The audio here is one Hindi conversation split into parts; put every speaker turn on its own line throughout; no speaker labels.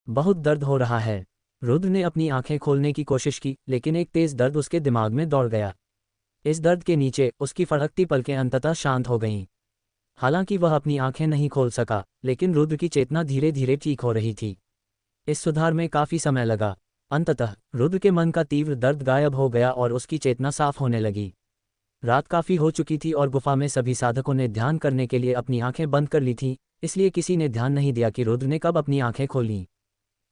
बहुत दर्द हो रहा है। रुद्र ने अपनी आंखें खोलने की कोशिश की, लेकिन एक तेज दर्द उसके दिमाग में दौड़ गया। इस दर्द के नीचे उसकी फड़कती पलकें अंततः शांत हो गईं। हालांकि वह अपनी आंखें नहीं खोल सका, लेकिन रुद्र की चेतना धीरे धीरे ठीक हो रही थी। इस सुधार में काफी समय लगा। अंततः रुद्र के मन का तीव्र दर्द गायब हो गया और उसकी चेतना साफ होने लगी। रात काफी हो चुकी थी और गुफा में सभी साधकों ने ध्यान करने के लिए अपनी आंखें बंद कर ली थीं, इसलिए किसी ने ध्यान नहीं दिया कि रुद्र ने कब अपनी आंखें खोलीं।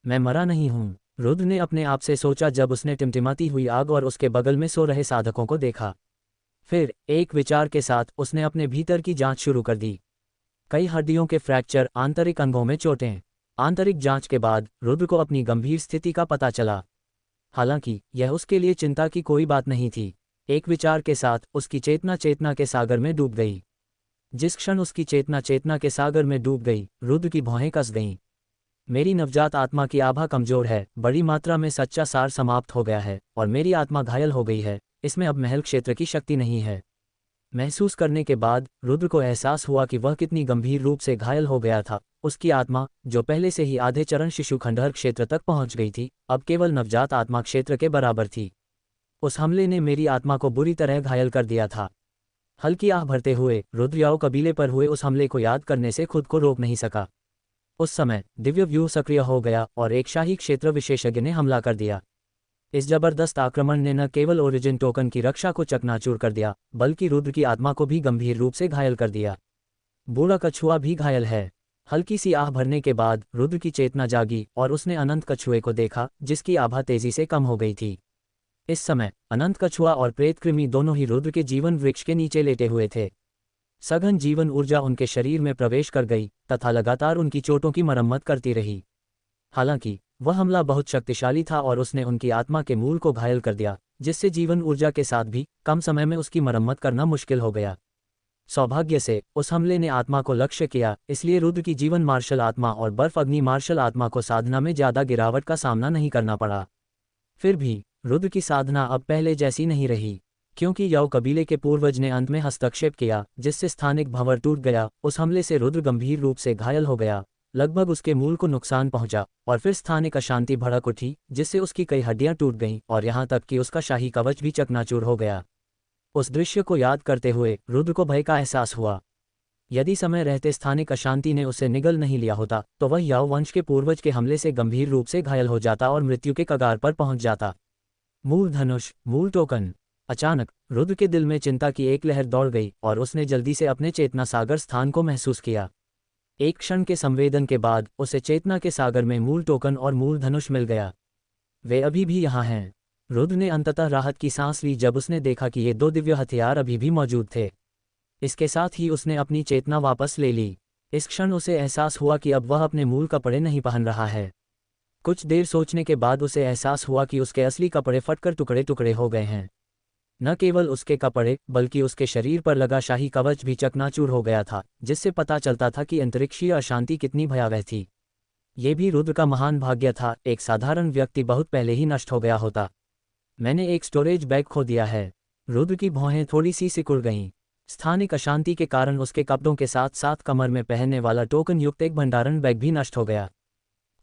मैं मरा नहीं हूं, रुद्र ने अपने आप से सोचा जब उसने टिमटिमाती हुई आग और उसके बगल में सो रहे साधकों को देखा। फिर एक विचार के साथ उसने अपने भीतर की जांच शुरू कर दी। कई हड्डियों के फ्रैक्चर, आंतरिक अंगों में चोटें। आंतरिक जांच के बाद रुद्र को अपनी गंभीर स्थिति का पता चला। हालांकि यह उसके लिए चिंता की कोई बात नहीं थी। एक विचार के साथ उसकी चेतना के सागर में डूब गई। जिस क्षण उसकी चेतना के सागर में डूब गई, रुद्र की भौहें कस गईं। मेरी नवजात आत्मा की आभा कमजोर है, बड़ी मात्रा में सच्चा सार समाप्त हो गया है और मेरी आत्मा घायल हो गई है। इसमें अब महल क्षेत्र की शक्ति नहीं है। महसूस करने के बाद रुद्र को एहसास हुआ कि वह कितनी गंभीर रूप से घायल हो गया था। उसकी आत्मा, जो पहले से ही आधे चरण शिशु खंडहर क्षेत्र तक पहुंच गई थी, अब केवल नवजात आत्मा क्षेत्र के बराबर थी। उस हमले ने मेरी आत्मा को बुरी तरह घायल कर दिया था। हल्की आह भरते हुए रुद्र याओ कबीले पर हुए उस हमले को याद करने से खुद को रोक नहीं सका। उस समय दिव्य व्यूह सक्रिय हो गया और एक शाही क्षेत्र विशेषज्ञ ने हमला कर दिया। इस जबरदस्त आक्रमण ने न केवल ओरिजिन टोकन की रक्षा को चकनाचूर कर दिया, बल्कि रुद्र की आत्मा को भी गंभीर रूप से घायल कर दिया। बूढ़ा कछुआ भी घायल है। हल्की सी आह भरने के बाद रुद्र की चेतना जागी और उसने अनंत कछुए को देखा, जिसकी आभा तेजी से कम हो गई थी। इस समय अनंत कछुआ और प्रेत कृमि दोनों ही रुद्र के जीवन वृक्ष के नीचे लेटे हुए थे। सघन जीवन ऊर्जा उनके शरीर में प्रवेश कर गई तथा लगातार उनकी चोटों की मरम्मत करती रही। हालांकि वह हमला बहुत शक्तिशाली था और उसने उनकी आत्मा के मूल को घायल कर दिया, जिससे जीवन ऊर्जा के साथ भी कम समय में उसकी मरम्मत करना मुश्किल हो गया। सौभाग्य से उस हमले ने आत्मा को लक्ष्य किया, इसलिए रुद्र की जीवन मार्शल आत्मा और बर्फ अग्नि मार्शल आत्मा को साधना में ज्यादा गिरावट का सामना नहीं करना पड़ा। फिर भी रुद्र की साधना अब पहले जैसी नहीं रही, क्योंकि याओ कबीले के पूर्वज ने अंत में हस्तक्षेप किया, जिससे स्थानिक भंवर टूट गया। उस हमले से रुद्र गंभीर रूप से घायल हो गया, लगभग उसके मूल को नुकसान पहुंचा और फिर स्थानिक अशांति भड़क उठी, जिससे उसकी कई हड्डियां टूट गईं और यहां तक कि उसका शाही कवच भी चकनाचूर हो गया। उस दृश्य को याद करते हुए रुद्र को भय का एहसास हुआ। यदि समय रहते स्थानिक अशांति ने उसे निगल नहीं लिया होता, तो वह याओ वंश के पूर्वज के हमले से गंभीर रूप से घायल हो जाता और मृत्यु के कगार पर पहुंच जाता। मूल धनुष, मूल टोकन। अचानक रुद्र के दिल में चिंता की एक लहर दौड़ गई और उसने जल्दी से अपने चेतना सागर स्थान को महसूस किया। एक क्षण के संवेदन के बाद उसे चेतना के सागर में मूल टोकन और मूल धनुष मिल गया। वे अभी भी यहाँ हैं। रुद्र ने अंततः राहत की सांस ली जब उसने देखा कि ये दो दिव्य हथियार अभी भी मौजूद थे। इसके साथ ही उसने अपनी चेतना वापस ले ली। इस क्षण उसे एहसास हुआ कि अब वह अपने मूल कपड़े नहीं पहन रहा है। कुछ देर सोचने के बाद उसे एहसास हुआ कि उसके असली कपड़े फटकर टुकड़े टुकड़े हो गए हैं। न केवल उसके कपड़े, बल्कि उसके शरीर पर लगा शाही कवच भी चकनाचूर हो गया था, जिससे पता चलता था कि अंतरिक्षीय अशांति कितनी भयावह थी। ये भी रुद्र का महान भाग्य था, एक साधारण व्यक्ति बहुत पहले ही नष्ट हो गया होता। मैंने एक स्टोरेज बैग खो दिया है। रुद्र की भौहें थोड़ी सी सिकुड़ गईं। स्थानिक अशांति के कारण उसके कपड़ों के साथ साथ कमर में पहनने वाला टोकन युक्त एक भंडारण बैग भी नष्ट हो गया।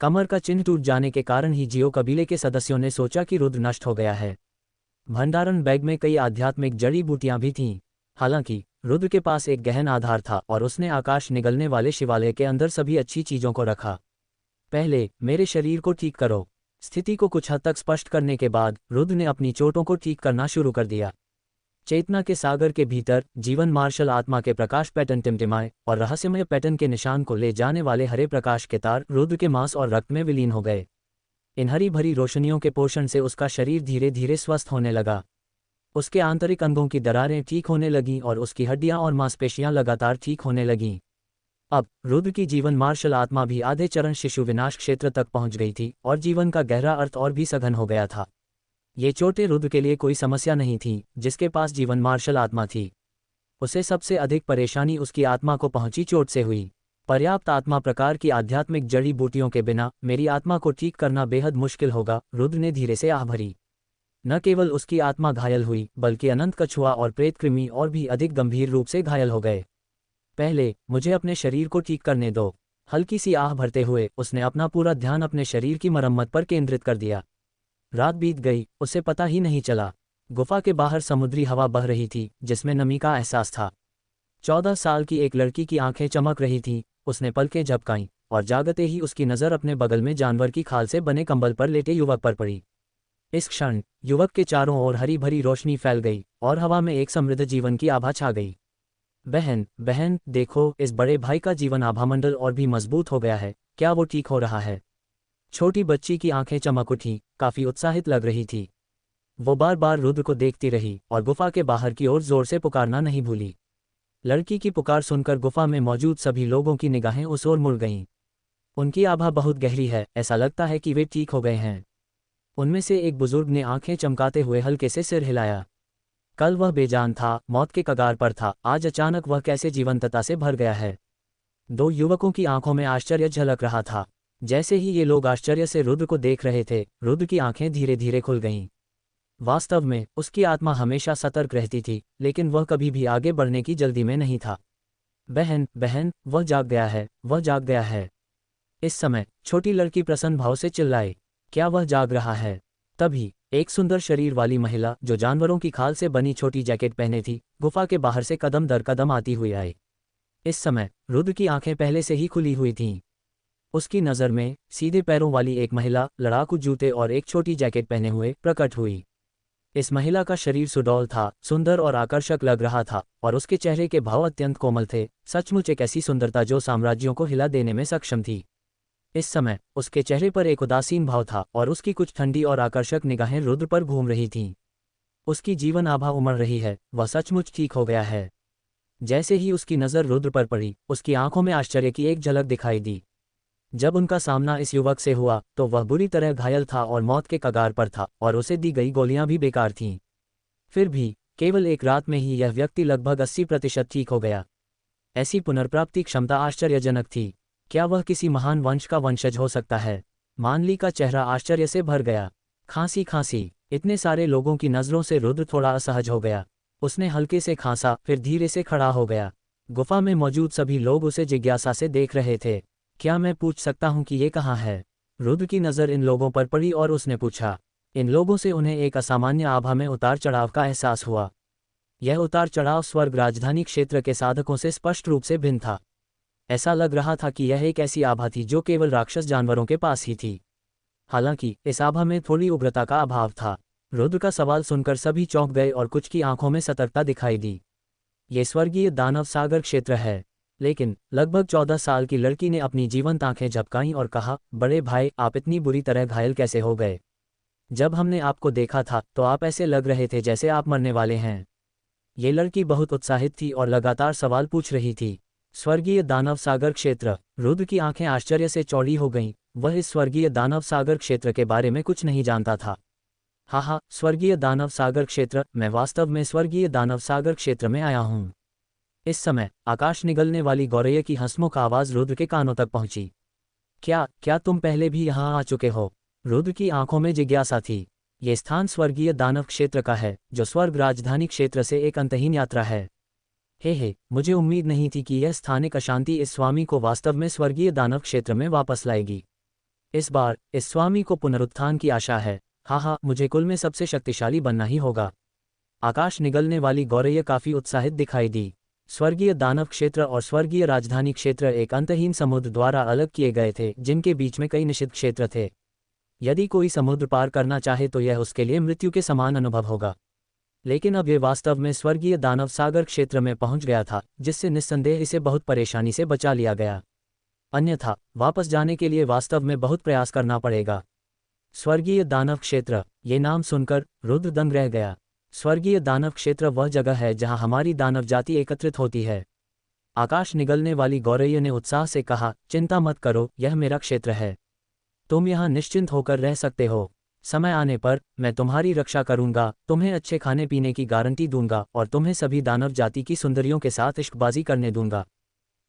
कमर का चिन्ह टूट जाने के कारण ही जियो कबीले के सदस्यों ने सोचा कि रुद्र नष्ट हो गया है। भंडारण बैग में कई आध्यात्मिक जड़ी बूटियां भी थीं। हालांकि रुद्र के पास एक गहन आधार था और उसने आकाश निगलने वाले शिवालय के अंदर सभी अच्छी चीजों को रखा। पहले मेरे शरीर को ठीक करो। स्थिति को कुछ हद तक स्पष्ट करने के बाद रुद्र ने अपनी चोटों को ठीक करना शुरू कर दिया। चेतना के सागर के भीतर जीवन मार्शल आत्मा के प्रकाश पैटर्न टिमटिमाए और रहस्यमय पैटर्न के निशान को ले जाने वाले हरे प्रकाश के तार रुद्र के मांस और रक्त में विलीन हो गए। इन हरी भरी रोशनियों के पोषण से उसका शरीर धीरे धीरे स्वस्थ होने लगा। उसके आंतरिक अंगों की दरारें ठीक होने लगीं और उसकी हड्डियां और मांसपेशियां लगातार ठीक होने लगीं। अब रुद्र की जीवन मार्शल आत्मा भी आधे चरण शिशु विनाश क्षेत्र तक पहुंच गई थी और जीवन का गहरा अर्थ और भी सघन हो गया था। ये चोटें रुद्र के लिए कोई समस्या नहीं थी, जिसके पास जीवन मार्शल आत्मा थी। उसे सबसे अधिक परेशानी उसकी आत्मा को पहुंची चोट से हुई। पर्याप्त आत्मा प्रकार की आध्यात्मिक जड़ी बूटियों के बिना मेरी आत्मा को ठीक करना बेहद मुश्किल होगा, रुद्र ने धीरे से आह भरी। न केवल उसकी आत्मा घायल हुई, बल्कि अनंत कछुआ और प्रेत कृमि और भी अधिक गंभीर रूप से घायल हो गए। पहले मुझे अपने शरीर को ठीक करने दो। हल्की सी आह भरते हुए उसने अपना पूरा ध्यान अपने शरीर की मरम्मत पर केंद्रित कर दिया। रात बीत गई, उसे पता ही नहीं चला। गुफा के बाहर समुद्री हवा बह रही थी जिसमें नमी का एहसास था। 14 साल की एक लड़की की आंखें चमक रही थीं। उसने पलकें झपकाईं और जागते ही उसकी नज़र अपने बगल में जानवर की खाल से बने कंबल पर लेटे युवक पर पड़ी। इस क्षण युवक के चारों ओर हरी भरी रोशनी फैल गई और हवा में एक समृद्ध जीवन की आभा छा गई। बहन, बहन, देखो, इस बड़े भाई का जीवन आभामंडल और भी मजबूत हो गया है। क्या वो ठीक हो रहा है? छोटी बच्ची की आंखें चमक उठीं, काफी उत्साहित लग रही थी। वो बार बार रुद्र को देखती रही और गुफा के बाहर की ओर जोर से पुकारना नहीं भूली। लड़की की पुकार सुनकर गुफा में मौजूद सभी लोगों की निगाहें उस ओर मुड़ गईं। उनकी आभा बहुत गहरी है, ऐसा लगता है कि वे ठीक हो गए हैं। उनमें से एक बुजुर्ग ने आंखें चमकाते हुए हल्के से सिर हिलाया। कल वह बेजान था, मौत के कगार पर था, आज अचानक वह कैसे जीवंतता से भर गया है। दो युवकों की आंखों में आश्चर्य झलक रहा था। जैसे ही ये लोग आश्चर्य से रुद्र को देख रहे थे, रुद्र की आंखें धीरे धीरे खुल गईं। वास्तव में उसकी आत्मा हमेशा सतर्क रहती थी, लेकिन वह कभी भी आगे बढ़ने की जल्दी में नहीं था। बहन, बहन, वह जाग गया है, वह जाग गया है। इस समय छोटी लड़की प्रसन्न भाव से चिल्लाई, क्या वह जाग रहा है? तभी एक सुंदर शरीर वाली महिला जो जानवरों की खाल से बनी छोटी जैकेट पहने थी, गुफा के बाहर से कदम दर कदम आती हुई आई। इस समय रुद्र की आंखें पहले से ही खुली हुई थीं। उसकी नज़र में सीधे पैरों वाली एक महिला लड़ाकू जूते और एक छोटी जैकेट पहने हुए प्रकट हुई। इस महिला का शरीर सुडौल था, सुंदर और आकर्षक लग रहा था और उसके चेहरे के भाव अत्यंत कोमल थे। सचमुच एक ऐसी सुंदरता जो साम्राज्यों को हिला देने में सक्षम थी। इस समय उसके चेहरे पर एक उदासीन भाव था और उसकी कुछ ठंडी और आकर्षक निगाहें रुद्र पर घूम रही थीं। उसकी जीवन आभा उमड़ रही है, वह सचमुच ठीक हो गया है। जैसे ही उसकी नज़र रुद्र पर पड़ी, उसकी आंखों में आश्चर्य की एक झलक दिखाई दी। जब उनका सामना इस युवक से हुआ तो वह बुरी तरह घायल था और मौत के कगार पर था और उसे दी गई गोलियां भी बेकार थीं। फिर भी केवल एक रात में ही यह व्यक्ति लगभग 80% ठीक हो गया। ऐसी पुनर्प्राप्ति क्षमता आश्चर्यजनक थी। क्या वह किसी महान वंश का वंशज हो सकता है? मानली का चेहरा आश्चर्य से भर गया। खांसी खांसी, इतने सारे लोगों की नज़रों से रुद्र थोड़ा असहज हो गया। उसने हल्के से खांसा, फिर धीरे से खड़ा हो गया। गुफा में मौजूद सभी लोग उसे जिज्ञासा से देख रहे थे। क्या मैं पूछ सकता हूँ कि ये कहाँ है? रुद्र की नज़र इन लोगों पर पड़ी और उसने पूछा। इन लोगों से उन्हें एक असामान्य आभा में उतार चढ़ाव का एहसास हुआ। यह उतार चढ़ाव स्वर्ग राजधानी क्षेत्र के साधकों से स्पष्ट रूप से भिन्न था। ऐसा लग रहा था कि यह एक ऐसी आभा थी जो केवल राक्षस जानवरों के पास ही थी। हालांकि इस आभा में थोड़ी उग्रता का अभाव था। रुद्र का सवाल सुनकर सभी चौंक गए और कुछ की आंखों में सतर्कता दिखाई दी। ये स्वर्गीय दानव सागर क्षेत्र है। लेकिन लगभग 14 साल की लड़की ने अपनी जीवंत आंखें झपकाईं और कहा, बड़े भाई, आप इतनी बुरी तरह घायल कैसे हो गए? जब हमने आपको देखा था तो आप ऐसे लग रहे थे जैसे आप मरने वाले हैं। ये लड़की बहुत उत्साहित थी और लगातार सवाल पूछ रही थी। स्वर्गीय दानव सागर क्षेत्र। रुद्र की आंखें आश्चर्य से चौड़ी हो गईं। वह इस स्वर्गीय दानव सागर क्षेत्र के बारे में कुछ नहीं जानता था। हाँ, स्वर्गीय दानव सागर क्षेत्र, मैं वास्तव में स्वर्गीय दानव सागर क्षेत्र में आया हूँ। इस समय आकाश निगलने वाली गौरैया की हंसमुख आवाज रुद्र के कानों तक पहुंची। क्या तुम पहले भी यहाँ आ चुके हो? रुद्र की आंखों में जिज्ञासा थी। ये स्थान स्वर्गीय दानव क्षेत्र का है, जो स्वर्ग राजधानी क्षेत्र से एक अंतहीन यात्रा है। हे, मुझे उम्मीद नहीं थी कि यह स्थानिक अशांति इस स्वामी को वास्तव में स्वर्गीय दानव क्षेत्र में वापस लाएगी। इस बार इस स्वामी को पुनरुत्थान की आशा है। हाँ, मुझे कुल में सबसे शक्तिशाली बनना ही होगा। आकाश निगलने वाली गौरैया काफी उत्साहित दिखाई दी। स्वर्गीय दानव क्षेत्र और स्वर्गीय राजधानी क्षेत्र एक अंतहीन समुद्र द्वारा अलग किए गए थे, जिनके बीच में कई निषिद्ध क्षेत्र थे। यदि कोई समुद्र पार करना चाहे तो यह उसके लिए मृत्यु के समान अनुभव होगा। लेकिन अब ये वास्तव में स्वर्गीय दानव सागर क्षेत्र में पहुंच गया था, जिससे निस्संदेह इसे बहुत परेशानी से बचा लिया गया। अन्यथा वापस जाने के लिए वास्तव में बहुत प्रयास करना पड़ेगा। स्वर्गीय दानव क्षेत्र, ये नाम सुनकर रुद्र दंग रह गया। स्वर्गीय दानव क्षेत्र वह जगह है जहां हमारी दानव जाति एकत्रित होती है। आकाश निगलने वाली गौरैया ने उत्साह से कहा, चिंता मत करो, यह मेरा क्षेत्र है। तुम यहाँ निश्चिंत होकर रह सकते हो। समय आने पर मैं तुम्हारी रक्षा करूंगा, तुम्हें अच्छे खाने पीने की गारंटी दूंगा और तुम्हें सभी दानव जाति की सुंदरियों के साथ इश्कबाजी करने दूंगा।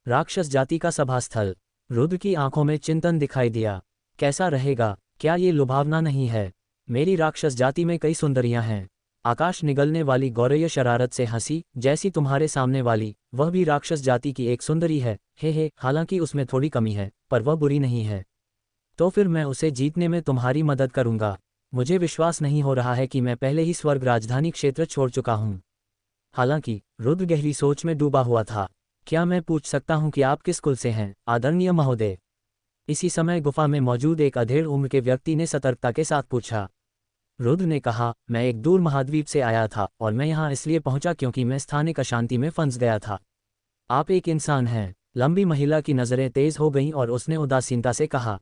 राक्षस जाति का सभास्थल। रुद्र की आंखों में चिंतन दिखाई दिया। कैसा रहेगा? क्या ये लुभावना नहीं है? मेरी राक्षस जाति में कई सुंदरियां हैं। आकाश निगलने वाली गौरैया शरारत से हंसी, जैसी तुम्हारे सामने वाली, वह भी राक्षस जाति की एक सुंदरी है। हे, हालांकि उसमें थोड़ी कमी है, पर वह बुरी नहीं है। तो फिर मैं उसे जीतने में तुम्हारी मदद करूंगा। मुझे विश्वास नहीं हो रहा है कि मैं पहले ही स्वर्ग राजधानी क्षेत्र छोड़ चुका हूं। हालांकि रुद्र गहरी सोच में डूबा हुआ था। क्या मैं पूछ सकता हूं कि आप किस कुल से हैं, आदरणीय महोदय? इसी समय गुफा में मौजूद एक अधेड़ उम्र के व्यक्ति ने सतर्कता के साथ पूछा। रुद्र ने कहा, मैं एक दूर महाद्वीप से आया था और मैं यहाँ इसलिए पहुंचा क्योंकि मैं स्थानिक अशांति में फंस गया था। आप एक इंसान हैं। लंबी महिला की नज़रें तेज हो गईं और उसने उदासीनता से कहा।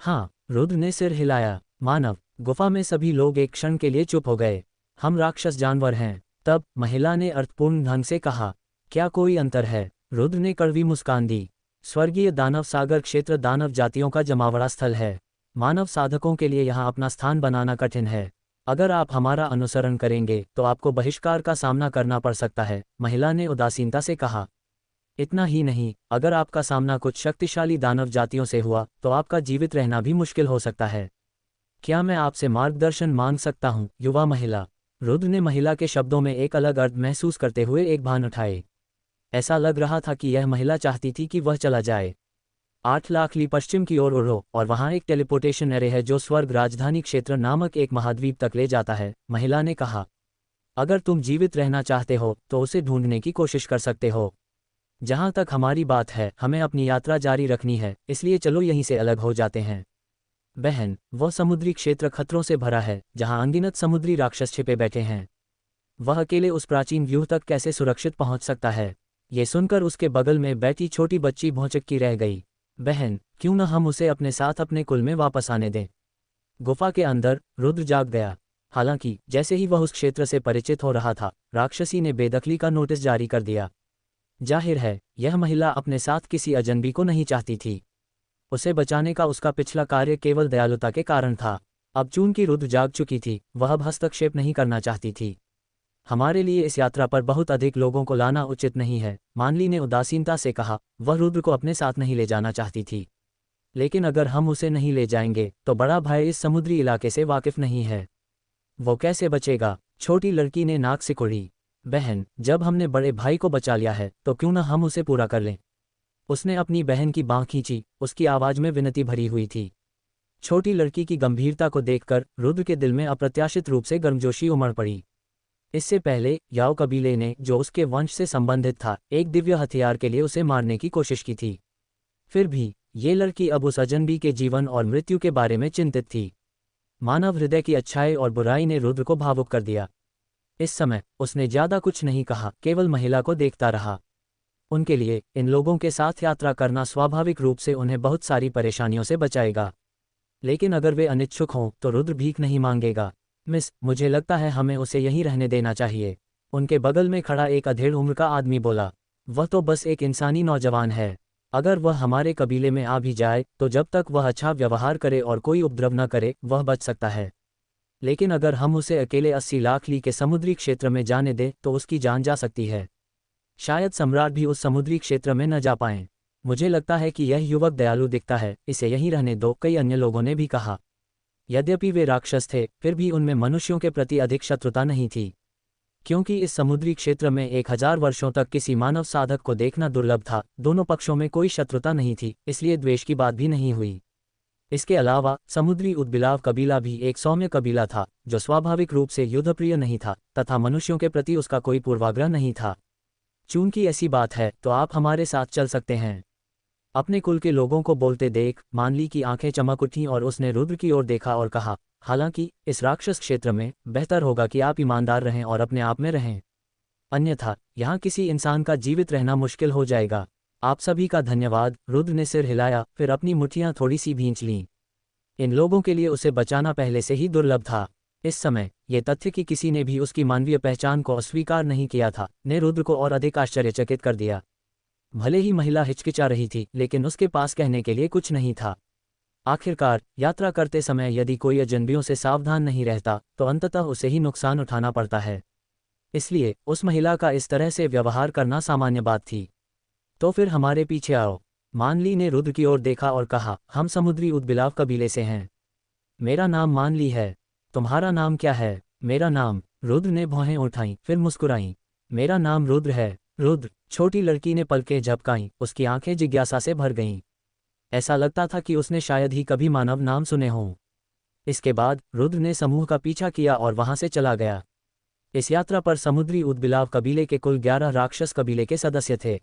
हाँ, रुद्र ने सिर हिलाया। मानव, गुफा में सभी लोग एक क्षण के लिए चुप हो गए। हम राक्षस जानवर हैं। तब महिला ने अर्थपूर्ण ढंग से कहा, क्या कोई अंतर है? रुद्र ने कड़वी मुस्कान दी। स्वर्गीय दानव सागर क्षेत्र दानव जातियों का जमावड़ा स्थल है। मानव साधकों के लिए यहाँ अपना स्थान बनाना कठिन है। अगर आप हमारा अनुसरण करेंगे तो आपको बहिष्कार का सामना करना पड़ सकता है, महिला ने उदासीनता से कहा। इतना ही नहीं, अगर आपका सामना कुछ शक्तिशाली दानव जातियों से हुआ तो आपका जीवित रहना भी मुश्किल हो सकता है। क्या मैं आपसे मार्गदर्शन मांग सकता हूँ, युवा महिला? रुद्र ने महिला के शब्दों में एक अलग अर्थ महसूस करते हुए एक भान उठाए। ऐसा लग रहा था कि यह महिला चाहती थी कि वह चला जाए। 8 लाख ली पश्चिम की ओर उड़ो और वहां एक टेलीपोर्टेशन एरे है जो स्वर्ग राजधानी क्षेत्र नामक एक महाद्वीप तक ले जाता है, महिला ने कहा। अगर तुम जीवित रहना चाहते हो तो उसे ढूंढने की कोशिश कर सकते हो। जहां तक हमारी बात है, हमें अपनी यात्रा जारी रखनी है, इसलिए चलो यहीं से अलग हो जाते हैं। बहन, वह समुद्री क्षेत्र खतरों से भरा है, जहां अनगिनत समुद्री राक्षस छिपे बैठे हैं। वह अकेले उस प्राचीन व्यूह तक कैसे सुरक्षित पहुंच सकता है? ये सुनकर उसके बगल में बैठी छोटी बच्ची भौचक्की रह गई। बहन, क्यों न हम उसे अपने साथ अपने कुल में वापस आने दें? गुफा के अंदर रुद्र जाग गया। हालांकि जैसे ही वह उस क्षेत्र से परिचित हो रहा था, राक्षसी ने बेदखली का नोटिस जारी कर दिया। जाहिर है, यह महिला अपने साथ किसी अजनबी को नहीं चाहती थी। उसे बचाने का उसका पिछला कार्य केवल दयालुता के कारण था। अब चूंकि रुद्र जाग चुकी थी, वह अब हस्तक्षेप नहीं करना चाहती थी। हमारे लिए इस यात्रा पर बहुत अधिक लोगों को लाना उचित नहीं है, मानली ने उदासीनता से कहा। वह रुद्र को अपने साथ नहीं ले जाना चाहती थी। लेकिन अगर हम उसे नहीं ले जाएंगे तो बड़ा भाई इस समुद्री इलाके से वाकिफ नहीं है। वो कैसे बचेगा? छोटी लड़की ने नाक सिकुड़ी। बहन, जब हमने बड़े भाई को बचा लिया है तो क्यों न हम उसे पूरा कर लें? उसने अपनी बहन की बाँह खींची, उसकी आवाज़ में विनती भरी हुई थी। छोटी लड़की की गंभीरता को देखकर रुद्र के दिल में अप्रत्याशित रूप से गर्मजोशी उमड़ पड़ी। इससे पहले याओ कबीले ने, जो उसके वंश से संबंधित था, एक दिव्य हथियार के लिए उसे मारने की कोशिश की थी। फिर भी ये लड़की अब उस अजनबी के जीवन और मृत्यु के बारे में चिंतित थी। मानव हृदय की अच्छाई और बुराई ने रुद्र को भावुक कर दिया। इस समय उसने ज्यादा कुछ नहीं कहा, केवल महिला को देखता रहा। उनके लिए इन लोगों के साथ यात्रा करना स्वाभाविक रूप से उन्हें बहुत सारी परेशानियों से बचाएगा। लेकिन अगर वे अनिच्छुक हों तो रुद्र भीख नहीं मांगेगा। मिस, मुझे लगता है हमें उसे यहीं रहने देना चाहिए, उनके बगल में खड़ा एक अधेड़ उम्र का आदमी बोला। वह तो बस एक इंसानी नौजवान है। अगर वह हमारे कबीले में आ भी जाए तो जब तक वह अच्छा व्यवहार करे और कोई उपद्रव न करे, वह बच सकता है। लेकिन अगर हम उसे अकेले 80 लाख ली के समुद्री क्षेत्र में जाने दें तो उसकी जान जा सकती है। शायद सम्राट भी उस समुद्री क्षेत्र में न जा पाएं। मुझे लगता है कि यह युवक दयालु दिखता है, इसे यहीं रहने दो, कई अन्य लोगों ने भी कहा। यद्यपि वे राक्षस थे, फिर भी उनमें मनुष्यों के प्रति अधिक शत्रुता नहीं थी। क्योंकि इस समुद्री क्षेत्र में 1000 वर्षों तक किसी मानव साधक को देखना दुर्लभ था, दोनों पक्षों में कोई शत्रुता नहीं थी, इसलिए द्वेष की बात भी नहीं हुई। इसके अलावा समुद्री उद्बिलाव कबीला भी एक सौम्य कबीला था, जो स्वाभाविक रूप से युद्धप्रिय नहीं था तथा मनुष्यों के प्रति उसका कोई पूर्वाग्रह नहीं था। चूंकि ऐसी बात है तो आप हमारे साथ चल सकते हैं। अपने कुल के लोगों को बोलते देख मानली की आंखें चमक उठीं और उसने रुद्र की ओर देखा और कहा, हालांकि इस राक्षस क्षेत्र में बेहतर होगा कि आप ईमानदार रहें और अपने आप में रहें। अन्यथा यहाँ किसी इंसान का जीवित रहना मुश्किल हो जाएगा। आप सभी का धन्यवाद। रुद्र ने सिर हिलाया, फिर अपनी मुट्ठियां थोड़ी सी भींच लीं। इन लोगों के लिए उसे बचाना पहले से ही दुर्लभ था। इस समय ये तथ्य कि किसी ने भी उसकी मानवीय पहचान को अस्वीकार नहीं किया था, ने रुद्र को और अधिक आश्चर्यचकित कर दिया। भले ही महिला हिचकिचा रही थी, लेकिन उसके पास कहने के लिए कुछ नहीं था। आखिरकार यात्रा करते समय यदि कोई अजनबियों से सावधान नहीं रहता तो अंततः उसे ही नुकसान उठाना पड़ता है। इसलिए उस महिला का इस तरह से व्यवहार करना सामान्य बात थी। तो फिर हमारे पीछे आओ। मानली ने रुद्र की ओर देखा और कहा, हम समुद्री उद्बिलाव कबीले से हैं। मेरा नाम मानली है। तुम्हारा नाम क्या है? मेरा नाम रुद्र ने भौहें उठाईं, फिर मुस्कुराईं। मेरा नाम रुद्र है। रुद्र। छोटी लड़की ने पलकें झपकाईं, उसकी आंखें जिज्ञासा से भर गईं। ऐसा लगता था कि उसने शायद ही कभी मानव नाम सुने हों। इसके बाद रुद्र ने समूह का पीछा किया और वहां से चला गया। इस यात्रा पर समुद्री उदबिलाव कबीले के कुल 11 राक्षस कबीले के सदस्य थे।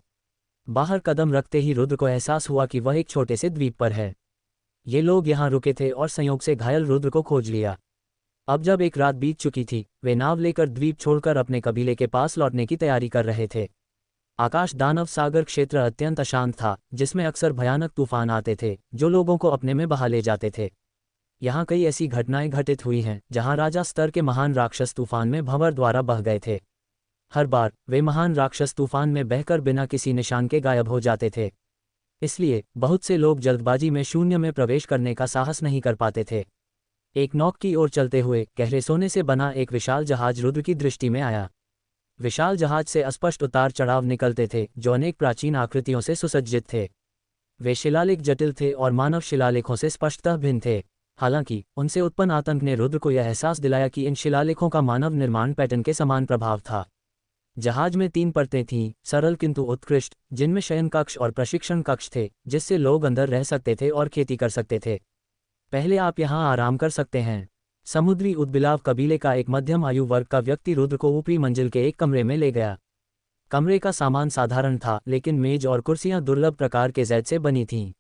बाहर कदम रखते ही रुद्र को एहसास हुआ कि वह एक छोटे से द्वीप पर है। ये लोग यहाँ रुके थे और संयोग से घायल रुद्र को खोज लिया। अब जब एक रात बीत चुकी थी, वे नाव लेकर द्वीप छोड़कर अपने कबीले के पास लौटने की तैयारी कर रहे थे। आकाश दानव सागर क्षेत्र अत्यंत अशांत था, जिसमें अक्सर भयानक तूफान आते थे जो लोगों को अपने में बहा ले जाते थे। यहाँ कई ऐसी घटनाएं घटित हुई हैं जहाँ राजा स्तर के महान राक्षस तूफान में भंवर द्वारा बह गए थे। हर बार वे महान राक्षस तूफान में बहकर बिना किसी निशान के गायब हो जाते थे। इसलिए बहुत से लोग जल्दबाजी में शून्य में प्रवेश करने का साहस नहीं कर पाते थे। एक नौक की ओर चलते हुए गहरे सोने से बना एक विशाल जहाज रुद्र की दृष्टि में आया। विशाल जहाज से अस्पष्ट उतार चढ़ाव निकलते थे जो अनेक प्राचीन आकृतियों से सुसज्जित थे। वे शिलालेख जटिल थे और मानव शिलालेखों से स्पष्टतः भिन्न थे। हालांकि उनसे उत्पन्न आतंक ने रुद्र को यह एहसास दिलाया कि इन शिलालेखों का मानव निर्माण पैटर्न के समान प्रभाव था। जहाज में 3 परतें थीं, सरल किंतु उत्कृष्ट, जिनमें शयन कक्ष और प्रशिक्षण कक्ष थे जिससे लोग अंदर रह सकते थे और खेती कर सकते थे। पहले आप यहाँ आराम कर सकते हैं। समुद्री उदबिलाव कबीले का एक मध्यम आयु वर्ग का व्यक्ति रुद्र को ऊपरी मंजिल के एक कमरे में ले गया। कमरे का सामान साधारण था, लेकिन मेज और कुर्सियां दुर्लभ प्रकार के जैद से बनी थीं।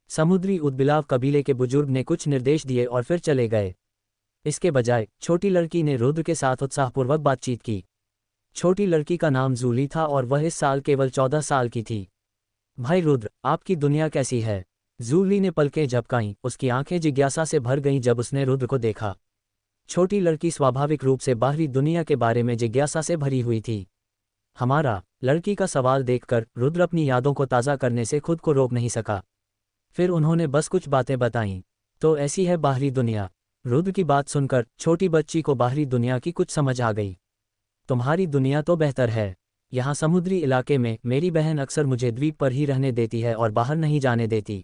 समुद्री उदबिलाव कबीले के बुजुर्ग ने कुछ निर्देश दिए और फिर चले गए। इसके बजाय छोटी लड़की ने रुद्र के साथ उत्साहपूर्वक बातचीत की। छोटी लड़की का नाम जूली था और वह इस साल केवल 14 साल की थी। भाई रुद्र, आपकी दुनिया कैसी है? जूली ने पलकें झपकाईं, उसकी आंखें जिज्ञासा से भर गईं जब उसने रुद्र को देखा। छोटी लड़की स्वाभाविक रूप से बाहरी दुनिया के बारे में जिज्ञासा से भरी हुई थी। हमारा। लड़की का सवाल देखकर रुद्र अपनी यादों को ताज़ा करने से खुद को रोक नहीं सका। फिर उन्होंने बस कुछ बातें बताईं। तो ऐसी है बाहरी दुनिया। रुद्र की बात सुनकर छोटी बच्ची को बाहरी दुनिया की कुछ समझ आ गई। तुम्हारी दुनिया तो बेहतर है। यहाँ समुद्री इलाके में मेरी बहन अक्सर मुझे द्वीप पर ही रहने देती है और बाहर नहीं जाने देती।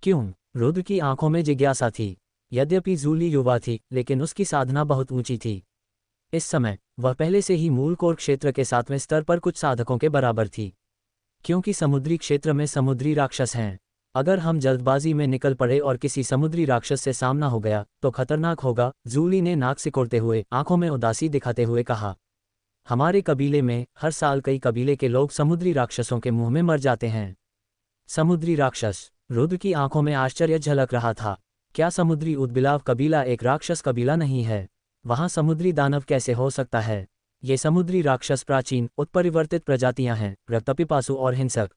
क्यों? रुद्र की आंखों में जिज्ञासा थी। यद्यपि जूली युवा थी, लेकिन उसकी साधना बहुत ऊंची थी। इस समय वह पहले से ही मूल कोर क्षेत्र के 7वें स्तर पर कुछ साधकों के बराबर थी। क्योंकि समुद्री क्षेत्र में समुद्री राक्षस हैं। अगर हम जल्दबाजी में निकल पड़े और किसी समुद्री राक्षस से सामना हो गया तो खतरनाक होगा, जूली ने नाक सिकोड़ते हुए आंखों में उदासी दिखाते हुए कहा। हमारे कबीले में हर साल कई कबीले के लोग समुद्री राक्षसों के मुंह में मर जाते हैं। समुद्री राक्षस? रुद्र की आंखों में आश्चर्य झलक रहा था। क्या समुद्री उदबिलाव कबीला एक राक्षस कबीला नहीं है? वहां समुद्री दानव कैसे हो सकता है? ये समुद्री राक्षस प्राचीन उत्परिवर्तित प्रजातियां हैं, रक्तपिपासु और हिंसक।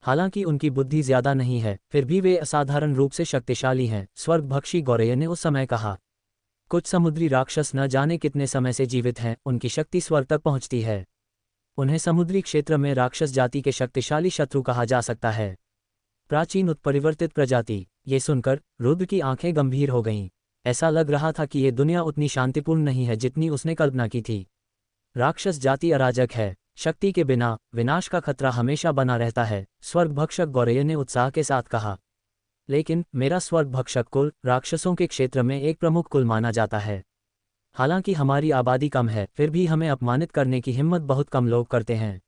हालांकि उनकी बुद्धि ज्यादा नहीं है, फिर भी वे असाधारण रूप से शक्तिशाली हैं, स्वर्गभक्षी गौरैया ने उस समय कहा। कुछ समुद्री राक्षस न जाने कितने समय से जीवित हैं, उनकी शक्ति स्वर्ग तक पहुंचती है। उन्हें समुद्री क्षेत्र में राक्षस जाति के शक्तिशाली शत्रु कहा जा सकता है। प्राचीन उत्परिवर्तित प्रजाति। ये सुनकर रुद्र की आंखें गंभीर हो गईं। ऐसा लग रहा था कि ये दुनिया उतनी शांतिपूर्ण नहीं है जितनी उसने कल्पना की थी। राक्षस जाति अराजक है। शक्ति के बिना विनाश का खतरा हमेशा बना रहता है, स्वर्गभक्षक गौरैया ने उत्साह के साथ कहा। लेकिन मेरा स्वर्गभक्षक कुल राक्षसों के क्षेत्र में एक प्रमुख कुल माना जाता है। हालांकि हमारी आबादी कम है, फिर भी हमें अपमानित करने की हिम्मत बहुत कम लोग करते हैं।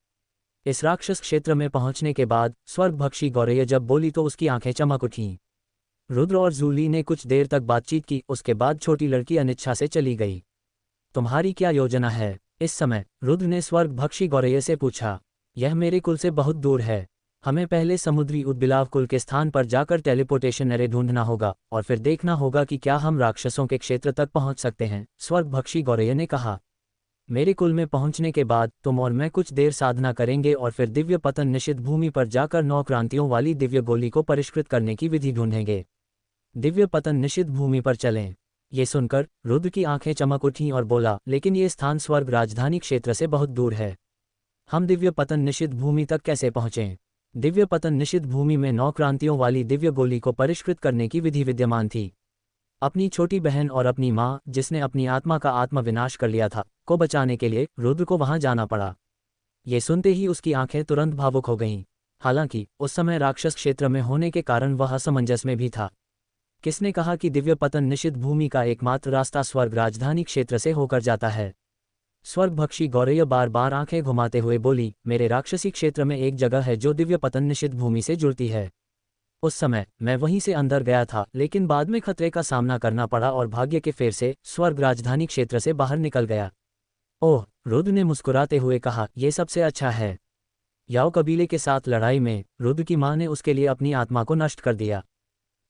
इस राक्षस क्षेत्र में पहुंचने के बाद स्वर्गभक्षी गौरैया जब बोली तो उसकी आंखें चमक उठीं। रुद्र और जूली ने कुछ देर तक बातचीत की, उसके बाद छोटी लड़की अनिच्छा से चली गई। तुम्हारी क्या योजना है? इस समय रुद्र ने स्वर्गभक्षी गौरैया से पूछा। यह मेरे कुल से बहुत दूर है। हमें पहले समुद्री उदबिलाव कुल के स्थान पर जाकर टेलीपोर्टेशन एरे ढूंढना होगा और फिर देखना होगा कि क्या हम राक्षसों के क्षेत्र तक पहुंच सकते हैं, स्वर्गभक्षी गौरैया ने कहा। मेरे कुल में पहुंचने के बाद तुम और मैं कुछ देर साधना करेंगे और फिर दिव्य पतन निषिद्ध भूमि पर जाकर 9 क्रांतियों वाली दिव्य गोली को परिष्कृत करने की विधि ढूंढेंगे। दिव्य पतन निषिद्ध भूमि पर चलें। ये सुनकर रुद्र की आंखें चमक उठीं और बोला, लेकिन ये स्थान स्वर्ग राजधानी क्षेत्र से बहुत दूर है। हम दिव्य पतन निषिद्ध भूमि तक कैसे पहुंचें? दिव्य पतन निषिद्ध भूमि में 9 क्रांतियों वाली दिव्य गोली को परिष्कृत करने की विधि विद्यमान थी। अपनी छोटी बहन और अपनी माँ, जिसने अपनी आत्मा का आत्मविनाश कर लिया था, को बचाने के लिए रुद्र को वहां जाना पड़ा। ये सुनते ही उसकी आंखें तुरंत भावुक हो गईं। हालांकि उस समय राक्षस क्षेत्र में होने के कारण वह असमंजस में भी था। किसने कहा कि दिव्य पतन निषिद्ध भूमि का एकमात्र रास्ता स्वर्ग राजधानी क्षेत्र से होकर जाता है? स्वर्गभक्षी गौरैया बार बार आंखें घुमाते हुए बोली, मेरे राक्षसी क्षेत्र में एक जगह है जो दिव्य पतन निषिद्ध भूमि से जुड़ती है। उस समय मैं वहीं से अंदर गया था, लेकिन बाद में खतरे का सामना करना पड़ा और भाग्य के फेर से स्वर्ग राजधानी क्षेत्र से बाहर निकल गया। ओह, रुद्र ने मुस्कुराते हुए कहा, यह सबसे अच्छा है। याओ कबीले के साथ लड़ाई में रुद्र की मां ने उसके लिए अपनी आत्मा को नष्ट कर दिया।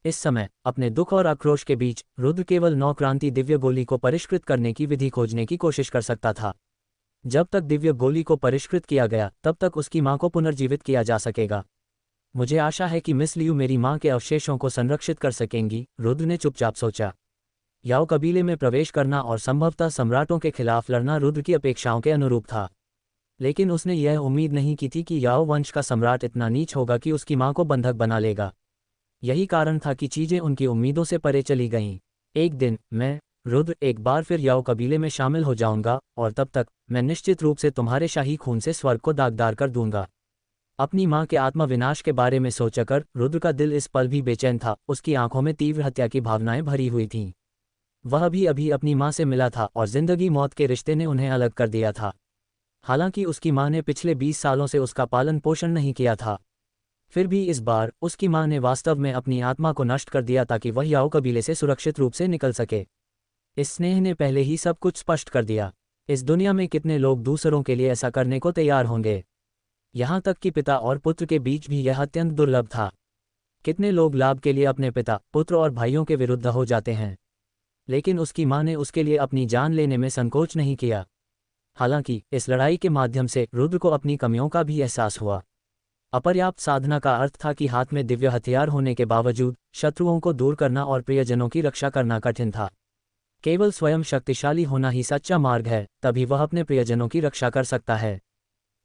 इस समय अपने दुख और आक्रोश के बीच रुद्र केवल 9 क्रांति दिव्य गोली को परिष्कृत करने की विधि खोजने की कोशिश कर सकता था। जब तक दिव्य गोली को परिष्कृत किया गया तब तक उसकी मां को पुनर्जीवित किया जा सकेगा। मुझे आशा है कि मिस लियू मेरी मां के अवशेषों को संरक्षित कर सकेंगी, रुद्र ने चुपचाप सोचा। याओ कबीले में प्रवेश करना और संभवतः सम्राटों के खिलाफ लड़ना रुद्र की अपेक्षाओं के अनुरूप था, लेकिन उसने यह उम्मीद नहीं की थी कि याओ वंश का सम्राट इतना नीच होगा कि उसकी मां को बंधक बना लेगा। यही कारण था कि चीजें उनकी उम्मीदों से परे चली गईं। एक दिन मैं, रुद्र, एक बार फिर याओ कबीले में शामिल हो जाऊंगा और तब तक मैं निश्चित रूप से तुम्हारे शाही खून से स्वर्ग को दागदार कर दूंगा। अपनी मां के आत्मा विनाश के बारे में सोचकर रुद्र का दिल इस पल भी बेचैन था। उसकी आंखों में तीव्र हत्या की भावनाएं भरी हुई थीं। वह भी अभी अपनी मां से मिला था और जिंदगी मौत के रिश्ते ने उन्हें अलग कर दिया था। हालांकि उसकी मां ने पिछले 20 सालों से उसका पालन पोषण नहीं किया था, फिर भी इस बार उसकी मां ने वास्तव में अपनी आत्मा को नष्ट कर दिया ताकि वह याओ कबीले से सुरक्षित रूप से निकल सके। इस स्नेह ने पहले ही सब कुछ स्पष्ट कर दिया। इस दुनिया में कितने लोग दूसरों के लिए ऐसा करने को तैयार होंगे, यहाँ तक कि पिता और पुत्र के बीच भी यह अत्यंत दुर्लभ था। कितने लोग लाभ के लिए अपने पिता, पुत्र और भाइयों के विरुद्ध हो जाते हैं, लेकिन उसकी मां ने उसके लिए अपनी जान लेने में संकोच नहीं किया। हालांकि इस लड़ाई के माध्यम से रुद्र को अपनी कमियों का भी एहसास हुआ। अपर्याप्त साधना का अर्थ था कि हाथ में दिव्य हथियार होने के बावजूद शत्रुओं को दूर करना और प्रियजनों की रक्षा करना कठिन था। केवल स्वयं शक्तिशाली होना ही सच्चा मार्ग है, तभी वह अपने प्रियजनों की रक्षा कर सकता है।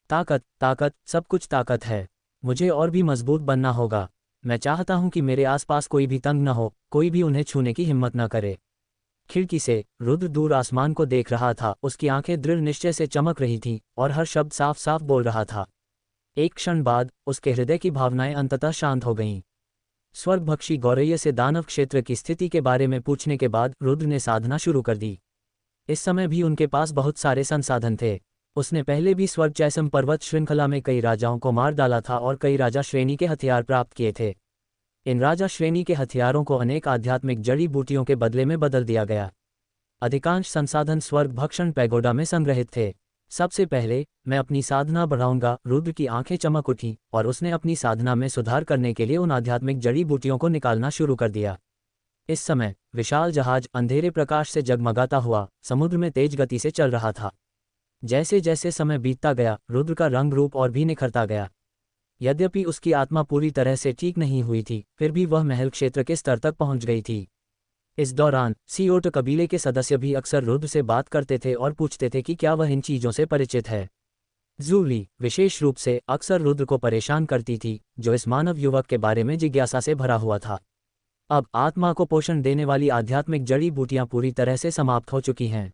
ताकत, ताकत, सब कुछ ताकत है। मुझे और भी मजबूत बनना होगा। मैं चाहता हूं कि मेरे आसपास कोई भी तंग न हो, कोई भी उन्हें छूने की हिम्मत न करे। खिड़की से रुद्र दूर आसमान को देख रहा था। उसकी आंखें दृढ़ निश्चय से चमक रही थीं और हर शब्द साफ साफ बोल रहा था। एक क्षण बाद उसके हृदय की भावनाएं अंततः शांत हो गईं। स्वर्गभक्षी गौरैया से दानव क्षेत्र की स्थिति के बारे में पूछने के बाद रुद्र ने साधना शुरू कर दी। इस समय भी उनके पास बहुत सारे संसाधन थे। उसने पहले भी स्वर्ग चैसम पर्वत श्रृंखला में कई राजाओं को मार डाला था और कई राजा श्रेणी के हथियार प्राप्त किए थे। इन राजा श्रेणी के हथियारों को अनेक आध्यात्मिक जड़ी बूटियों के बदले में बदल दिया गया। अधिकांश संसाधन स्वर्ग भक्षण पैगोडा में संग्रहित थे। सबसे पहले मैं अपनी साधना बढ़ाऊंगा। रुद्र की आंखें चमक उठीं और उसने अपनी साधना में सुधार करने के लिए उन आध्यात्मिक जड़ी बूटियों को निकालना शुरू कर दिया। इस समय विशाल जहाज अंधेरे प्रकाश से जगमगाता हुआ समुद्र में तेज गति से चल रहा था। जैसे जैसे समय बीतता गया रुद्र का रंग रूप और भी निखरता गया। यद्यपि उसकी आत्मा पूरी तरह से ठीक नहीं हुई थी, फिर भी वह महल क्षेत्र के स्तर तक पहुंच गई थी। इस दौरान सियोट कबीले के सदस्य भी अक्सर रुद्र से बात करते थे और पूछते थे कि क्या वह इन चीजों से परिचित है। जूली विशेष रूप से अक्सर रुद्र को परेशान करती थी, जो इस मानव युवक के बारे में जिज्ञासा से भरा हुआ था। अब आत्मा को पोषण देने वाली आध्यात्मिक जड़ी बूटियां पूरी तरह से समाप्त हो चुकी हैं।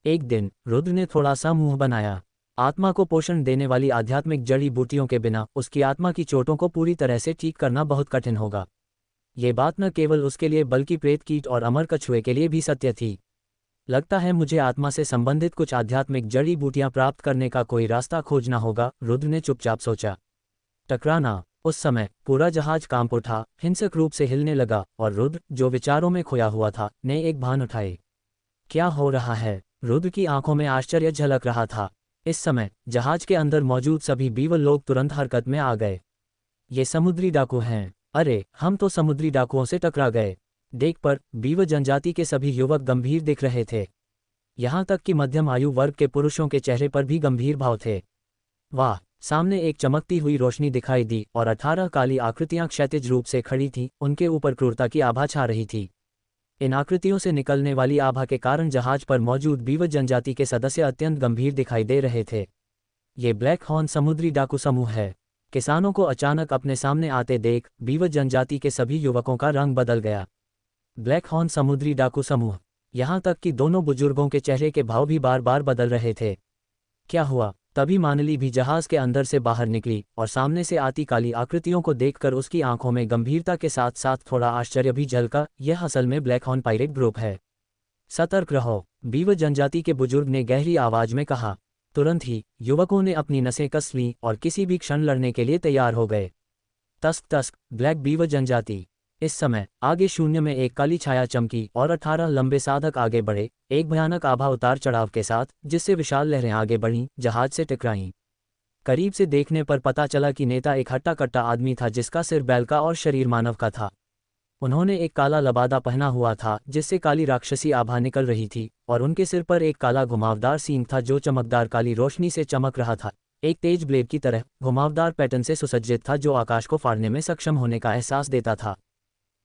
एक दिन रुद्र ने थोड़ा सा मुंह बनाया। आत्मा को पोषण देने वाली आध्यात्मिक जड़ी बूटियों के बिना उसकी आत्मा की चोटों को पूरी तरह से ठीक करना बहुत कठिन होगा। ये बात न केवल उसके लिए बल्कि प्रेत कीट और अमर कछुए के लिए भी सत्य थी। लगता है मुझे आत्मा से संबंधित कुछ आध्यात्मिक जड़ी बूटियां प्राप्त करने का कोई रास्ता खोजना होगा, रुद्र ने चुपचाप सोचा। टकराना। उस समय पूरा जहाज कांप उठा, हिंसक रूप से हिलने लगा और रुद्र, जो विचारों में खोया हुआ था, ने एक भान उठाई। क्या हो रहा है? रुद्र की आंखों में आश्चर्य झलक रहा था। इस समय जहाज के अंदर मौजूद सभी बीवल लोग तुरंत हरकत में आ गए। ये समुद्री डाकू हैं। अरे, हम तो समुद्री डाकुओं से टकरा गए। देख पर बीव जनजाति के सभी युवक गंभीर दिख रहे थे। यहाँ तक कि मध्यम आयु वर्ग के पुरुषों के चेहरे पर भी गंभीर भाव थे। वाह! सामने एक चमकती हुई रोशनी दिखाई दी और 18 काली आकृतियां क्षैतिज रूप से खड़ी थीं। उनके ऊपर क्रूरता की आभा छा रही थी। इन आकृतियों से निकलने वाली आभा के कारण जहाज पर मौजूद बीव जनजाति के सदस्य अत्यंत गंभीर दिखाई दे रहे थे। ये ब्लैक हॉर्न समुद्री डाकू समूह है। किसानों को अचानक अपने सामने आते देख बीव जनजाति के सभी युवकों का रंग बदल गया। ब्लैक हॉर्न समुद्री डाकू समूह। यहाँ तक कि दोनों बुजुर्गों के चेहरे के भाव भी बार बार बदल रहे थे। क्या हुआ? तभी मानली भी जहाज के अंदर से बाहर निकली और सामने से आती काली आकृतियों को देखकर उसकी आंखों में गंभीरता के साथ साथ थोड़ा आश्चर्य भी झलका। यह असल में ब्लैक हॉर्न पायरेट ग्रुप है। सतर्क रहो। बीव जनजाति के बुजुर्ग ने गहरी आवाज में कहा। तुरंत ही युवकों ने अपनी नसें कस लीं और किसी भी क्षण लड़ने के लिए तैयार हो गए। तस्क तस्क ब्लैक बीव जनजाति। इस समय आगे शून्य में एक काली छाया चमकी और 18 लंबे साधक आगे बढ़े, एक भयानक आभा उतार चढ़ाव के साथ, जिससे विशाल लहरें आगे बढ़ीं, जहाज से टकराईं। करीब से देखने पर पता चला कि नेता एक हट्टा कट्टा आदमी था जिसका सिर बैल का और शरीर मानव का था। उन्होंने एक काला लबादा पहना हुआ था जिससे काली राक्षसी आभा निकल रही थी, और उनके सिर पर एक काला घुमावदार सींग था जो चमकदार काली रोशनी से चमक रहा था, एक तेज ब्लेड की तरह घुमावदार पैटर्न से सुसज्जित था जो आकाश को फाड़ने में सक्षम होने का एहसास देता था।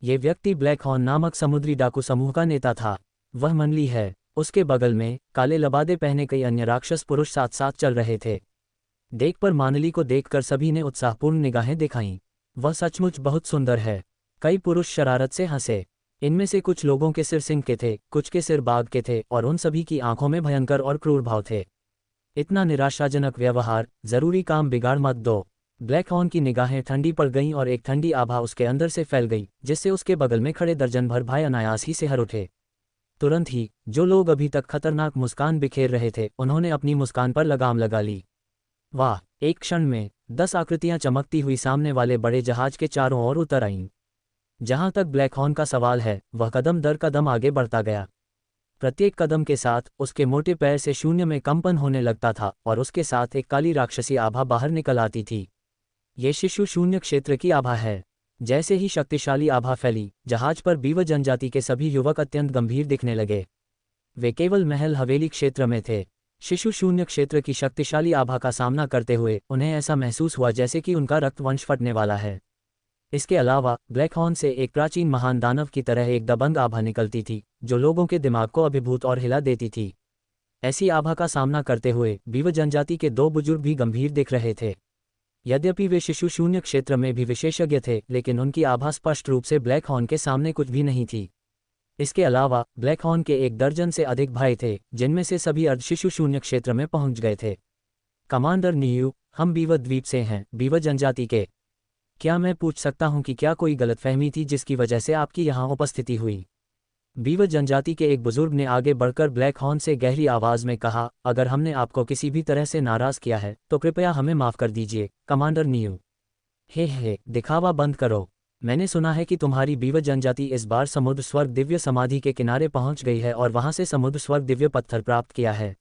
ये व्यक्ति ब्लैक हॉर्न नामक समुद्री डाकू समूह का नेता था। वह मनली है। उसके बगल में काले लबादे पहने कई अन्य राक्षस पुरुष साथ साथ चल रहे थे। देख पर मानली को देखकर सभी ने उत्साहपूर्ण निगाहें दिखाईं। वह सचमुच बहुत सुंदर है। कई पुरुष शरारत से हंसे। इनमें से कुछ लोगों के सिर सिंह के थे, कुछ के सिर बाघ के थे, और उन सभी की आंखों में भयंकर और क्रूर भाव थे। इतना निराशाजनक व्यवहार, जरूरी काम बिगाड़ मत दो। ब्लैक हॉर्न की निगाहें ठंडी पड़ गईं और एक ठंडी आभा उसके अंदर से फैल गई, जिससे उसके बगल में खड़े दर्जन भर भाई अनायास ही सिहर उठे। तुरंत ही जो लोग अभी तक खतरनाक मुस्कान बिखेर रहे थे, उन्होंने अपनी मुस्कान पर लगाम लगा ली। वाह! एक क्षण में 10 आकृतियां चमकती हुई सामने वाले बड़े जहाज के चारों ओर उतर आईं। जहां तक ब्लैक हॉर्न का सवाल है, वह कदम दर कदम आगे बढ़ता गया। प्रत्येक कदम के साथ उसके मोटे पैर से शून्य में कंपन होने लगता था और उसके साथ एक काली राक्षसी आभा बाहर निकल आती थी। ये शिशु शून्य क्षेत्र की आभा है। जैसे ही शक्तिशाली आभा फैली, जहाज पर बीव जनजाति के सभी युवक अत्यंत गंभीर दिखने लगे। वे केवल महल हवेली क्षेत्र में थे। शिशु शून्य क्षेत्र की शक्तिशाली आभा का सामना करते हुए उन्हें ऐसा महसूस हुआ जैसे कि उनका रक्तवंश फटने वाला है। इसके अलावा ब्लैक हॉर्न से एक प्राचीन महान दानव की तरह एक दबंग आभा निकलती थी, जो लोगों के दिमाग को अभिभूत और हिला देती थी। ऐसी आभा का सामना करते हुए बीव जनजाति के 2 बुजुर्ग भी गंभीर दिख रहे थे। यद्यपि वे शिशु शून्य क्षेत्र में भी विशेषज्ञ थे, लेकिन उनकी आभा स्पष्ट रूप से ब्लैक हॉर्न के सामने कुछ भी नहीं थी। इसके अलावा ब्लैक हॉर्न के 1 दर्जन से अधिक भाई थे, जिनमें से सभी अर्ध शिशु शून्य क्षेत्र में पहुंच गए थे। कमांडर नीयू, हम बीव द्वीप से हैं, बीव जनजाति के। क्या मैं पूछ सकता हूं कि क्या कोई गलतफहमी थी जिसकी वजह से आपकी यहां उपस्थिति हुई? बीव जनजाति के एक बुजुर्ग ने आगे बढ़कर ब्लैक हॉर्न से गहरी आवाज में कहा, अगर हमने आपको किसी भी तरह से नाराज किया है तो कृपया हमें माफ कर दीजिए, कमांडर नीयू। हे, दिखावा बंद करो। मैंने सुना है कि तुम्हारी बीव जनजाति इस बार समुद्र स्वर्ग दिव्य समाधि के किनारे पहुंच गई है और वहां से समुद्र स्वर्ग दिव्य पत्थर प्राप्त किया है।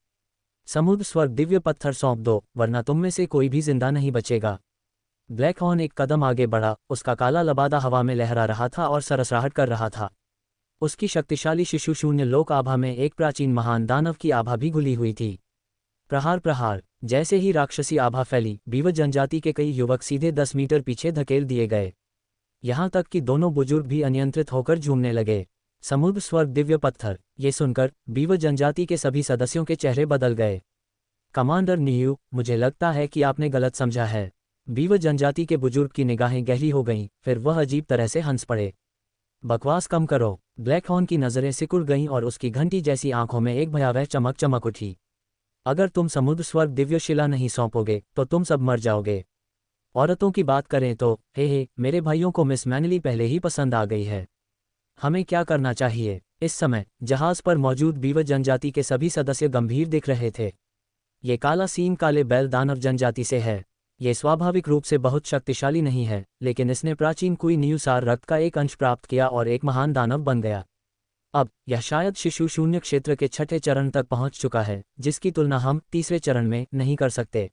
समुद्र स्वर्ग दिव्य पत्थर सौंप दो, वरना तुम में से कोई भी जिंदा नहीं बचेगा। ब्लैक हॉर्न एक कदम आगे बढ़ा। उसका काला लबादा हवा में लहरा रहा था और सरसराहट कर रहा था। उसकी शक्तिशाली शिशु शून्य लोक आभा में एक प्राचीन महान दानव की आभा भी घुली हुई थी। प्रहार। जैसे ही राक्षसी आभा फैली, बीव जनजाति के कई युवक सीधे 10 मीटर पीछे धकेल दिए गए। यहां तक कि दोनों बुजुर्ग भी अनियंत्रित होकर झूमने लगे। समुद्र स्वर्ग दिव्य पत्थर, ये सुनकर बीव जनजाति के सभी सदस्यों के चेहरे बदल गए। कमांडर नीयू, मुझे लगता है कि आपने गलत समझा है। बीव जनजाति के बुजुर्ग की निगाहें गहरी हो गईं, फिर वह अजीब तरह से हंस पड़े। बकवास कम करो। ब्लैक हॉर्न की नजरें सिकुड़ गईं और उसकी घंटी जैसी आंखों में एक भयावह चमक चमक उठी। अगर तुम समुद्र स्वर्ग दिव्य शिला नहीं सौंपोगे तो तुम सब मर जाओगे। औरतों की बात करें तो हे, मेरे भाइयों को मिस मैनली पहले ही पसंद आ गई है। हमें क्या करना चाहिए? इस समय जहाज पर मौजूद बीव जनजाति के सभी सदस्य गंभीर दिख रहे थे। ये काला सींग काले बैल दानव जनजाति से है। ये स्वाभाविक रूप से बहुत शक्तिशाली नहीं है, लेकिन इसने प्राचीन कुई न्यूसार रक्त का एक अंश प्राप्त किया और एक महान दानव बन गया। अब यह शायद शिशु शून्य क्षेत्र के 6ठे चरण तक पहुंच चुका है, जिसकी तुलना हम 3रे चरण में नहीं कर सकते।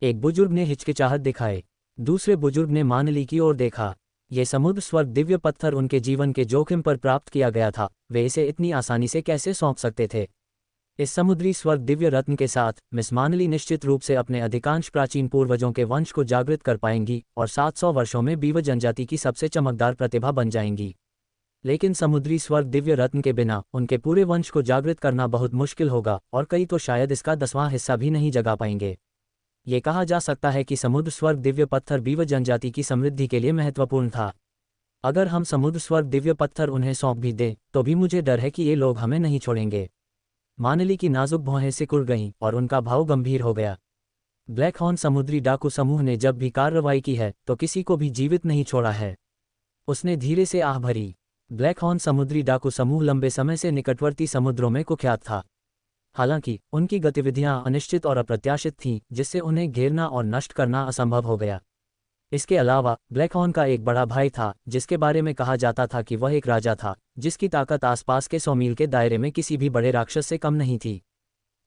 एक बुजुर्ग ने हिचकिचाहट दिखाई। दूसरे बुजुर्ग ने मानली की ओर देखा। ये समुद्र स्वर्ग दिव्य पत्थर उनके जीवन के जोखिम पर प्राप्त किया गया था, वे इसे इतनी आसानी से कैसे सौंप सकते थे? इस समुद्री स्वर्ग दिव्य रत्न के साथ मिस मानली निश्चित रूप से अपने अधिकांश प्राचीन पूर्वजों के वंश को जागृत कर पाएंगी और 700 वर्षों में बीव जनजाति की सबसे चमकदार प्रतिभा बन जाएंगी। लेकिन समुद्री स्वर्ग दिव्य रत्न के बिना उनके पूरे वंश को जागृत करना बहुत मुश्किल होगा और कई तो शायद इसका 10वां हिस्सा भी नहीं जगा पाएंगे। ये कहा जा सकता है कि समुद्र स्वर्ग दिव्य पत्थर बीव जनजाति की समृद्धि के लिए महत्वपूर्ण था। अगर हम समुद्र स्वर्ग दिव्य पत्थर उन्हें सौंप भी दें तो भी मुझे डर है कि ये लोग हमें नहीं छोड़ेंगे। मानली की नाजुक भौहें सिकुड़ गईं और उनका भाव गंभीर हो गया। ब्लैक हॉर्न समुद्री डाकू समूह ने जब भी कार्रवाई की है तो किसी को भी जीवित नहीं छोड़ा है। उसने धीरे से आह भरी। ब्लैक हॉर्न समुद्री डाकू समूह लंबे समय से निकटवर्ती समुद्रों में कुख्यात था। हालांकि उनकी गतिविधियां अनिश्चित और अप्रत्याशित थीं, जिससे उन्हें घेरना और नष्ट करना असंभव हो गया। इसके अलावा ब्लैक हॉर्न का एक बड़ा भाई था, जिसके बारे में कहा जाता था कि वह एक राजा था, जिसकी ताकत आसपास के 100 मील के दायरे में किसी भी बड़े राक्षस से कम नहीं थी।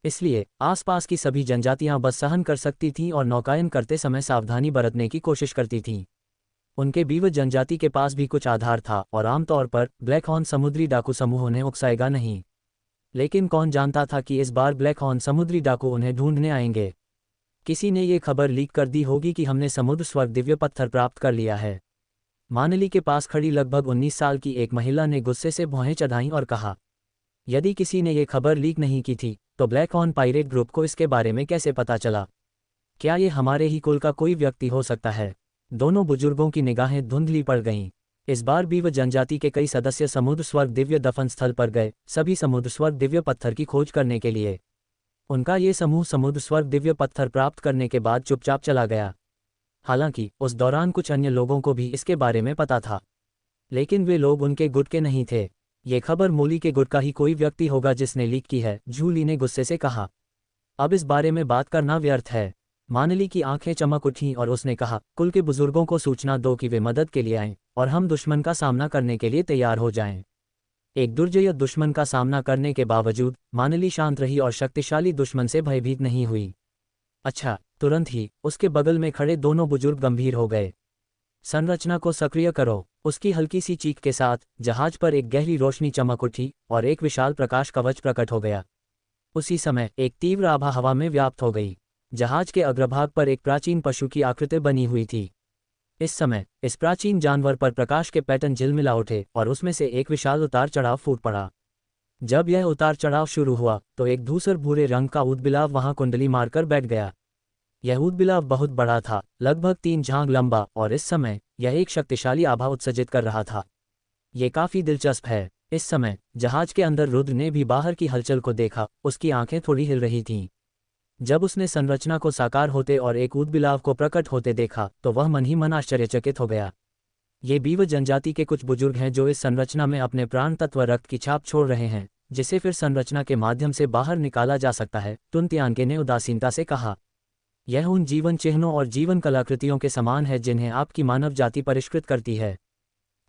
इसलिए आसपास की सभी जनजातियां बस सहन कर सकती थीं और नौकायन करते समय सावधानी बरतने की कोशिश करती थीं। उनके बीव जनजाति के पास भी कुछ आधार था और आमतौर पर ब्लैक हॉर्न समुद्री डाकू समूह उन्हें उकसाएगा नहीं। लेकिन कौन जानता था कि इस बार ब्लैक हॉर्न समुद्री डाकू उन्हें ढूंढने आएंगे। किसी ने ये खबर लीक कर दी होगी कि हमने समुद्र स्वर्ग दिव्य पत्थर प्राप्त कर लिया है। मानली के पास खड़ी लगभग 19 साल की एक महिला ने गुस्से से भौहें चढ़ाईं और कहा, यदि किसी ने ये खबर लीक नहीं की थी तो ब्लैक हॉर्न पायरेट ग्रुप को इसके बारे में कैसे पता चला? क्या ये हमारे ही कुल का कोई व्यक्ति हो सकता है? दोनों बुजुर्गों की निगाहें धुंधली पड़ गईं। इस बार भी वह जनजाति के कई सदस्य समुद्र स्वर्ग दिव्य दफन स्थल पर गए, सभी समुद्र स्वर्ग दिव्य पत्थर की खोज करने के लिए। उनका ये समूह समुद्र स्वर्ग दिव्य पत्थर प्राप्त करने के बाद चुपचाप चला गया। हालांकि उस दौरान कुछ अन्य लोगों को भी इसके बारे में पता था, लेकिन वे लोग उनके गुट के नहीं थे। ये खबर मूली के गुट का ही कोई व्यक्ति होगा जिसने लीक की है, जूली ने गुस्से से कहा। अब इस बारे में बात करना व्यर्थ है। मानली की आंखें चमक उठीं और उसने कहा, कुल के बुजुर्गों को सूचना दो कि वे मदद के लिए आएं और हम दुश्मन का सामना करने के लिए तैयार हो जाएं। एक दुर्जय दुश्मन का सामना करने के बावजूद मानली शांत रही और शक्तिशाली दुश्मन से भयभीत नहीं हुई। अच्छा, तुरंत ही उसके बगल में खड़े दोनों बुजुर्ग गंभीर हो गए। संरचना को सक्रिय करो। उसकी हल्की सी चीख के साथ जहाज पर एक गहरी रोशनी चमक उठी और एक विशाल प्रकाश कवच प्रकट हो गया। उसी समय एक तीव्र आभा हवा में व्याप्त हो गई। जहाज के अग्रभाग पर एक प्राचीन पशु की आकृति बनी हुई थी। इस समय इस प्राचीन जानवर पर प्रकाश के पैटर्न झिलमिला उठे और उसमें से एक विशाल उतार चढ़ाव फूट पड़ा। जब यह उतार चढ़ाव शुरू हुआ तो एक धूसर भूरे रंग का ऊदबिलाव वहां कुंडली मारकर बैठ गया। यह ऊदबिलाव बहुत बड़ा था, लगभग 3 झांग लंबा, और इस समय यह एक शक्तिशाली आभा उत्सर्जित कर रहा था। ये काफी दिलचस्प है। इस समय जहाज के अंदर रुद्र ने भी बाहर की हलचल को देखा। उसकी आंखें थोड़ी हिल रही थीं। जब उसने संरचना को साकार होते और एक ऊदबिलाव को प्रकट होते देखा तो वह मन ही मन आश्चर्यचकित हो गया। ये बीव जनजाति के कुछ बुजुर्ग हैं जो इस संरचना में अपने प्राण तत्व रक्त की छाप छोड़ रहे हैं, जिसे फिर संरचना के माध्यम से बाहर निकाला जा सकता है, तुनतियांगे ने उदासीनता से कहा। यह उन जीवन चिन्हों और जीवन कलाकृतियों के समान है जिन्हें आपकी मानव जाति परिष्कृत करती है।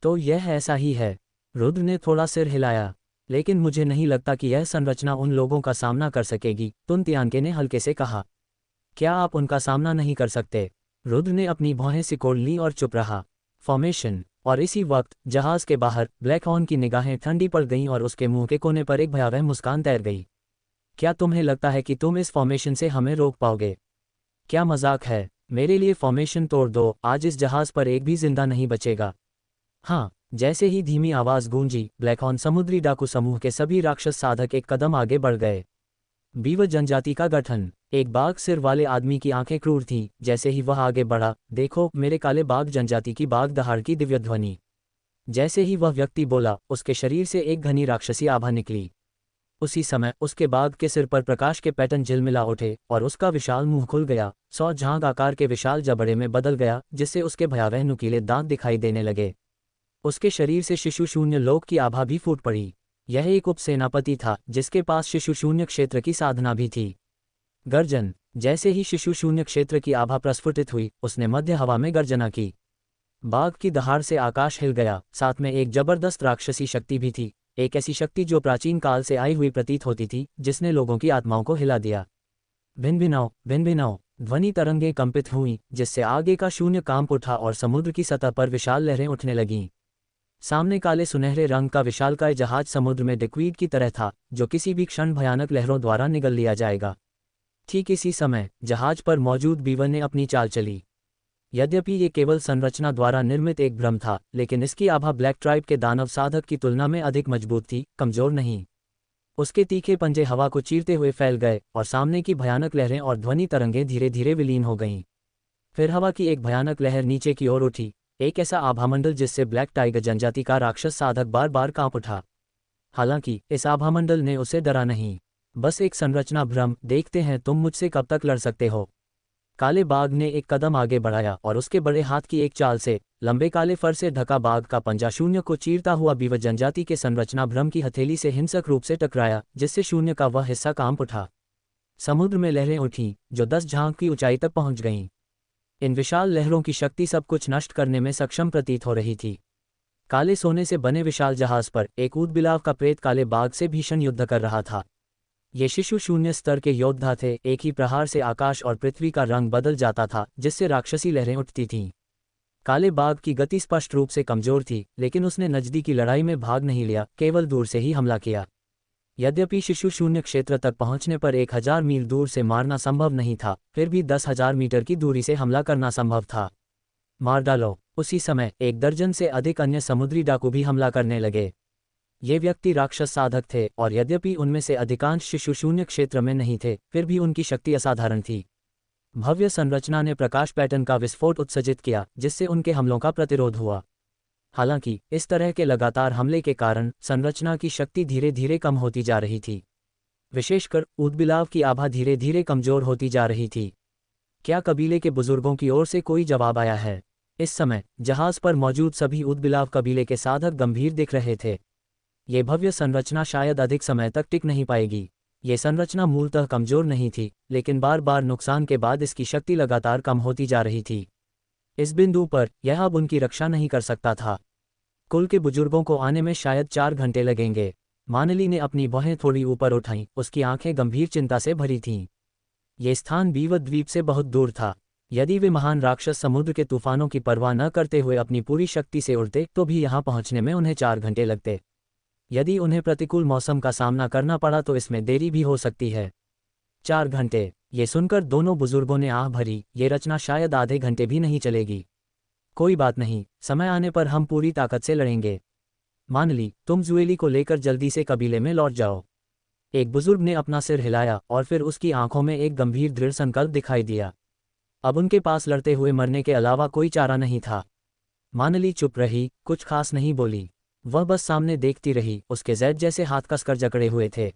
तो यह ऐसा ही है। रुद्र ने थोड़ा सिर हिलाया। लेकिन मुझे नहीं लगता कि यह संरचना उन लोगों का सामना कर सकेगी, तुनतियांगे ने हल्के से कहा। क्या आप उनका सामना नहीं कर सकते? रुद्र ने अपनी भौहें सिकोड़ ली और चुप रहा। फॉर्मेशन। और इसी वक्त जहाज के बाहर ब्लैक हॉर्न की निगाहें ठंडी पड़ गईं और उसके मुंह के कोने पर एक भयावह मुस्कान तैर गई। क्या तुम्हें लगता है कि तुम इस फॉर्मेशन से हमें रोक पाओगे? क्या मजाक है? मेरे लिए फॉर्मेशन तोड़ दो, आज इस जहाज पर एक भी जिंदा नहीं बचेगा। हाँ। जैसे ही धीमी आवाज गूंजी, ब्लैक हॉर्न समुद्री डाकू समूह के सभी राक्षस साधक एक कदम आगे बढ़ गए। बीव जनजाति का गठन। एक बाघ सिर वाले आदमी की आंखें क्रूर थीं। जैसे ही वह आगे बढ़ा, देखो मेरे काले बाघ जनजाति की बाघ दहाड़ की दिव्य ध्वनि। जैसे ही वह व्यक्ति बोला, उसके शरीर से एक घनी राक्षसी आभा निकली। उसी समय उसके बाघ के सिर पर प्रकाश के पैटर्न झिलमिला उठे और उसका विशाल मुंह खुल गया, 100 झांग आकार के विशाल जबड़े में बदल गया, जिससे उसके भयावह नुकीले दांत दिखाई देने लगे। उसके शरीर से शिशु शून्य लोक की आभा भी फूट पड़ी। यह एक उपसेनापति था जिसके पास शिशु शून्य क्षेत्र की साधना भी थी। गर्जन। जैसे ही शिशु शून्य क्षेत्र की आभा प्रस्फुटित हुई, उसने मध्य हवा में गर्जना की। बाघ की दहाड़ से आकाश हिल गया। साथ में एक जबरदस्त राक्षसी शक्ति भी थी, एक ऐसी शक्ति जो प्राचीन काल से आई हुई प्रतीत होती थी, जिसने लोगों की आत्माओं को हिला दिया। भिनभिनाओ, भिनभिनाओ। ध्वनि तरंगें कंपित हुईं, जिससे आगे का शून्य कांप उठा और समुद्र की सतह पर विशाल लहरें उठने लगीं। सामने काले सुनहरे रंग का विशालकाय जहाज समुद्र में डिक्वीड की तरह था, जो किसी भी क्षण भयानक लहरों द्वारा निगल लिया जाएगा। ठीक इसी समय जहाज पर मौजूद बीवर ने अपनी चाल चली। यद्यपि ये केवल संरचना द्वारा निर्मित एक भ्रम था, लेकिन इसकी आभा ब्लैक ट्राइब के दानव साधक की तुलना में अधिक मजबूत थी, कमजोर नहीं। उसके तीखे पंजे हवा को चीरते हुए फैल गए और सामने की भयानक लहरें और ध्वनि तरंगें धीरे धीरे विलीन हो गईं। फिर हवा की एक भयानक लहर नीचे की ओर उठी, एक ऐसा आभामंडल जिससे ब्लैक टाइगर जनजाति का राक्षस साधक बार बार कांप उठा। हालांकि इस आभामंडल ने उसे डरा नहीं, बस एक संरचना भ्रम। देखते हैं तुम मुझसे कब तक लड़ सकते हो। काले बाघ ने एक कदम आगे बढ़ाया और उसके बड़े हाथ की एक चाल से लंबे काले फर से ढका बाघ का पंजा शून्य को चीरता हुआ बीव जनजाति के संरचना भ्रम की हथेली से हिंसक रूप से टकराया, जिससे शून्य का वह हिस्सा कांप उठा। समुद्र में लहरें उठीं जो 10 झांग की ऊंचाई तक पहुंच गईं। इन विशाल लहरों की शक्ति सब कुछ नष्ट करने में सक्षम प्रतीत हो रही थी। काले सोने से बने विशाल जहाज पर एक ऊदबिलाव का प्रेत काले बाघ से भीषण युद्ध कर रहा था। ये शिशु शून्य स्तर के योद्धा थे। एक ही प्रहार से आकाश और पृथ्वी का रंग बदल जाता था, जिससे राक्षसी लहरें उठती थीं। काले बाघ की गति स्पष्ट रूप से कमजोर थी, लेकिन उसने नजदीकी लड़ाई में भाग नहीं लिया, केवल दूर से ही हमला किया। यद्यपि शिशु शून्य क्षेत्र तक पहुंचने पर 1000 मील दूर से मारना संभव नहीं था, फिर भी 10,000 मीटर की दूरी से हमला करना संभव था। मार डालो। उसी समय 1 दर्जन से अधिक अन्य समुद्री डाकू भी हमला करने लगे। ये व्यक्ति राक्षस साधक थे और यद्यपि उनमें से अधिकांश शिशु शून्य क्षेत्र में नहीं थे, फिर भी उनकी शक्ति असाधारण थी। भव्य संरचना ने प्रकाश पैटर्न का विस्फोट उत्सर्जित किया, जिससे उनके हमलों का प्रतिरोध हुआ। हालांकि इस तरह के लगातार हमले के कारण संरचना की शक्ति धीरे धीरे कम होती जा रही थी। विशेषकर ऊदबिलाव की आभा धीरे धीरे कमजोर होती जा रही थी। क्या कबीले के बुजुर्गों की ओर से कोई जवाब आया है? इस समय जहाज पर मौजूद सभी ऊदबिलाव कबीले के साधक गंभीर दिख रहे थे। ये भव्य संरचना शायद अधिक समय तक टिक नहीं पाएगी। ये संरचना मूलतः कमजोर नहीं थी, लेकिन बार बार नुकसान के बाद इसकी शक्ति लगातार कम होती जा रही थी। इस बिंदु पर यह अब उनकी रक्षा नहीं कर सकता था। कुल के बुजुर्गों को आने में शायद 4 घंटे लगेंगे। मानली ने अपनी बाहें थोड़ी ऊपर उठाईं, उसकी आंखें गंभीर चिंता से भरी थीं। ये स्थान बीव द्वीप से बहुत दूर था। यदि वे महान राक्षस समुद्र के तूफानों की परवाह न करते हुए अपनी पूरी शक्ति से उड़ते तो भी यहाँ पहुँचने में उन्हें 4 घंटे लगते। यदि उन्हें प्रतिकूल मौसम का सामना करना पड़ा तो इसमें देरी भी हो सकती है। 4 घंटे। ये सुनकर दोनों बुजुर्गों ने आह भरी। ये रचना शायद आधे घंटे भी नहीं चलेगी। कोई बात नहीं, समय आने पर हम पूरी ताकत से लड़ेंगे। मानली, तुम जुएली को लेकर जल्दी से कबीले में लौट जाओ। एक बुजुर्ग ने अपना सिर हिलाया और फिर उसकी आंखों में एक गंभीर दृढ़ संकल्प दिखाई दिया। अब उनके पास लड़ते हुए मरने के अलावा कोई चारा नहीं था। मानली चुप रही, कुछ खास नहीं बोली। वह बस सामने देखती रही। उसके जैद जैसे हाथ कसकर जकड़े हुए थे।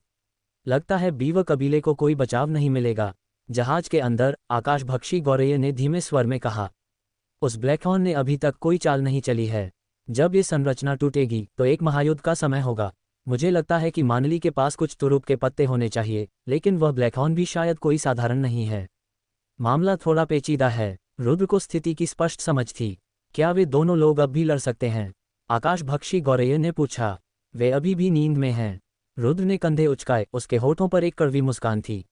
लगता है बीव कबीले को कोई बचाव नहीं मिलेगा। जहाज के अंदर आकाशभक्षी गौरैया ने धीमे स्वर में कहा। उस ब्लैकहॉर्न ने अभी तक कोई चाल नहीं चली है। जब ये संरचना टूटेगी तो एक महायुद्ध का समय होगा। मुझे लगता है कि मानली के पास कुछ तुरुप के पत्ते होने चाहिए, लेकिन वह ब्लैकहॉर्न भी शायद कोई साधारण नहीं है। मामला थोड़ा पेचीदा है। रुद्र को स्थिति की स्पष्ट समझ थी। क्या वे दोनों लोग अब भी लड़ सकते हैं? आकाशभक्षी गौरैया ने पूछा। वे अभी भी नींद में हैं। रुद्र ने कंधे उचकाए। उसके होठों पर एक कड़वी मुस्कान थी।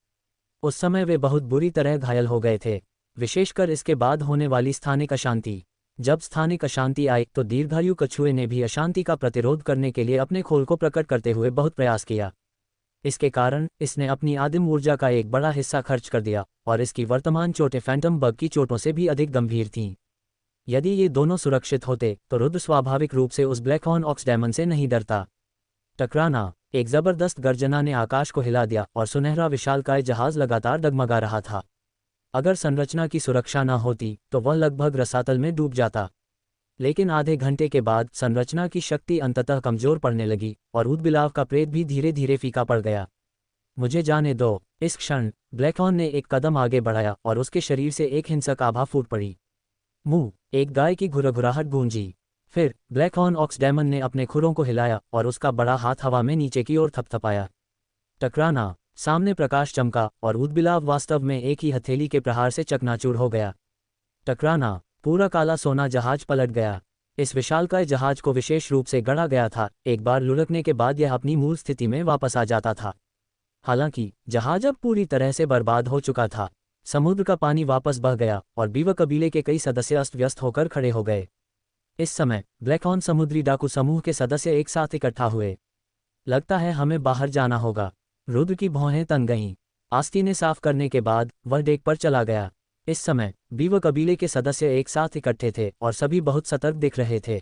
उस समय वे बहुत बुरी तरह घायल हो गए थे, विशेषकर इसके बाद होने वाली स्थानिक अशांति। जब स्थानिक अशांति आई तो दीर्घायु कछुए ने भी अशांति का प्रतिरोध करने के लिए अपने खोल को प्रकट करते हुए बहुत प्रयास किया। इसके कारण इसने अपनी आदिम ऊर्जा का एक बड़ा हिस्सा खर्च कर दिया और इसकी वर्तमान चोटें फैंटम बग की चोटों से भी अधिक गंभीर थीं। यदि ये दोनों सुरक्षित होते तो रुद्र स्वाभाविक रूप से उस ब्लैकहॉर्न ऑक्सडायमंड से नहीं डरता। टकराना। एक जबरदस्त गर्जना ने आकाश को हिला दिया और सुनहरा विशालकाय जहाज लगातार डगमगा रहा था। अगर संरचना की सुरक्षा न होती तो वह लगभग रसातल में डूब जाता। लेकिन आधे घंटे के बाद संरचना की शक्ति अंततः कमजोर पड़ने लगी और ऊदबिलाव का प्रेत भी धीरे धीरे फीका पड़ गया। मुझे जाने दो। इस क्षण ब्लैकहॉर्न ने एक कदम आगे बढ़ाया और उसके शरीर से एक हिंसक आभा फूट पड़ी। मुंह। एक गाय की घुरघुराहट गूंजी। फिर ब्लैकहॉर्न ऑक्सडायमंड ने अपने खुरों को हिलाया और उसका बड़ा हाथ हवा में नीचे की ओर थपथपाया। टकराना। सामने प्रकाश चमका और ऊदबिलाव वास्तव में एक ही हथेली के प्रहार से चकनाचूर हो गया। टकराना। पूरा काला सोना जहाज पलट गया। इस विशालकाय जहाज को विशेष रूप से गढ़ा गया था। एक बार लुढ़कने के बाद यह अपनी मूल स्थिति में वापस आ जाता था। हालांकि जहाज अब पूरी तरह से बर्बाद हो चुका था। समुद्र का पानी वापस बह गया और बीव कबीले के कई सदस्य अस्त व्यस्त होकर खड़े हो गए। इस समय ब्लैकहॉर्न समुद्री डाकू समूह के सदस्य एक साथ इकट्ठा हुए। लगता है हमें बाहर जाना होगा। रुद्र की भौहें तन गईं। आस्तीनें साफ करने के बाद वह डेक पर चला गया। इस समय बीव कबीले के सदस्य एक साथ इकट्ठे थे और सभी बहुत सतर्क दिख रहे थे।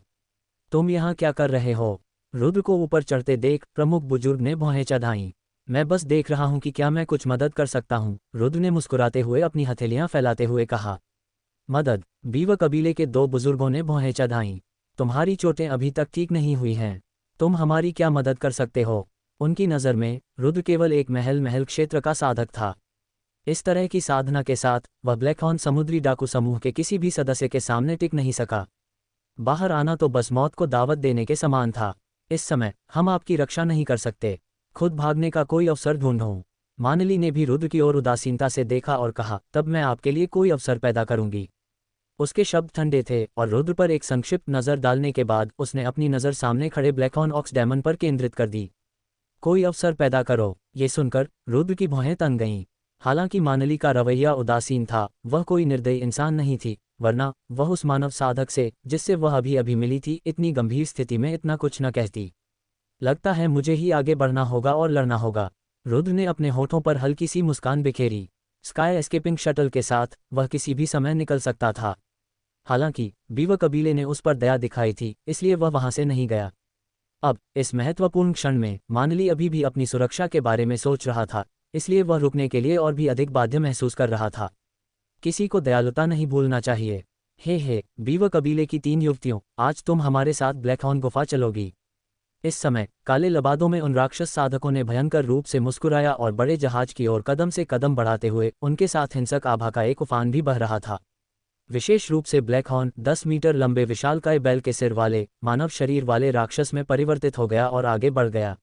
तुम यहाँ क्या कर रहे हो? रुद्र को ऊपर चढ़ते देख प्रमुख बुजुर्ग ने भौहें चढ़ाईं। मैं बस देख रहा हूँ कि क्या मैं कुछ मदद कर सकता हूँ, रुद्र ने मुस्कुराते हुए अपनी हथेलियाँ फैलाते हुए कहा। मदद? बीव कबीले के 2 बुजुर्गों ने भौहें चढ़ाईं। तुम्हारी चोटें अभी तक ठीक नहीं हुई हैं। तुम हमारी क्या मदद कर सकते हो? उनकी नज़र में रुद्र केवल एक महल क्षेत्र का साधक था। इस तरह की साधना के साथ वह ब्लैक हॉर्न समुद्री डाकू समूह के किसी भी सदस्य के सामने टिक नहीं सका। बाहर आना तो बस मौत को दावत देने के समान था। इस समय हम आपकी रक्षा नहीं कर सकते, खुद भागने का कोई अवसर ढूंढो। मानली ने भी रुद्र की ओर उदासीनता से देखा और कहा, तब मैं आपके लिए कोई अवसर पैदा करूंगी। उसके शब्द ठंडे थे और रुद्र पर एक संक्षिप्त नज़र डालने के बाद उसने अपनी नज़र सामने खड़े ब्लैकहॉर्न ऑक्स डेमन पर केंद्रित कर दी। कोई अवसर पैदा करो। ये सुनकर रुद्र की भौहें तन गईं। हालांकि मानली का रवैया उदासीन था, वह कोई निर्दयी इंसान नहीं थी, वरना वह उस मानव साधक से जिससे वह अभी अभी मिली थी इतनी गंभीर स्थिति में इतना कुछ न कहती। लगता है मुझे ही आगे बढ़ना होगा और लड़ना होगा। रुद्र ने अपने होठों पर हल्की सी मुस्कान बिखेरी। स्काई एस्केपिंग शटल के साथ वह किसी भी समय निकल सकता था। हालांकि बीवा कबीले ने उस पर दया दिखाई थी, इसलिए वह वहां से नहीं गया। अब इस महत्वपूर्ण क्षण में मानली अभी भी अपनी सुरक्षा के बारे में सोच रहा था, इसलिए वह रुकने के लिए और भी अधिक बाध्य महसूस कर रहा था। किसी को दयालुता नहीं भूलना चाहिए। हे बीवा कबीले की 3 युवतियों, आज तुम हमारे साथ ब्लैकहॉर्न गुफा चलोगी। इस समय काले लबादों में उन राक्षस साधकों ने भयंकर रूप से मुस्कुराया और बड़े जहाज की ओर कदम से कदम बढ़ाते हुए उनके साथ हिंसक आभा का एक उफान भी बह रहा था। विशेष रूप से ब्लैकहॉर्न 10 मीटर लंबे विशालकाय बैल के सिर वाले मानव शरीर वाले राक्षस में परिवर्तित हो गया और आगे बढ़ गया।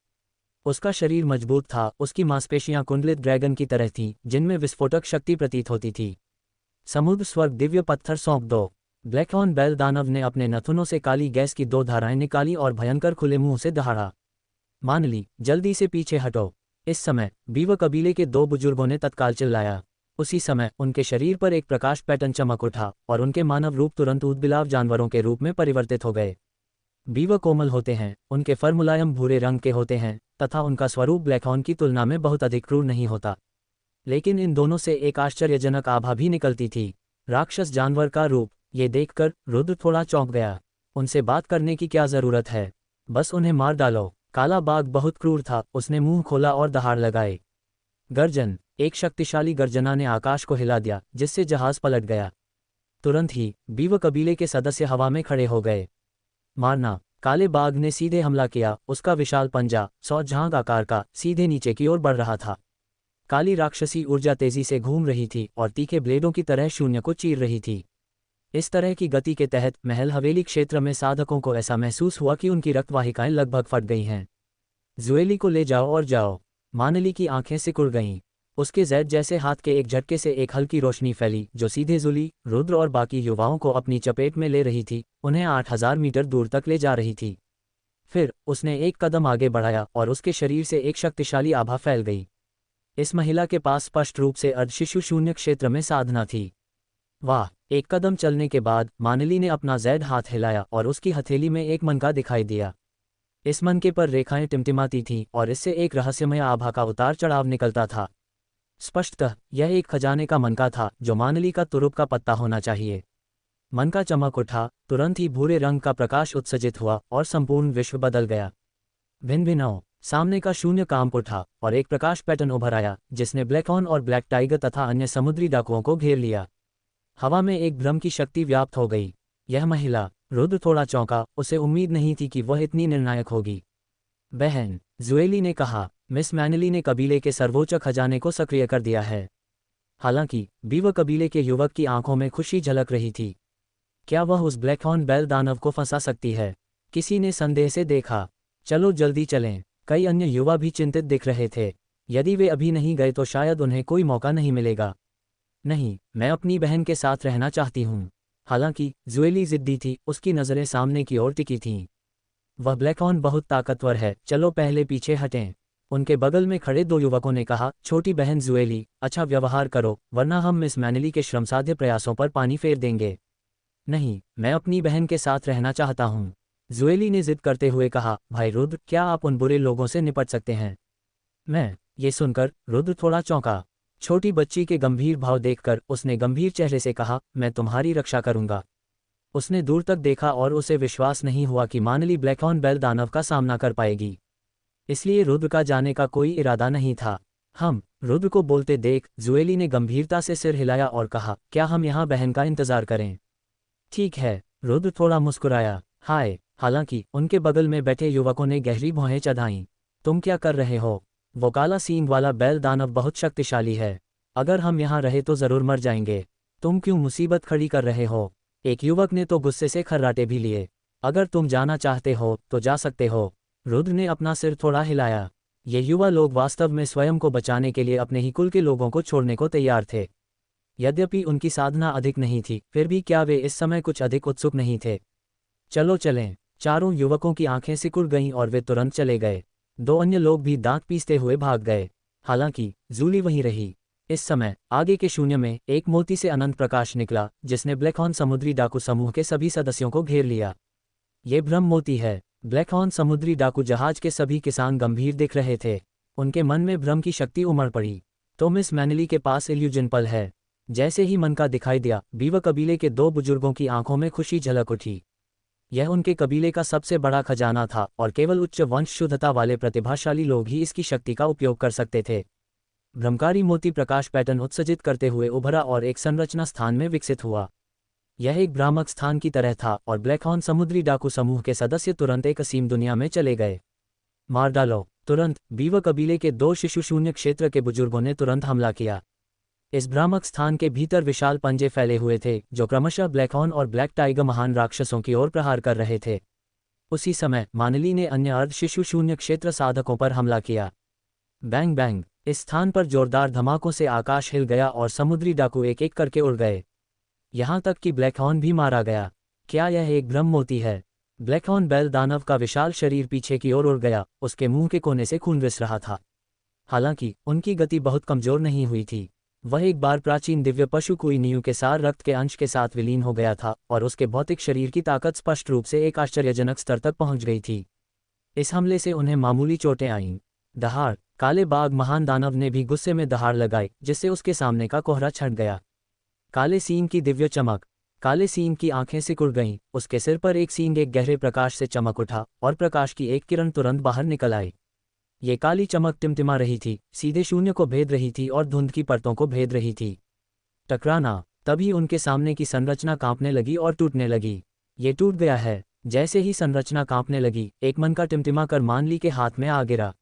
उसका शरीर मजबूत था, उसकी मांसपेशियां कुंडलित ड्रैगन की तरह थीं, जिनमें विस्फोटक शक्ति प्रतीत होती थी। समुद्र स्वर्ग दिव्य पत्थर सौंप दो। ब्लैकहॉर्न बैल दानव ने अपने नथुनों से काली गैस की 2 धाराएं निकाली और भयंकर खुले मुंह से दहाड़ा। मानली, जल्दी से पीछे हटो। इस समय बीवा कबीले के 2 बुजुर्गों ने तत्काल चिल्लाया। उसी समय उनके शरीर पर एक प्रकाश पैटर्न चमक उठा और उनके मानव रूप तुरंत ऊदबिलाव जानवरों के रूप में परिवर्तित हो गए। बीवा कोमल होते हैं, उनके फर मुलायम भूरे रंग के होते हैं तथा उनका स्वरूप ब्लैकहॉर्न की तुलना में बहुत अधिक क्रूर नहीं होता। लेकिन इन दोनों से एक आश्चर्यजनक आभा भी निकलती थी। राक्षस जानवर का रूप, ये देखकर रुद्र थोड़ा चौंक गया। उनसे बात करने की क्या जरूरत है, बस उन्हें मार डालो। काला बाघ बहुत क्रूर था, उसने मुंह खोला और दहाड़ लगाए। गर्जन, एक शक्तिशाली गर्जना ने आकाश को हिला दिया, जिससे जहाज पलट गया। तुरंत ही बीवा कबीले के सदस्य हवा में खड़े हो गए। मारना। काले बाघ ने सीधे हमला किया, उसका विशाल पंजा 100 झांग आकार का सीधे नीचे की ओर बढ़ रहा था। काली राक्षसी ऊर्जा तेजी से घूम रही थी और तीखे ब्लेडों की तरह शून्य को चीर रही थी। इस तरह की गति के तहत महल हवेली क्षेत्र में साधकों को ऐसा महसूस हुआ कि उनकी रक्तवाहिकाएं लगभग फट गई हैं। जुएली को ले जाओ और जाओ। मानली की आंखें सिकुड़ गईं। उसके जैद जैसे हाथ के एक झटके से एक हल्की रोशनी फैली जो सीधे जुली, रुद्र और बाकी युवाओं को अपनी चपेट में ले रही थी, उन्हें 8000 मीटर दूर तक ले जा रही थी। फिर उसने एक कदम आगे बढ़ाया और उसके शरीर से एक शक्तिशाली आभा फैल गई। इस महिला के पास स्पष्ट रूप से अर्धशिशु शून्य क्षेत्र में साधना थी। वाह! एक कदम चलने के बाद मानली ने अपना जैद हाथ हिलाया और उसकी हथेली में एक मनका दिखाई दिया। इस मनके पर रेखाएं टिमटिमाती थीं और इससे एक रहस्यमय आभा का उतार चढ़ाव निकलता था। स्पष्टतः यह एक खजाने का मनका था जो मानली का तुरुप का पत्ता होना चाहिए। मनका चमक उठा, तुरंत ही भूरे रंग का प्रकाश उत्सर्जित हुआ और संपूर्ण विश्व बदल गया। भिन्न भिन्नों सामने का शून्य कांप उठा और एक प्रकाश पैटर्न उभर आया जिसने ब्लैकहॉर्न और ब्लैक टाइगर तथा अन्य समुद्री डाकुओं को घेर लिया। हवा में एक भ्रम की शक्ति व्याप्त हो गई। यह महिला, रुद्र थोड़ा चौंका, उसे उम्मीद नहीं थी कि वह इतनी निर्णायक होगी। बहन, जुएली ने कहा, मिस मैनली ने कबीले के सर्वोच्च खजाने को सक्रिय कर दिया है। हालांकि बीवा कबीले के युवक की आंखों में खुशी झलक रही थी। क्या वह उस ब्लैकहॉर्न बैल दानव को फंसा सकती है? किसी ने संदेह से देखा। चलो जल्दी चलें। कई अन्य युवा भी चिंतित दिख रहे थे। यदि वे अभी नहीं गए तो शायद उन्हें कोई मौका नहीं मिलेगा। नहीं, मैं अपनी बहन के साथ रहना चाहती हूँ। हालांकि जुएली जिद्दी थी, उसकी नज़रें सामने की ओर टिकी थीं। वह ब्लैकहॉर्न बहुत ताकतवर है, चलो पहले पीछे हटें। उनके बगल में खड़े 2 युवकों ने कहा, छोटी बहन जुएली, अच्छा व्यवहार करो, वरना हम मिस मैनली के श्रमसाध्य प्रयासों पर पानी फेर देंगे। नहीं, मैं अपनी बहन के साथ रहना चाहता हूँ। जुएली ने जिद करते हुए कहा, भाई रुद्र, क्या आप उन बुरे लोगों से निपट सकते हैं? मैं। ये सुनकर रुद्र थोड़ा चौंका। छोटी बच्ची के गंभीर भाव देखकर उसने गंभीर चेहरे से कहा, मैं तुम्हारी रक्षा करूंगा। उसने दूर तक देखा और उसे विश्वास नहीं हुआ कि मानली ब्लैकहॉर्न बैल दानव का सामना कर पाएगी। इसलिए रुद्र का जाने का कोई इरादा नहीं था। रुद्र को बोलते देख जुएली ने गंभीरता से सिर हिलाया और कहा, क्या हम यहाँ बहन का इंतजार करें? ठीक है। रुद्र थोड़ा मुस्कुराया। हाय। हालांकि उनके बगल में बैठे युवकों ने गहरी भौहें चढ़ाईं। तुम क्या कर रहे हो? वो काला सींग वाला बैल दानव बहुत शक्तिशाली है। अगर हम यहाँ रहे तो ज़रूर मर जाएंगे। तुम क्यों मुसीबत खड़ी कर रहे हो? एक युवक ने तो गुस्से से खर्राटे भी लिए। अगर तुम जाना चाहते हो तो जा सकते हो। रुद्र ने अपना सिर थोड़ा हिलाया। ये युवा लोग वास्तव में स्वयं को बचाने के लिए अपने ही कुल के लोगों को छोड़ने को तैयार थे। यद्यपि उनकी साधना अधिक नहीं थी, फिर भी क्या वे इस समय कुछ अधिक उत्सुक नहीं थे? चलो चलें। चारों युवकों की आंखें सिकुड़ गईं और वे तुरंत चले गए। दो अन्य लोग भी दांत पीसते हुए भाग गए। हालांकि जूली वहीं रही। इस समय आगे के शून्य में एक मोती से अनंत प्रकाश निकला, जिसने ब्लैकहॉर्न समुद्री डाकू समूह के सभी सदस्यों को घेर लिया। ये ब्रह्म मोती है। ब्लैकहॉर्न समुद्री डाकू जहाज के सभी किसान गंभीर दिख रहे थे। उनके मन में भ्रम की शक्ति उमड़ पड़ी। तो मिस मैनली के पास इल्यूजन पल है। जैसे ही मन का दिखाई दिया, बीवा कबीले के दो बुजुर्गों की आंखों में खुशी झलक उठी। यह उनके कबीले का सबसे बड़ा खजाना था और केवल उच्च वंश शुद्धता वाले प्रतिभाशाली लोग ही इसकी शक्ति का उपयोग कर सकते थे। भ्रमकारी मोती प्रकाश पैटर्न उत्सर्जित करते हुए उभरा और एक संरचना स्थान में विकसित हुआ। यह एक भ्रामक स्थान की तरह था और ब्लैकहॉर्न समुद्री डाकू समूह के सदस्य तुरंत एक असीम दुनिया में चले गए। मार डालो तुरंत! बीवा कबीले के दो शिशु शून्य क्षेत्र के बुजुर्गों ने तुरंत हमला किया। इस भ्रामक स्थान के भीतर विशाल पंजे फैले हुए थे, जो क्रमशः ब्लैकहॉर्न और ब्लैक टाइगर महान राक्षसों की ओर प्रहार कर रहे थे। उसी समय मानली ने अन्य अर्ध शिशु शून्य क्षेत्र साधकों पर हमला किया। Bang bang! इस स्थान पर जोरदार धमाकों से आकाश हिल गया और समुद्री डाकू एक एक करके उड़ गए। यहाँ तक कि ब्लैकहॉर्न भी मारा गया। क्या यह एक ब्रह्म मोती है? ब्लैकहॉर्न बैल दानव का विशाल शरीर पीछे की ओर उड़ गया। उसके मुंह के कोने से खून रिस रहा था। हालांकि उनकी गति बहुत कमजोर नहीं हुई थी। वह एक बार प्राचीन दिव्य पशु कुइनियू के सार रक्त के अंश के साथ विलीन हो गया था और उसके भौतिक शरीर की ताकत स्पष्ट रूप से एक आश्चर्यजनक स्तर तक पहुंच गई थी। इस हमले से उन्हें मामूली चोटें आईं। दहाड़! काले बाघ महान दानव ने भी गुस्से में दहाड़ लगाई, जिससे उसके सामने का कोहरा छट गया। काले सींग की दिव्य चमक! काले सींग की आंखें सिकुड़ गईं। उसके सिर पर एक सींग एक गहरे प्रकाश से चमक उठा और प्रकाश की एक किरण तुरंत बाहर निकल आई। ये काली चमक टिमटिमा रही थी, सीधे शून्य को भेद रही थी और धुंध की परतों को भेद रही थी। टकराना! तभी उनके सामने की संरचना कांपने लगी और टूटने लगी। ये टूट गया है। जैसे ही संरचना कांपने लगी, एक मन का टिमटिमा कर मानली के हाथ में आ गिरा।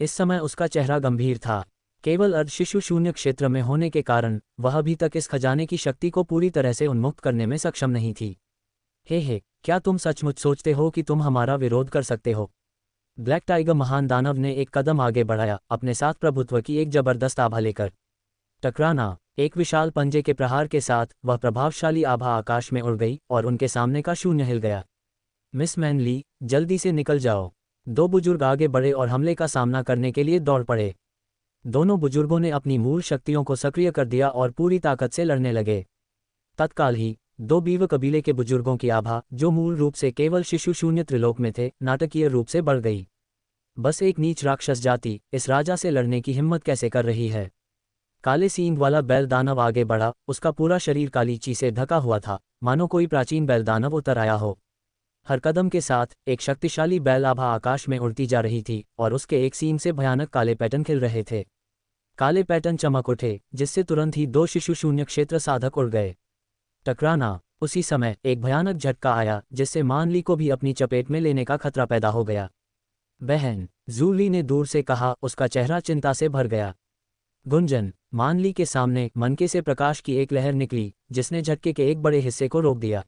इस समय उसका चेहरा गंभीर था। केवल अर्ध शिशु शून्य क्षेत्र में होने के कारण वह अभी तक इस खजाने की शक्ति को पूरी तरह से उन्मुक्त करने में सक्षम नहीं थी। हे, क्या तुम सचमुच सोचते हो कि तुम हमारा विरोध कर सकते हो? ब्लैक टाइगर महान दानव ने एक कदम आगे बढ़ाया, अपने साथ प्रभुत्व की एक जबरदस्त आभा लेकर। टकराना! एक विशाल पंजे के प्रहार के साथ वह प्रभावशाली आभा आकाश में उड़ गई और उनके सामने का शून्य हिल गया। मिस मैनली, जल्दी से निकल जाओ! दो बुजुर्ग आगे बढ़े और हमले का सामना करने के लिए दौड़ पड़े। दोनों बुजुर्गों ने अपनी मूल शक्तियों को सक्रिय कर दिया और पूरी ताकत से लड़ने लगे। तत्काल ही दो बीव कबीले के बुजुर्गों की आभा, जो मूल रूप से केवल शिशु शून्य त्रिलोक में थे, नाटकीय रूप से बढ़ गई। बस एक नीच राक्षस जाति इस राजा से लड़ने की हिम्मत कैसे कर रही है? काले सींग वाला बैल दानव आगे बढ़ा। उसका पूरा शरीर काली ची से ढका हुआ था, मानो कोई प्राचीन बैल दानव उतर आया हो। हर कदम के साथ एक शक्तिशाली बैल आभा आकाश में उड़ती जा रही थी और उसके एक सींग से भयानक काले पैटर्न खिल रहे थे। काले पैटर्न चमक उठे, जिससे तुरंत ही दो शिशु शून्य क्षेत्र साधक उड़ गए। टकराना! उसी समय एक भयानक झटका आया, जिससे मानली को भी अपनी चपेट में लेने का खतरा पैदा हो गया। बहन! जूली ने दूर से कहा, उसका चेहरा चिंता से भर गया। गुंजन! मानली के सामने मनके से प्रकाश की एक लहर निकली, जिसने झटके के एक बड़े हिस्से को रोक दिया।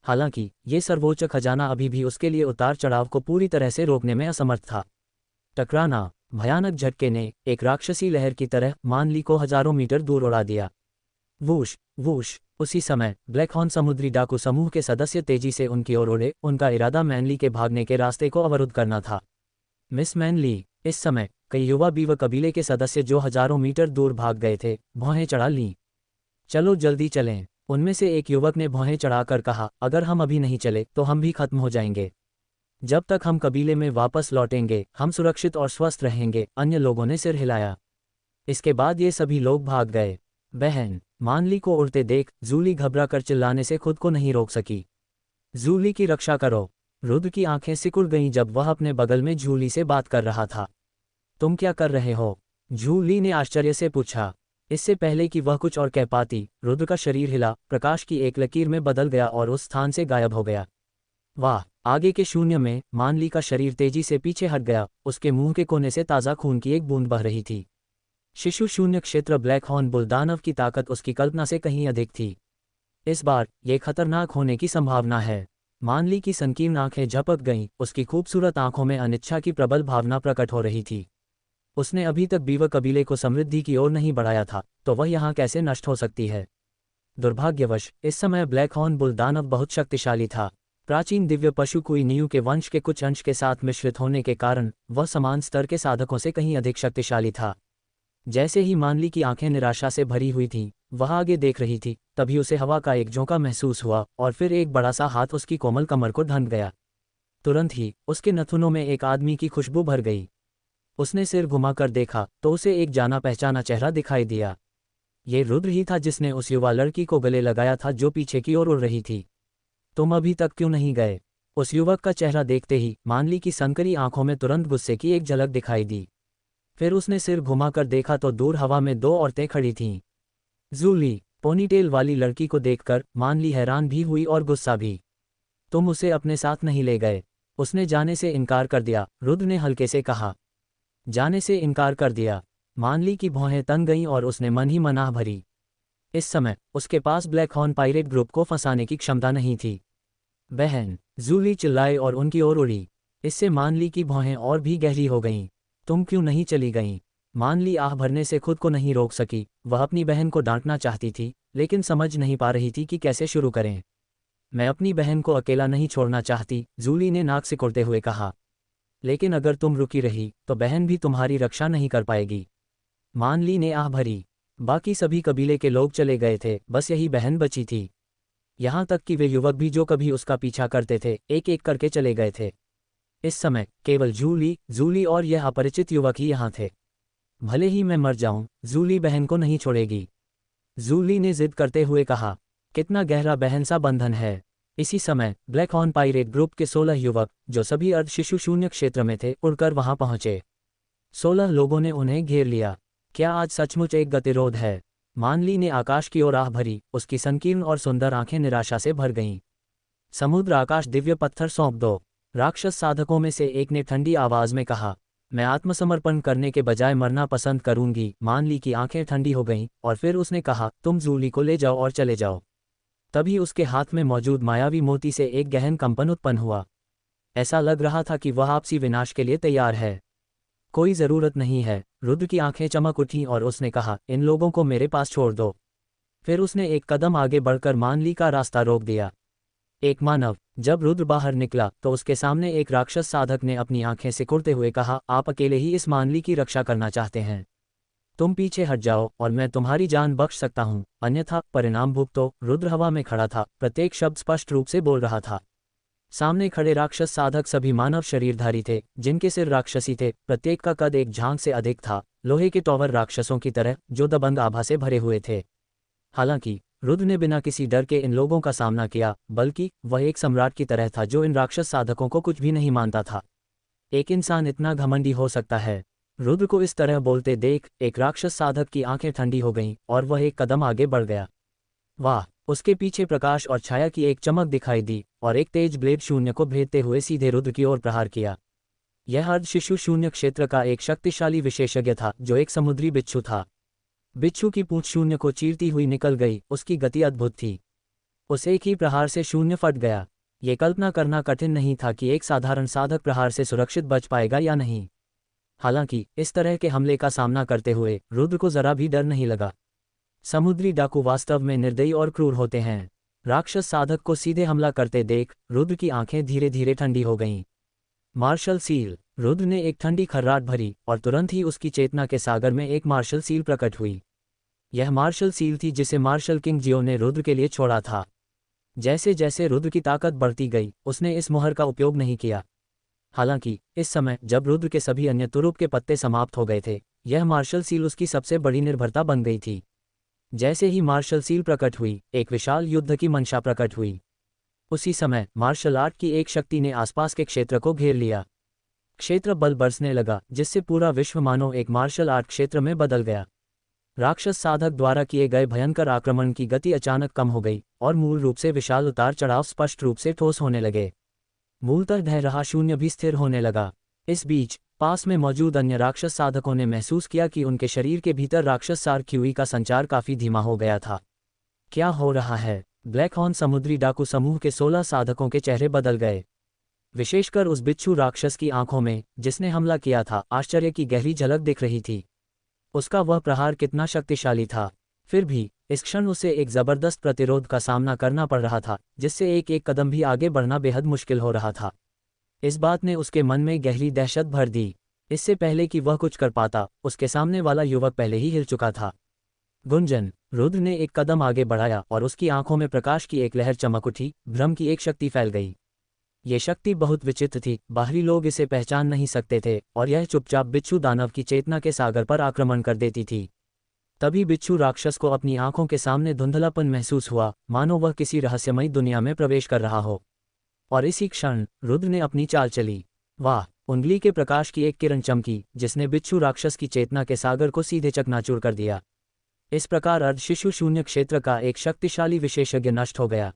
हालांकि ये सर्वोच्च खजाना अभी भी उसके लिए उतार चढ़ाव को पूरी तरह से रोकने में असमर्थ था। टकराना! भयानक झटके ने एक राक्षसी लहर की तरह मानली को हजारों मीटर दूर उड़ा दिया। Whoosh whoosh! उसी समय ब्लैकहॉर्न समुद्री डाकू समूह के सदस्य तेजी से उनकी ओर उड़े। उनका इरादा मैनली के भागने के रास्ते को अवरुद्ध करना था। मिस मैनली! इस समय कई युवा बीव कबीले के सदस्य जो हजारों मीटर दूर भाग गए थे, भौहें चढ़ा लीं। चलो जल्दी चलें! उनमें से एक युवक ने भौहें चढ़ाकर कहा, अगर हम अभी नहीं चले तो हम भी खत्म हो जाएंगे। जब तक हम कबीले में वापस लौटेंगे, हम सुरक्षित और स्वस्थ रहेंगे। अन्य लोगों ने सिर हिलाया। इसके बाद ये सभी लोग भाग गए। बहन! मानली को उड़ते देख जूली घबराकर चिल्लाने से खुद को नहीं रोक सकी। जूली की रक्षा करो! रुद्र की आंखें सिकुड़ गईं जब वह अपने बगल में जूली से बात कर रहा था। तुम क्या कर रहे हो? जूली ने आश्चर्य से पूछा। इससे पहले कि वह कुछ और कह पाती, रुद्र का शरीर हिला, प्रकाश की एक लकीर में बदल गया और उस स्थान से गायब हो गया। वाह! आगे के शून्य में मानली का शरीर तेजी से पीछे हट गया। उसके मुंह के कोने से ताज़ा खून की एक बूंद बह रही थी। शिशु शून्य क्षेत्र ब्लैक हॉर्न बुल दानव की ताकत उसकी कल्पना से कहीं अधिक थी। इस बार ये खतरनाक होने की संभावना है। मानली की संकीर्ण आंखें झपक गईं, उसकी खूबसूरत आंखों में अनिच्छा की प्रबल भावना प्रकट हो रही थी। उसने अभी तक बीवर कबीले को समृद्धि की ओर नहीं बढ़ाया था, तो वह यहाँ कैसे नष्ट हो सकती है। दुर्भाग्यवश इस समय ब्लैक हॉर्न बुल दानव बहुत शक्तिशाली था। प्राचीन दिव्य पशु कुई के वंश के कुछ अंश के साथ मिश्रित होने के कारण वह समान स्तर के साधकों से कहीं अधिक शक्तिशाली था। जैसे ही मानली की आंखें निराशा से भरी हुई थीं, वह आगे देख रही थी, तभी उसे हवा का एक झोंका महसूस हुआ और फिर एक बड़ा सा हाथ उसकी कोमल कमर को ढंक गया। तुरंत ही उसके नथुनों में एक आदमी की खुशबू भर गई। उसने सिर घुमाकर देखा तो उसे एक जाना पहचाना चेहरा दिखाई दिया। ये रुद्र ही था जिसने उस युवा लड़की को गले लगाया था जो पीछे की ओर उड़ रही थी। तुम अभी तक क्यों नहीं गए? उस युवक का चेहरा देखते ही मानली की सनकरी आंखों में तुरंत गुस्से की एक झलक दिखाई दी। फिर उसने सिर घुमाकर देखा तो दूर हवा में दो औरतें खड़ी थीं। जूली, पोनीटेल वाली लड़की को देखकर मानली हैरान भी हुई और गुस्सा भी। तुम उसे अपने साथ नहीं ले गए? उसने जाने से इनकार कर दिया, रुद्र ने हल्के से कहा। जाने से इनकार कर दिया? मानली की भौहें तन गईं और उसने मन ही मनाह भरी। इस समय उसके पास ब्लैक हॉर्न पायरेट ग्रुप को फंसाने की क्षमता नहीं थी। बहन, जूली चिल्लाई और उनकी ओर उड़ी। इससे मानली की भौहें और भी गहरी हो गईं। तुम क्यों नहीं चली गईं? मानली आह भरने से खुद को नहीं रोक सकी। वह अपनी बहन को डांटना चाहती थी, लेकिन समझ नहीं पा रही थी कि कैसे शुरू करें। मैं अपनी बहन को अकेला नहीं छोड़ना चाहती, जूली ने नाक सिकुड़ते हुए कहा। लेकिन अगर तुम रुकी रही तो बहन भी तुम्हारी रक्षा नहीं कर पाएगी। मानली ने आह भरी। बाकी सभी कबीले के लोग चले गए थे, बस यही बहन बची थी। यहाँ तक कि वे युवक भी जो कभी उसका पीछा करते थे, एक एक करके चले गए थे। इस समय केवल जूली और यह अपरिचित युवक ही यहाँ थे। भले ही मैं मर जाऊं, जूली बहन को नहीं छोड़ेगी, जूली ने जिद करते हुए कहा। कितना गहरा बहन सा बंधन है। इसी समय ब्लैक हॉर्न पायरेट ग्रुप के 16 युवक, जो सभी अर्ध शिशु शून्य क्षेत्र में थे, उड़कर वहां पहुंचे। 16 लोगों ने उन्हें घेर लिया। क्या आज सचमुच एक गतिरोध है? मानली ने आकाश की ओर आह भरी, उसकी संकीर्ण और सुंदर आंखें निराशा से भर गईं। समुद्र आकाश दिव्य पत्थर सौंप दो, राक्षस साधकों में से एक ने ठंडी आवाज में कहा। मैं आत्मसमर्पण करने के बजाय मरना पसंद करूंगी। मानली की आंखें ठंडी हो गईं और फिर उसने कहा, तुम जूली को ले जाओ और चले जाओ। तभी उसके हाथ में मौजूद मायावी मोती से एक गहन कंपन उत्पन्न हुआ। ऐसा लग रहा था कि वह आपसी विनाश के लिए तैयार है। कोई जरूरत नहीं है। रुद्र की आंखें चमक उठीं और उसने कहा, इन लोगों को मेरे पास छोड़ दो। फिर उसने एक कदम आगे बढ़कर मानली का रास्ता रोक दिया। एक मानव। जब रुद्र बाहर निकला तो उसके सामने एक राक्षस साधक ने अपनी आंखें सिकुड़ते हुए कहा, आप अकेले ही इस मानली की रक्षा करना चाहते हैं? तुम पीछे हट जाओ और मैं तुम्हारी जान बख्श सकता हूं, अन्यथा परिणाम भुगतो। रुद्र हवा में खड़ा था, प्रत्येक शब्द स्पष्ट रूप से बोल रहा था। सामने खड़े राक्षस साधक सभी मानव शरीरधारी थे, जिनके सिर राक्षसी थे। प्रत्येक का कद एक झांग से अधिक था, लोहे के टॉवर राक्षसों की तरह जो दबंग आभा से भरे हुए थे। हालांकि रुद्र ने बिना किसी डर के इन लोगों का सामना किया, बल्कि वह एक सम्राट की तरह था जो इन राक्षस साधकों को कुछ भी नहीं मानता था। एक इंसान इतना घमंडी हो सकता है? रुद्र को इस तरह बोलते देख एक राक्षस साधक की आंखें ठंडी हो गईं और वह एक कदम आगे बढ़ गया। वाह! उसके पीछे प्रकाश और छाया की एक चमक दिखाई दी और एक तेज ब्लेड शून्य को भेदते हुए सीधे रुद्र की ओर प्रहार किया। यह अर्ध शिशु शून्य क्षेत्र का एक शक्तिशाली विशेषज्ञ था, जो एक समुद्री बिच्छू था। बिच्छू की पूंछ शून्य को चीरती हुई निकल गई, उसकी गति अद्भुत थी। उस एक ही प्रहार से शून्य फट गया। ये कल्पना करना कठिन नहीं था कि एक साधारण साधक प्रहार से सुरक्षित बच पाएगा या नहीं। हालांकि इस तरह के हमले का सामना करते हुए रुद्र को जरा भी डर नहीं लगा। समुद्री डाकू वास्तव में निर्दयी और क्रूर होते हैं। राक्षस साधक को सीधे हमला करते देख रुद्र की आंखें धीरे धीरे ठंडी हो गईं। Martial seal. रुद्र ने एक ठंडी खर्राट भरी और तुरंत ही उसकी चेतना के सागर में एक मार्शल सील प्रकट हुई। यह मार्शल सील थी जिसे मार्शल किंग जियो ने रुद्र के लिए छोड़ा था। जैसे जैसे रुद्र की ताकत बढ़ती गई, उसने इस मोहर का उपयोग नहीं किया। हालांकि इस समय जब रुद्र के सभी अन्य तुरुप के पत्ते समाप्त हो गए थे, यह मार्शल सील उसकी सबसे बड़ी निर्भरता बन गई थी। जैसे ही मार्शल सील प्रकट हुई, एक विशाल युद्ध की मंशा प्रकट हुई। उसी समय मार्शल आर्ट की एक शक्ति ने आसपास के क्षेत्र को घेर लिया। क्षेत्र बल बरसने लगा, जिससे पूरा विश्व मानो एक मार्शल आर्ट क्षेत्र में बदल गया। राक्षस साधक द्वारा किए गए भयंकर आक्रमण की गति अचानक कम हो गई और मूल रूप से विशाल उतार चढ़ाव स्पष्ट रूप से ठोस होने लगे। मूलतः ढह रहा शून्य भी स्थिर होने लगा। इस बीच पास में मौजूद अन्य राक्षस साधकों ने महसूस किया कि उनके शरीर के भीतर राक्षस सार क्यूई का संचार काफी धीमा हो गया था। क्या हो रहा है? ब्लैक हॉर्न समुद्री डाकू समूह के 16 साधकों के चेहरे बदल गए। विशेषकर उस बिच्छू राक्षस की आंखों में, जिसने हमला किया था, आश्चर्य की गहरी झलक दिख रही थी। उसका वह प्रहार कितना शक्तिशाली था। फिर भी इस क्षण उसे एक जबरदस्त प्रतिरोध का सामना करना पड़ रहा था, जिससे एक एक कदम भी आगे बढ़ना बेहद मुश्किल हो रहा था। इस बात ने उसके मन में गहरी दहशत भर दी। इससे पहले कि वह कुछ कर पाता, उसके सामने वाला युवक पहले ही हिल चुका था। गुंजन। रुद्र ने एक कदम आगे बढ़ाया और उसकी आंखों में प्रकाश की एक लहर चमक उठी। भ्रम की एक शक्ति फैल गई। ये शक्ति बहुत विचित्र थी, बाहरी लोग इसे पहचान नहीं सकते थे, और यह चुपचाप बिच्छू दानव की चेतना के सागर पर आक्रमण कर देती थी। तभी बिच्छू राक्षस को अपनी आंखों के सामने धुंधलापन महसूस हुआ, मानो वह किसी रहस्यमयी दुनिया में प्रवेश कर रहा हो। और इसी क्षण रुद्र ने अपनी चाल चली। वाह! उंगली के प्रकाश की एक किरण चमकी, जिसने बिच्छू राक्षस की चेतना के सागर को सीधे चकनाचूर कर दिया। इस प्रकार अर्ध शिशु शून्य क्षेत्र का एक शक्तिशाली विशेषज्ञ नष्ट हो गया।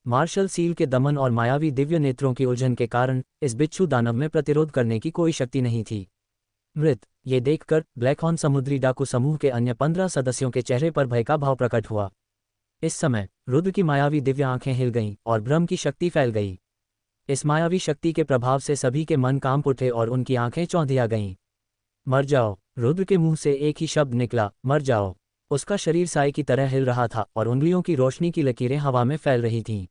मार्शल सील के दमन और मायावी दिव्य नेत्रों की उलझन के कारण इस बिच्छू दानव में प्रतिरोध करने की कोई शक्ति नहीं थी। मृत। ये देखकर ब्लैक हॉर्न समुद्री डाकू समूह के अन्य 15 सदस्यों के चेहरे पर भय का भाव प्रकट हुआ। इस समय रुद्र की मायावी दिव्य आंखें हिल गईं और भ्रम की शक्ति फैल गई। इस मायावी शक्ति के प्रभाव से सभी के मन कांप उठे और उनकी आंखें चौंधिया गईं। मर जाओ! रुद्र के मुंह से एक ही शब्द निकला, मर जाओ। उसका शरीर साए की तरह हिल रहा था और उंगलियों की रोशनी की लकीरें हवा में फैल रही थीं।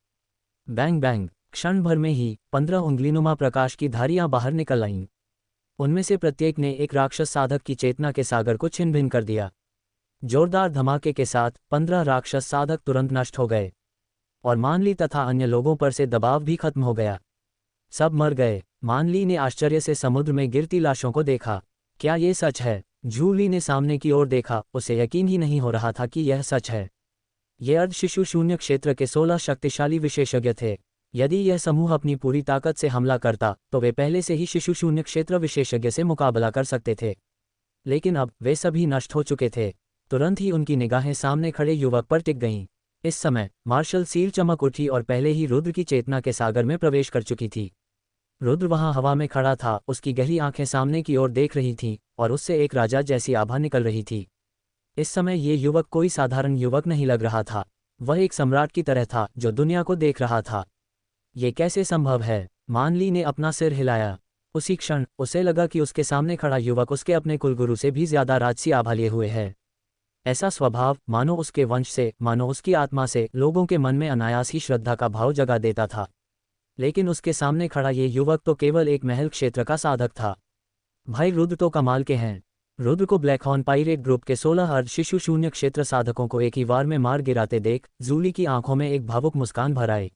Bang bang! क्षण भर में ही 15 उंगलीनुमा प्रकाश की धारियां बाहर निकल आईं। उनमें से प्रत्येक ने एक राक्षस साधक की चेतना के सागर को छिन्न भिन्न कर दिया। जोरदार धमाके के साथ 15 राक्षस साधक तुरंत नष्ट हो गए, और मानली तथा अन्य लोगों पर से दबाव भी खत्म हो गया। सब मर गए। मानली ने आश्चर्य से समुद्र में गिरती लाशों को देखा। क्या ये सच है? जूली ने सामने की ओर देखा, उसे यकीन ही नहीं हो रहा था कि यह सच है। ये अर्ध शिशु शून्य क्षेत्र के 16 शक्तिशाली विशेषज्ञ थे। यदि यह समूह अपनी पूरी ताकत से हमला करता, तो वे पहले से ही शिशु शून्य क्षेत्र विशेषज्ञ से मुकाबला कर सकते थे। लेकिन अब वे सभी नष्ट हो चुके थे। तुरंत ही उनकी निगाहें सामने खड़े युवक पर टिक गईं। इस समय मार्शल सील चमक उठी और पहले ही रुद्र की चेतना के सागर में प्रवेश कर चुकी थी। रुद्र वहां हवा में खड़ा था, उसकी गहरी आंखें सामने की ओर देख रही थीं, और उससे एक राजा जैसी आभा निकल रही थी। इस समय ये युवक कोई साधारण युवक नहीं लग रहा था। वह एक सम्राट की तरह था, जो दुनिया को देख रहा था। ये कैसे संभव है? मानली ने अपना सिर हिलाया। उसी क्षण उसे लगा कि उसके सामने खड़ा युवक उसके अपने कुलगुरु से भी ज्यादा राजसी आभा लिए हुए है। ऐसा स्वभाव मानो उसके वंश से, मानो उसकी आत्मा से लोगों के मन में अनायास ही श्रद्धा का भाव जगा देता था। लेकिन उसके सामने खड़ा ये युवक तो केवल एक महल क्षेत्र का साधक था। भाई रुद्र तो कमाल के हैं। रुद्र को ब्लैक हॉर्न पायरेट ग्रुप के 16 अर्ध शिशु शून्य क्षेत्र साधकों को एक ही वार में मार गिराते देख जूली की आंखों में एक भावुक मुस्कान भर आई।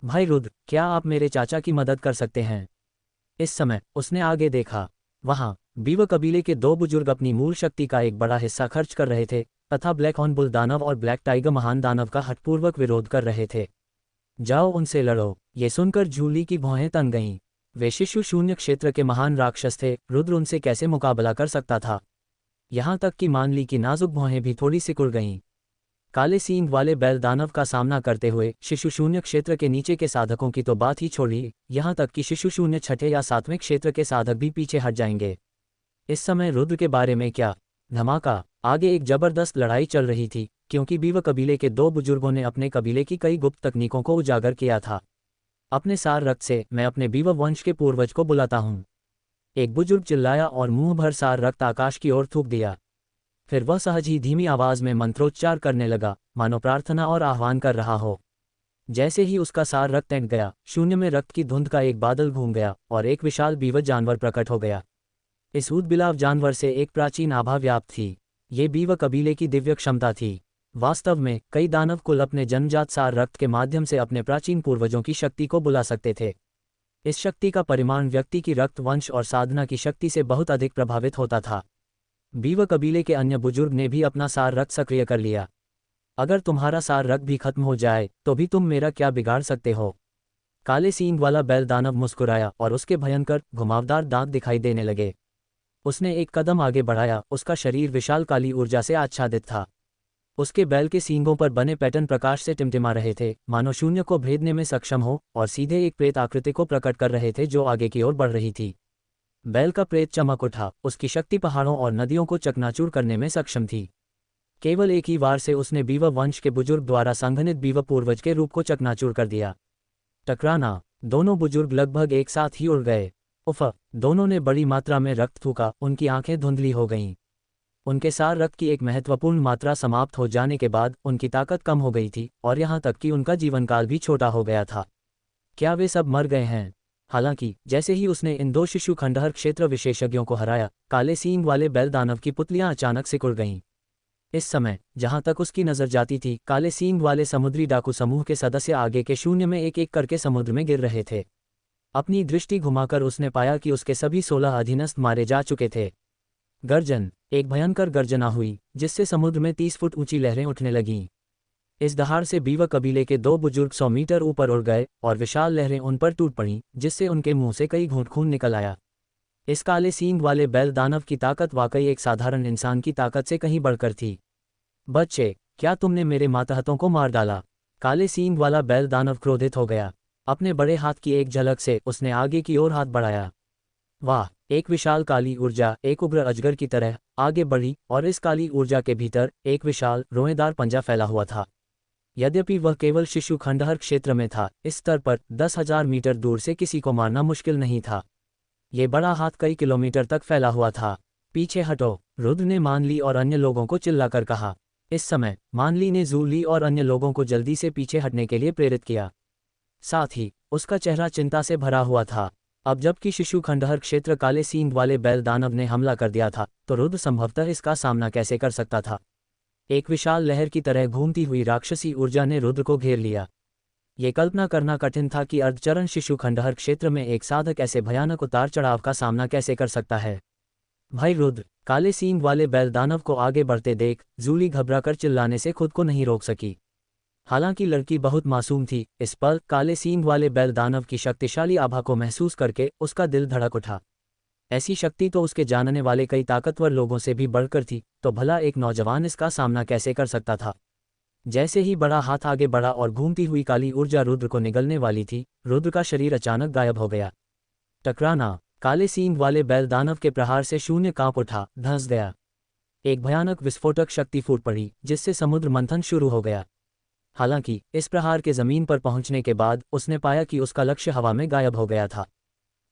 भाई रुद्र, क्या आप मेरे चाचा की मदद कर सकते हैं? इस समय उसने आगे देखा। वहां बीव कबीले के 2 बुजुर्ग अपनी मूल शक्ति का एक बड़ा हिस्सा खर्च कर रहे थे तथा ब्लैक हॉर्न बुल दानव और ब्लैक टाइगर महान दानव का हठपूर्वक विरोध कर रहे थे। जाओ उनसे लड़ो। ये सुनकर जूली की भौहें तन गईं। वे शिशु शून्य क्षेत्र के महान राक्षस थे, रुद्र उनसे कैसे मुकाबला कर सकता था? यहां तक कि मानली की नाजुक भौहें भी थोड़ी सिकुड़ गईं। काले सींग वाले बैल दानव का सामना करते हुए शिशु शून्य क्षेत्र के नीचे के साधकों की तो बात ही छोड़िए, यहां तक कि शिशु शून्य छठे या 7वें क्षेत्र के साधक भी पीछे हट जाएंगे। इस समय रुद्र के बारे में क्या? धमाका! आगे एक जबरदस्त लड़ाई चल रही थी, क्योंकि बीव कबीले के 2 बुजुर्गों ने अपने कबीले की कई गुप्त तकनीकों को उजागर किया था। अपने सार रक्त से मैं अपने बीव वंश के पूर्वज को बुलाता हूँ। एक बुजुर्ग चिल्लाया और मुंह भर सार रक्त आकाश की ओर थूक दिया। फिर वह सहज ही धीमी आवाज में मंत्रोच्चार करने लगा, मानो प्रार्थना और आह्वान कर रहा हो। जैसे ही उसका सार रक्त ऐंठ गया, शून्य में रक्त की धुंध का एक बादल घूम गया और एक विशाल बीव जानवर प्रकट हो गया। इस ऊदबिलाव जानवर से एक प्राचीन आभा व्याप्त थी। ये बीव कबीले की दिव्य क्षमता थी। वास्तव में कई दानव कुल अपने जन्मजात सार रक्त के माध्यम से अपने प्राचीन पूर्वजों की शक्ति को बुला सकते थे। इस शक्ति का परिमाण व्यक्ति की रक्त, वंश और साधना की शक्ति से बहुत अधिक प्रभावित होता था। बीव कबीले के अन्य बुजुर्ग ने भी अपना सार रक्त सक्रिय कर लिया। अगर तुम्हारा सार रक्त भी खत्म हो जाए तो भी तुम मेरा क्या बिगाड़ सकते हो? काले सींग वाला बैल दानव मुस्कुराया और उसके भयंकर घुमावदार दांत दिखाई देने लगे। उसने एक कदम आगे बढ़ाया। उसका शरीर विशाल काली ऊर्जा से आच्छादित था। उसके बैल के सींगों पर बने पैटर्न प्रकाश से टिमटिमा रहे थे, मानो शून्य को भेदने में सक्षम हो, और सीधे एक प्रेत आकृति को प्रकट कर रहे थे जो आगे की ओर बढ़ रही थी। बैल का प्रेत चमक उठा, उसकी शक्ति पहाड़ों और नदियों को चकनाचूर करने में सक्षम थी। केवल एक ही वार से उसने बीवा वंश के बुजुर्ग द्वारा संघनित बीवा पूर्वज के रूप को चकनाचूर कर दिया। टकराना, दोनों बुजुर्ग लगभग एक साथ ही उड़ गए। उफ, दोनों ने बड़ी मात्रा में रक्त थूका, उनकी आंखें धुंधली हो गईं। उनके सार रक्त की एक महत्वपूर्ण मात्रा समाप्त हो जाने के बाद उनकी ताकत कम हो गई थी और यहाँ तक कि उनका जीवनकाल भी छोटा हो गया था। क्या वे सब मर गए हैं? हालांकि जैसे ही उसने इन दो शिशु खंडहर क्षेत्र विशेषज्ञों को हराया, काले सींग वाले बैल दानव की पुतलियां अचानक सिकुड़ गईं। इस समय जहां तक उसकी नजर जाती थी, काले सींग वाले समुद्री डाकू समूह के सदस्य आगे के शून्य में एक एक करके समुद्र में गिर रहे थे। अपनी दृष्टि घुमाकर उसने पाया कि उसके सभी 16 अधीनस्थ मारे जा चुके थे। गर्जन, एक भयंकर गर्जना हुई जिससे समुद्र में 30 फुट ऊंची लहरें उठने लगीं। इस दहाड़ से बीवा कबीले के 2 बुजुर्ग 100 मीटर ऊपर उड़ गए और विशाल लहरें उन पर टूट पड़ीं, जिससे उनके मुंह से कई घूंट खून निकल आया। इस काले सींग वाले बैल दानव की ताकत वाकई एक साधारण इंसान की ताकत से कहीं बढ़कर थी। बच्चे, क्या तुमने मेरे मातहतों को मार डाला? काले सींग वाला बैल दानव क्रोधित हो गया। अपने बड़े हाथ की एक झलक से उसने आगे की ओर हाथ बढ़ाया। वाह, एक विशाल काली ऊर्जा एक उग्र अजगर की तरह आगे बढ़ी और इस काली ऊर्जा के भीतर एक विशाल रोएदार पंजा फैला हुआ था। यद्यपि वह केवल शिशु खंडहर क्षेत्र में था, इस स्तर पर 10,000 मीटर दूर से किसी को मारना मुश्किल नहीं था। ये बड़ा हाथ कई किलोमीटर तक फैला हुआ था। पीछे हटो, रुद्र ने मानली और अन्य लोगों को चिल्लाकर कहा। इस समय मानली ने जूली और अन्य लोगों को जल्दी से पीछे हटने के लिए प्रेरित किया। साथ ही उसका चेहरा चिंता से भरा हुआ था। अब जबकि शिशु खंडहर क्षेत्र काले सींग वाले बैल दानव ने हमला कर दिया था, तो रुद्र संभवतः इसका सामना कैसे कर सकता था? एक विशाल लहर की तरह घूमती हुई राक्षसी ऊर्जा ने रुद्र को घेर लिया। ये कल्पना करना कठिन था कि अर्धचरण शिशु खंडहर क्षेत्र में एक साधक ऐसे भयानक उतार चढ़ाव का सामना कैसे कर सकता है। भाई रुद्र, काले सींग वाले बैल दानव को आगे बढ़ते देख जूली घबराकर चिल्लाने से खुद को नहीं रोक सकी। हालांकि लड़की बहुत मासूम थी, इस पल काले सींग वाले बैल दानव की शक्तिशाली आभा को महसूस करके उसका दिल धड़क उठा। ऐसी शक्ति तो उसके जानने वाले कई ताकतवर लोगों से भी बढ़कर थी, तो भला एक नौजवान इसका सामना कैसे कर सकता था? जैसे ही बड़ा हाथ आगे बढ़ा और घूमती हुई काली ऊर्जा रुद्र को निगलने वाली थी, रुद्र का शरीर अचानक गायब हो गया। टकराना, काले सींग वाले बैल दानव के प्रहार से शून्य कांप उठा, धंस गया। एक भयानक विस्फोटक शक्ति फूट पड़ी, जिससे समुद्र मंथन शुरू हो गया। हालांकि इस प्रहार के जमीन पर पहुंचने के बाद उसने पाया कि उसका लक्ष्य हवा में गायब हो गया था।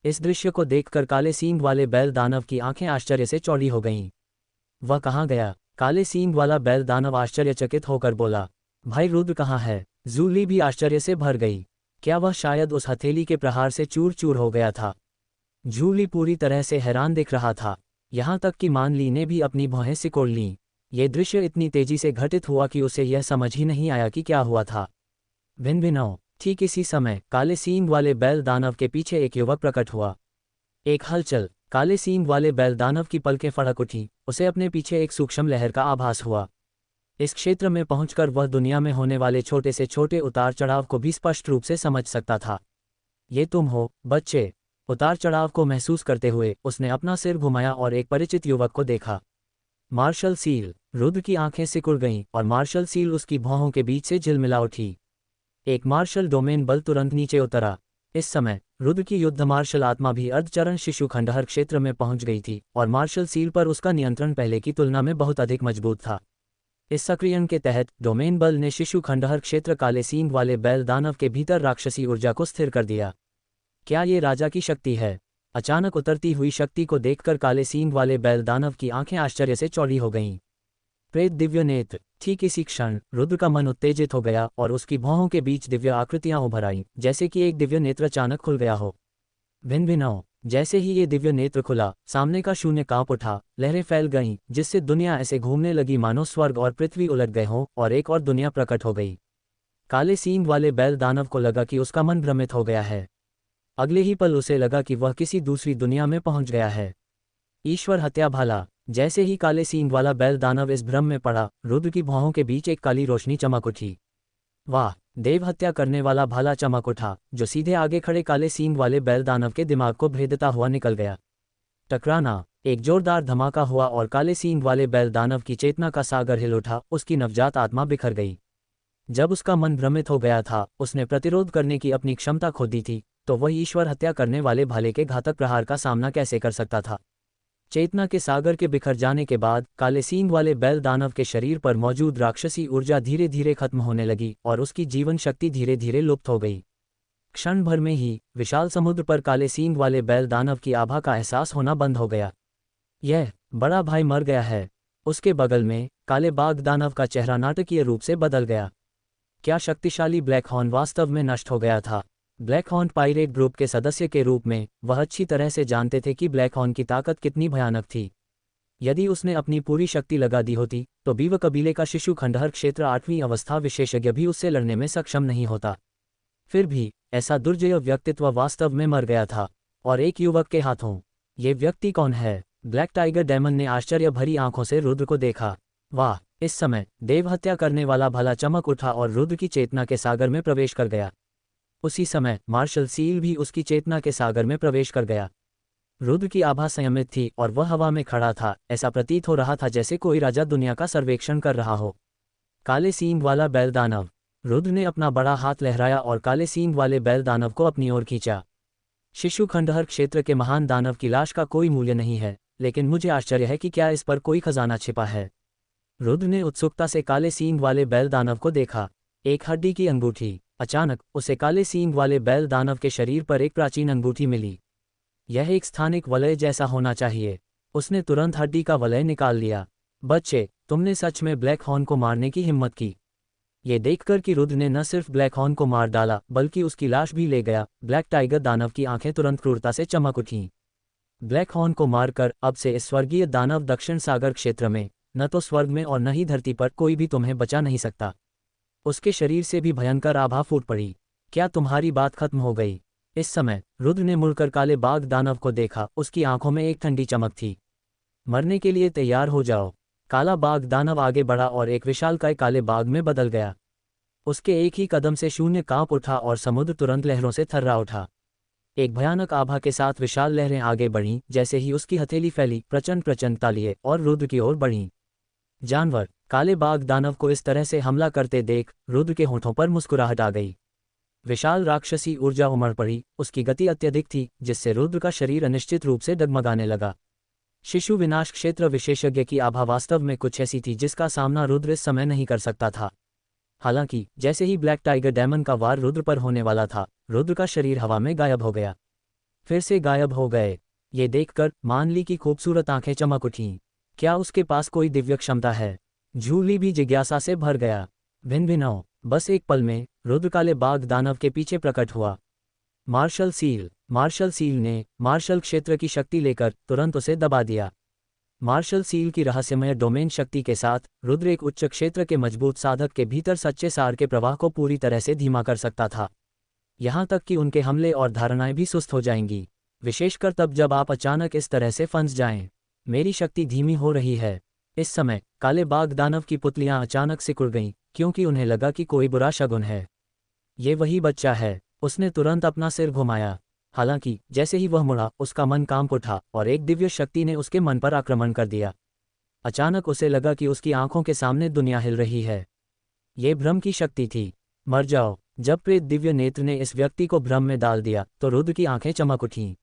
इस दृश्य को देखकर काले सींग वाले बैल दानव की आंखें आश्चर्य से चौड़ी हो गईं। वह कहाँ गया? काले सींग वाला बैल दानव आश्चर्यचकित होकर बोला। भाई रुद्र कहाँ है? जूली भी आश्चर्य से भर गई। क्या वह शायद उस हथेली के प्रहार से चूर चूर हो गया था? जूली पूरी तरह से हैरान दिख रहा था। यहाँ तक कि मानली ने भी अपनी भौहें सिकोड़ लीं। ये दृश्य इतनी तेजी से घटित हुआ कि उसे यह समझ ही नहीं आया कि क्या हुआ था। भिन्न भिन्न ठीक इसी समय काले सींग वाले बैल दानव के पीछे एक युवक प्रकट हुआ। एक हलचल, काले सींग वाले बैल दानव की पलकें फड़क उठी, उसे अपने पीछे एक सूक्ष्म लहर का आभास हुआ। इस क्षेत्र में पहुंचकर वह दुनिया में होने वाले छोटे से छोटे उतार चढ़ाव को भी स्पष्ट रूप से समझ सकता था। ये तुम हो, बच्चे? उतार चढ़ाव को महसूस करते हुए उसने अपना सिर घुमाया और एक परिचित युवक को देखा। Martial seal. रुद्र की आंखें सिकुड़ गईं और मार्शल सील उसकी भौहों के बीच से झिलमिला उठी। एक मार्शल डोमेन बल तुरंत नीचे उतरा। इस समय रुद्र की युद्ध मार्शल आत्मा भी अर्धचरण शिशु खंडहर क्षेत्र में पहुंच गई थी और मार्शल सील पर उसका नियंत्रण पहले की तुलना में बहुत अधिक मजबूत था। इस सक्रियण के तहत डोमेन बल ने शिशु खंडहर क्षेत्र काले सींग वाले बैल दानव के भीतर राक्षसी ऊर्जा को स्थिर कर दिया। क्या ये राजा की शक्ति है? अचानक उतरती हुई शक्ति को देखकर काले सींग वाले बैल दानव की आंखें आश्चर्य से चौड़ी हो गईं। प्रेत दिव्य नेत्र। ठीक इसी क्षण रुद्र का मन उत्तेजित हो गया और उसकी भौहों के बीच दिव्य आकृतियां उभर आईं, जैसे कि एक दिव्य नेत्र अचानक खुल गया हो। भिन्न भिन्न जैसे ही ये दिव्य नेत्र खुला, सामने का शून्य कांप उठा, लहरें फैल गईं, जिससे दुनिया ऐसे घूमने लगी मानो स्वर्ग और पृथ्वी उलट गए हों और एक और दुनिया प्रकट हो गई। काले सींग वाले बैल दानव को लगा कि उसका मन भ्रमित हो गया है। अगले ही पल उसे लगा कि वह किसी दूसरी दुनिया में पहुंच गया है। ईश्वर हत्या भाला। जैसे ही काले सींग वाला बैल दानव इस भ्रम में पड़ा, रुद्र की भौहों के बीच एक काली रोशनी चमक उठी। वाह, देव हत्या करने वाला भाला चमक उठा, जो सीधे आगे खड़े काले सींग वाले बैल दानव के दिमाग को भेदता हुआ निकल गया। टकराना। एक जोरदार धमाका हुआ और काले सींग वाले बैल दानव की चेतना का सागर हिल उठा, उसकी नवजात आत्मा बिखर गई। जब उसका मन भ्रमित हो गया था, उसने प्रतिरोध करने की अपनी क्षमता खो दी थी, तो वह ईश्वर हत्या करने वाले भाले के घातक प्रहार का सामना कैसे कर सकता था। चेतना के सागर के बिखर जाने के बाद काले सींग वाले बैल दानव के शरीर पर मौजूद राक्षसी ऊर्जा धीरे धीरे खत्म होने लगी और उसकी जीवन शक्ति धीरे धीरे लुप्त हो गई। क्षण भर में ही विशाल समुद्र पर काले सींग वाले बैल दानव की आभा का एहसास होना बंद हो गया। यह बड़ा भाई मर गया है। उसके बगल में काले बाघ दानव का चेहरा नाटकीय रूप से बदल गया। क्या शक्तिशाली ब्लैक हॉर्न वास्तव में नष्ट हो गया था। ब्लैक हॉर्न पायरेट ग्रुप के सदस्य के रूप में वह अच्छी तरह से जानते थे कि ब्लैक हॉर्न की ताकत कितनी भयानक थी। यदि उसने अपनी पूरी शक्ति लगा दी होती तो बीव कबीले का शिशु खंडहर क्षेत्र 8वीं अवस्था विशेषज्ञ भी उससे लड़ने में सक्षम नहीं होता। फिर भी ऐसा दुर्जय व्यक्तित्व वास्तव में मर गया था, और एक युवक के हाथों। ये व्यक्ति कौन है। ब्लैक टाइगर डेमन ने आश्चर्य भरी आंखों से रुद्र को देखा। वाह। इस समय देव हत्या करने वाला भला चमक उठा और रुद्र की चेतना के सागर में प्रवेश कर गया। उसी समय मार्शल सील भी उसकी चेतना के सागर में प्रवेश कर गया। रुद्र की आभा संयमित थी और वह हवा में खड़ा था। ऐसा प्रतीत हो रहा था जैसे कोई राजा दुनिया का सर्वेक्षण कर रहा हो। काले सींग वाला बैल दानव। रुद्र ने अपना बड़ा हाथ लहराया और काले सींग वाले बैल दानव को अपनी ओर खींचा। शिशु खंडहर क्षेत्र के महान दानव की लाश का कोई मूल्य नहीं है, लेकिन मुझे आश्चर्य है कि क्या इस पर कोई खजाना छिपा है। रुद्र ने उत्सुकता से काले सींग वाले बैल दानव को देखा। एक हड्डी की अंगूठी। अचानक उसे काले सींग वाले बैल दानव के शरीर पर एक प्राचीन अंगूठी मिली। यह एक स्थानिक वलय जैसा होना चाहिए। उसने तुरंत हड्डी का वलय निकाल लिया। बच्चे, तुमने सच में ब्लैक हॉर्न को मारने की हिम्मत की। ये देखकर कि रुद्र ने न सिर्फ ब्लैक हॉर्न को मार डाला बल्कि उसकी लाश भी ले गया, ब्लैक टाइगर दानव की आंखें तुरंत क्रूरता से चमक उठीं। ब्लैक हॉर्न को मारकर अब से इस स्वर्गीय दानव दक्षिण सागर क्षेत्र में, न तो स्वर्ग में और न ही धरती पर, कोई भी तुम्हें बचा नहीं सकता। उसके शरीर से भी भयंकर आभा फूट पड़ी। क्या तुम्हारी बात खत्म हो गई। इस समय रुद्र ने मुड़कर काले बाघ दानव को देखा। उसकी आंखों में एक ठंडी चमक थी। मरने के लिए तैयार हो जाओ। काला बाघ दानव आगे बढ़ा और एक विशालकाय काले बाघ में बदल गया। उसके एक ही कदम से शून्य कांप उठा और समुद्र तुरंत लहरों से थर्रा उठा। एक भयानक आभा के साथ विशाल लहरें आगे बढ़ीं। जैसे ही उसकी हथेली फैली, प्रचंड प्रचंड तालिये और रुद्र की ओर बढ़ीं। जानवर। काले बाघ दानव को इस तरह से हमला करते देख रुद्र के होठों पर मुस्कुराहट आ गई। विशाल राक्षसी ऊर्जा उमड़ पड़ी। उसकी गति अत्यधिक थी, जिससे रुद्र का शरीर अनिश्चित रूप से डगमगाने लगा। शिशु विनाश क्षेत्र विशेषज्ञ की आभा वास्तव में कुछ ऐसी थी जिसका सामना रुद्र इस समय नहीं कर सकता था। हालांकि जैसे ही ब्लैक टाइगर डेमन का वार रुद्र पर होने वाला था, रुद्र का शरीर हवा में गायब हो गया। फिर से गायब हो गए। ये देखकर मानली की खूबसूरत आंखें चमक उठीं। क्या उसके पास कोई दिव्य क्षमता है। झूली भी जिज्ञासा से भर गया। भिन्न भिन्न। बस एक पल में रुद्र काले बाघ दानव के पीछे प्रकट हुआ। मार्शल सील ने मार्शल क्षेत्र की शक्ति लेकर तुरंत उसे दबा दिया। मार्शल सील की रहस्यमय डोमेन शक्ति के साथ रुद्र एक उच्च क्षेत्र के मजबूत साधक के भीतर सच्चे सार के प्रवाह को पूरी तरह से धीमा कर सकता था। यहाँ तक कि उनके हमले और धारणाएं भी सुस्त हो जाएंगी, विशेषकर तब जब आप अचानक इस तरह से फंस जाएं। मेरी शक्ति धीमी हो रही है। इस समय काले बाघ दानव की पुतलियां अचानक सिकुड़ गईं, क्योंकि उन्हें लगा कि कोई बुरा शगुन है। ये वही बच्चा है। उसने तुरंत अपना सिर घुमाया। हालांकि जैसे ही वह मुड़ा, उसका मन कांप उठा और एक दिव्य शक्ति ने उसके मन पर आक्रमण कर दिया। अचानक उसे लगा कि उसकी आंखों के सामने दुनिया हिल रही है। ये भ्रम की शक्ति थी। मर जाओ। जब प्रेत दिव्य नेत्र ने इस व्यक्ति को भ्रम में डाल दिया तो रुद्र की आंखें चमक उठीं।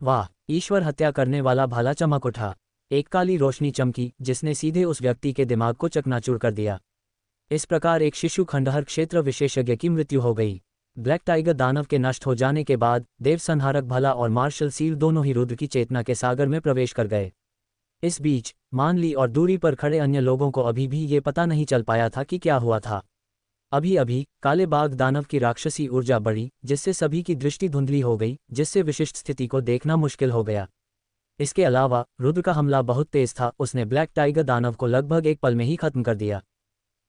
वाह। ईश्वर हत्या करने वाला भाला चमक उठा। एक काली रोशनी चमकी जिसने सीधे उस व्यक्ति के दिमाग को चकनाचूर कर दिया। इस प्रकार एक शिशु खंडहर क्षेत्र विशेषज्ञ की मृत्यु हो गई। ब्लैक टाइगर दानव के नष्ट हो जाने के बाद देव संहारक भला और मार्शल सील दोनों ही रुद्र की चेतना के सागर में प्रवेश कर गए। इस बीच मानली और दूरी पर खड़े अन्य लोगों को अभी भी ये पता नहीं चल पाया था कि क्या हुआ था। अभी अभी काले बाघ दानव की राक्षसी ऊर्जा बढ़ी, जिससे सभी की दृष्टि धुंधली हो गई, जिससे विशिष्ट स्थिति को देखना मुश्किल हो गया। इसके अलावा रुद्र का हमला बहुत तेज था। उसने ब्लैक टाइगर दानव को लगभग एक पल में ही खत्म कर दिया।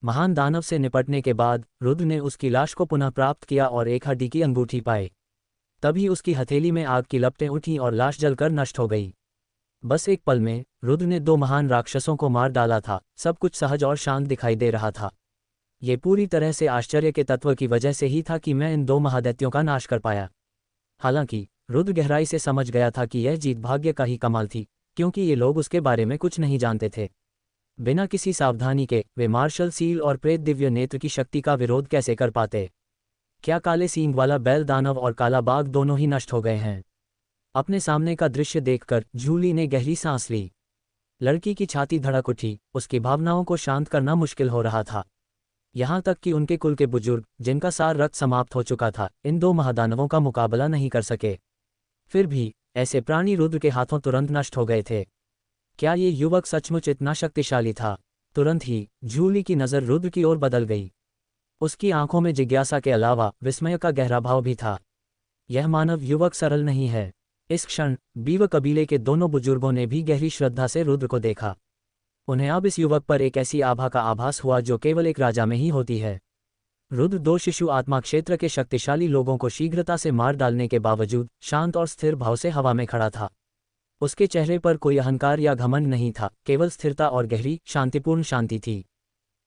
महान दानव से निपटने के बाद रुद्र ने उसकी लाश को पुनः प्राप्त किया और एक हड्डी की अंगूठी पाई। तभी उसकी हथेली में आग की लपटें उठीं और लाश जलकर नष्ट हो गई। बस एक पल में रुद्र ने 2 महान राक्षसों को मार डाला था। सब कुछ सहज और शांत दिखाई दे रहा था। ये पूरी तरह से आश्चर्य के तत्व की वजह से ही था कि मैं इन 2 महादैत्यों का नाश कर पाया। हालांकि रुद्र गहराई से समझ गया था कि यह जीत भाग्य का ही कमाल थी, क्योंकि ये लोग उसके बारे में कुछ नहीं जानते थे। बिना किसी सावधानी के वे मार्शल सील और प्रेत दिव्य नेत्र की शक्ति का विरोध कैसे कर पाते। क्या काले सींग वाला बैल दानव और काला बाघ दोनों ही नष्ट हो गए हैं? अपने सामने का दृश्य देखकर जूली ने गहरी सांस ली। लड़की की छाती धड़क उठी, उसकी भावनाओं को शांत करना मुश्किल हो रहा था। यहाँ तक कि उनके कुल के बुजुर्ग, जिनका सार रक्त समाप्त हो चुका था, इन दो महादानवों का मुकाबला नहीं कर सके। फिर भी ऐसे प्राणी रुद्र के हाथों तुरंत नष्ट हो गए थे। क्या ये युवक सचमुच इतना शक्तिशाली था? तुरंत ही जूली की नज़र रुद्र की ओर बदल गई। उसकी आंखों में जिज्ञासा के अलावा विस्मय का गहरा भाव भी था। यह मानव युवक सरल नहीं है। इस क्षण बीव कबीले के दोनों बुजुर्गों ने भी गहरी श्रद्धा से रुद्र को देखा। उन्हें अब इस युवक पर एक ऐसी आभा का आभास हुआ जो केवल एक राजा में ही होती है। रुद्र दो शिशु आत्मा क्षेत्र के शक्तिशाली लोगों को शीघ्रता से मार डालने के बावजूद शांत और स्थिर भाव से हवा में खड़ा था। उसके चेहरे पर कोई अहंकार या घमंड नहीं था, केवल स्थिरता और गहरी शांतिपूर्ण शांति थी।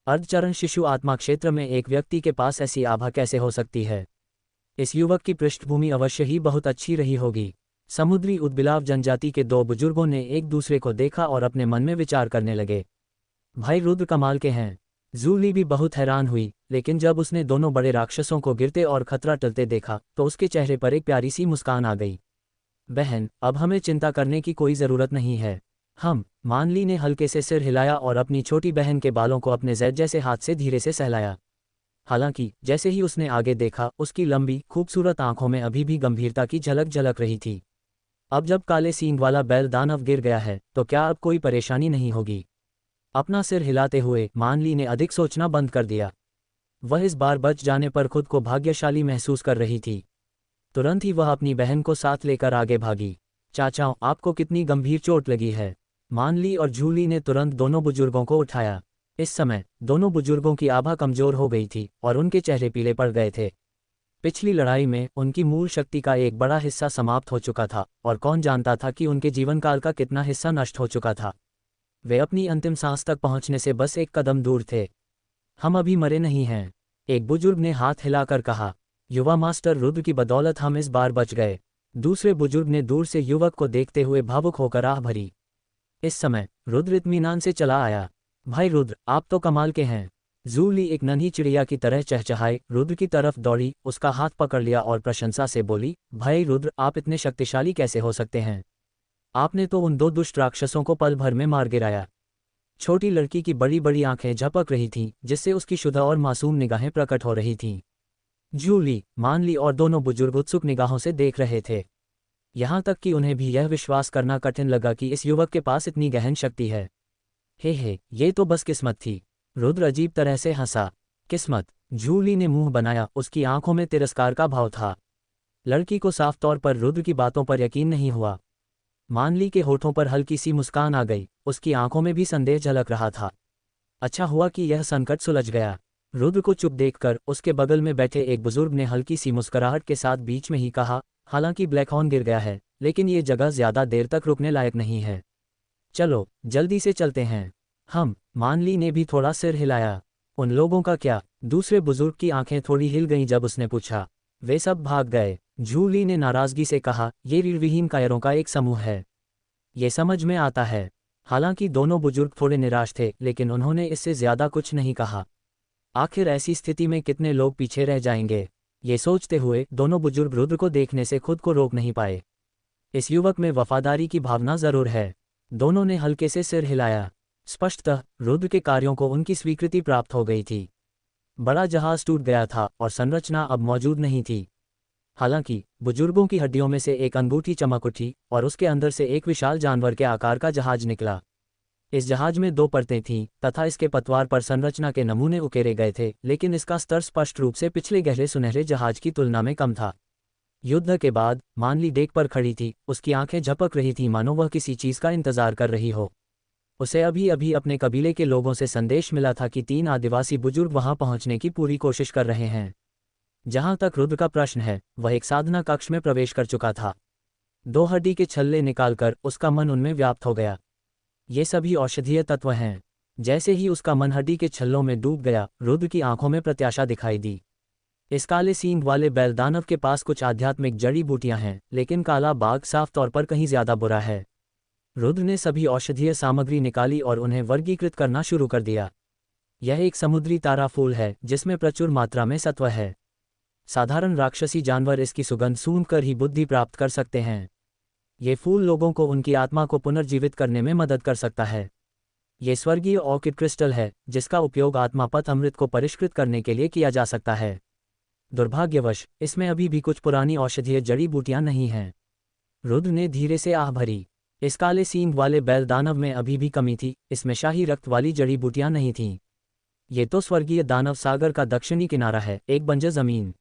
अर्धचरण शिशु आत्मा क्षेत्र में एक व्यक्ति के पास ऐसी आभा कैसे हो सकती है? इस युवक की पृष्ठभूमि अवश्य ही बहुत अच्छी रही होगी। समुद्री उद्बिलाव जनजाति के दो बुजुर्गों ने एक दूसरे को देखा और अपने मन में विचार करने लगे। भाई रुद्र कमाल के हैं। जूली भी बहुत हैरान हुई, लेकिन जब उसने दोनों बड़े राक्षसों को गिरते और खतरा टलते देखा तो उसके चेहरे पर एक प्यारी सी मुस्कान आ गई। बहन, अब हमें चिंता करने की कोई ज़रूरत नहीं है। मानली ने हल्के से सिर हिलाया और अपनी छोटी बहन के बालों को अपने जैद जैसे हाथ से धीरे से सहलाया। हालांकि जैसे ही उसने आगे देखा, उसकी लंबी खूबसूरत आंखों में अभी भी गंभीरता की झलक झलक रही थी। अब जब काले सींग वाला बैल दानव गिर गया है तो क्या अब कोई परेशानी नहीं होगी? अपना सिर हिलाते हुए मानली ने अधिक सोचना बंद कर दिया। वह इस बार बच जाने पर खुद को भाग्यशाली महसूस कर रही थी। तुरंत ही वह अपनी बहन को साथ लेकर आगे भागी। चाचाओ, आपको कितनी गंभीर चोट लगी है? मानली और जूली ने तुरंत दोनों बुजुर्गों को उठाया। इस समय दोनों बुजुर्गों की आभा कमजोर हो गई थी और उनके चेहरे पीले पड़ गए थे। पिछली लड़ाई में उनकी मूल शक्ति का एक बड़ा हिस्सा समाप्त हो चुका था और कौन जानता था कि उनके जीवनकाल का कितना हिस्सा नष्ट हो चुका था। वे अपनी अंतिम सांस तक पहुंचने से बस एक कदम दूर थे। हम अभी मरे नहीं हैं, एक बुजुर्ग ने हाथ हिलाकर कहा। युवा मास्टर रुद्र की बदौलत हम इस बार बच गए। दूसरे बुजुर्ग ने दूर से युवक को देखते हुए भावुक होकर आह भरी। इस समय रुद्र इत्मीनान से चला आया। भाई रुद्र, आप तो कमाल के हैं। जूली एक नन्ही चिड़िया की तरह चहचहाए रुद्र की तरफ दौड़ी, उसका हाथ पकड़ लिया और प्रशंसा से बोली, भाई रुद्र, आप इतने शक्तिशाली कैसे हो सकते हैं? आपने तो उन दो दुष्ट राक्षसों को पल भर में मार गिराया। छोटी लड़की की बड़ी बड़ी आंखें झपक रही थीं, जिससे उसकी शुद्ध और मासूम निगाहें प्रकट हो रही थीं। जूली, मानली और दोनों बुजुर्ग उत्सुक निगाहों से देख रहे थे। यहाँ तक कि उन्हें भी यह विश्वास करना कठिन लगा कि इस युवक के पास इतनी गहन शक्ति है। हे, ये तो बस किस्मत थी। रुद्र अजीब तरह से हंसा। किस्मत? जूली ने मुंह बनाया, उसकी आंखों में तिरस्कार का भाव था। लड़की को साफ तौर पर रुद्र की बातों पर यकीन नहीं हुआ। मानली के होठों पर हल्की सी मुस्कान आ गई, उसकी आंखों में भी संदेह झलक रहा था। अच्छा हुआ कि यह संकट सुलझ गया। रुद्र को चुप देखकर उसके बगल में बैठे एक बुजुर्ग ने हल्की सी मुस्कुराहट के साथ बीच में ही कहा, हालांकि ब्लैकहॉर्न गिर गया है, लेकिन ये जगह ज्यादा देर तक रुकने लायक नहीं है। चलो जल्दी से चलते हैं। मानली ने भी थोड़ा सिर हिलाया। उन लोगों का क्या? दूसरे बुजुर्ग की आंखें थोड़ी हिल गईं जब उसने पूछा। वे सब भाग गए। जूली ने नाराजगी से कहा, ये रीढ़विहीन कायरों का एक समूह है। ये समझ में आता है। हालांकि दोनों बुजुर्ग थोड़े निराश थे, लेकिन उन्होंने इससे ज्यादा कुछ नहीं कहा। आखिर ऐसी स्थिति में कितने लोग पीछे रह जाएंगे? ये सोचते हुए दोनों बुजुर्ग रुद्र को देखने से खुद को रोक नहीं पाए। इस युवक में वफादारी की भावना जरूर है। दोनों ने हल्के से सिर हिलाया। स्पष्टतः रुद्र के कार्यों को उनकी स्वीकृति प्राप्त हो गई थी। बड़ा जहाज टूट गया था और संरचना अब मौजूद नहीं थी। हालांकि बुजुर्गों की हड्डियों में से एक अंगूठी चमक उठी और उसके अंदर से एक विशाल जानवर के आकार का जहाज निकला। इस जहाज में 2 परतें थीं तथा इसके पतवार पर संरचना के नमूने उकेरे गए थे, लेकिन इसका स्तर स्पष्ट रूप से पिछले गहरे सुनहरे जहाज की तुलना में कम था। युद्ध के बाद मानली डेक पर खड़ी थी, उसकी आंखें झपक रही थीं मानो वह किसी चीज का इंतजार कर रही हो। उसे अभी अभी अपने कबीले के लोगों से संदेश मिला था कि 3 आदिवासी बुजुर्ग वहां पहुंचने की पूरी कोशिश कर रहे हैं। जहां तक रुद्र का प्रश्न है, वह एक साधना कक्ष में प्रवेश कर चुका था। 2 हड्डी के छल्ले निकालकर उसका मन उनमें व्याप्त हो गया। ये सभी औषधीय तत्व हैं। जैसे ही उसका मन हड्डी के छल्लों में डूब गया, रुद्र की आंखों में प्रत्याशा दिखाई दी। इस काले सींग वाले बैल दानव के पास कुछ आध्यात्मिक जड़ी बूटियां हैं, लेकिन काला बाघ साफ तौर पर कहीं ज्यादा बुरा है। रुद्र ने सभी औषधीय सामग्री निकाली और उन्हें वर्गीकृत करना शुरू कर दिया। यह एक समुद्री तारा फूल है जिसमें प्रचुर मात्रा में सत्व है। साधारण राक्षसी जानवर इसकी सुगंध सूंघकर ही बुद्धि प्राप्त कर सकते हैं। ये फूल लोगों को उनकी आत्मा को पुनर्जीवित करने में मदद कर सकता है। ये स्वर्गीय ऑर्किड क्रिस्टल है जिसका उपयोग आत्मापथ अमृत को परिष्कृत करने के लिए किया जा सकता है। दुर्भाग्यवश इसमें अभी भी कुछ पुरानी औषधीय जड़ी बूटियां नहीं हैं। रुद्र ने धीरे से आह भरी। इस काले सींग वाले बैल दानव में अभी भी कमी थी, इसमें शाही रक्त वाली जड़ी बूटियां नहीं थीं। ये तो स्वर्गीय दानव सागर का दक्षिणी किनारा है, एक बंजर जमीन।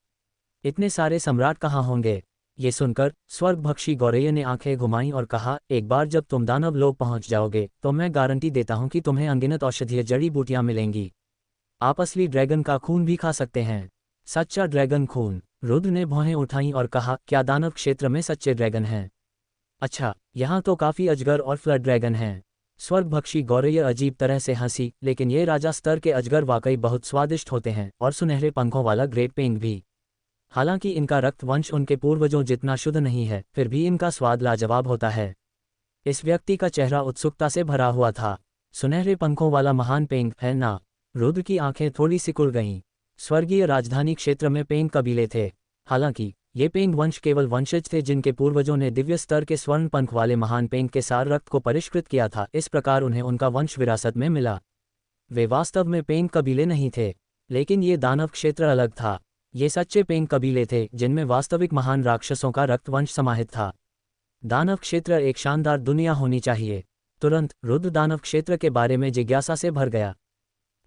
इतने सारे सम्राट कहाँ होंगे? ये सुनकर स्वर्गभक्षी गौरैया ने आंखें घुमाईं और कहा, एक बार जब तुम दानव लोग पहुंच जाओगे तो मैं गारंटी देता हूं कि तुम्हें अनगिनत औषधीय जड़ी बूटियां मिलेंगी। आप असली ड्रैगन का खून भी खा सकते हैं। सच्चा ड्रैगन खून। रुद्र ने भौहें उठाईं और कहा, क्या दानव क्षेत्र में सच्चे ड्रैगन हैं? अच्छा, यहाँ तो काफ़ी अजगर और फ्लड ड्रैगन हैं। स्वर्गभक्षी गौरैया अजीब तरह से हंसी, लेकिन ये राजा स्तर के अजगर वाकई बहुत स्वादिष्ट होते हैं, और सुनहरे पंखों वाला ग्रेट पेंग भी। हालांकि इनका रक्त वंश उनके पूर्वजों जितना शुद्ध नहीं है, फिर भी इनका स्वाद लाजवाब होता है। इस व्यक्ति का चेहरा उत्सुकता से भरा हुआ था। सुनहरे पंखों वाला महान पेंग है ना? रुद्र की आंखें थोड़ी सिकुड़ गईं। स्वर्गीय राजधानी क्षेत्र में पेंग कबीले थे। हालांकि ये पेंग वंश केवल वंशज थे जिनके पूर्वजों ने दिव्य स्तर के स्वर्ण पंख वाले महान पेंग के सार रक्त को परिष्कृत किया था, इस प्रकार उन्हें उनका वंश विरासत में मिला। वे वास्तव में पेंग कबीले नहीं थे, लेकिन ये दानव क्षेत्र अलग था। ये सच्चे पेंग कबीले थे जिनमें वास्तविक महान राक्षसों का रक्तवंश समाहित था। दानव क्षेत्र एक शानदार दुनिया होनी चाहिए। तुरंत रुद्र दानव क्षेत्र के बारे में जिज्ञासा से भर गया।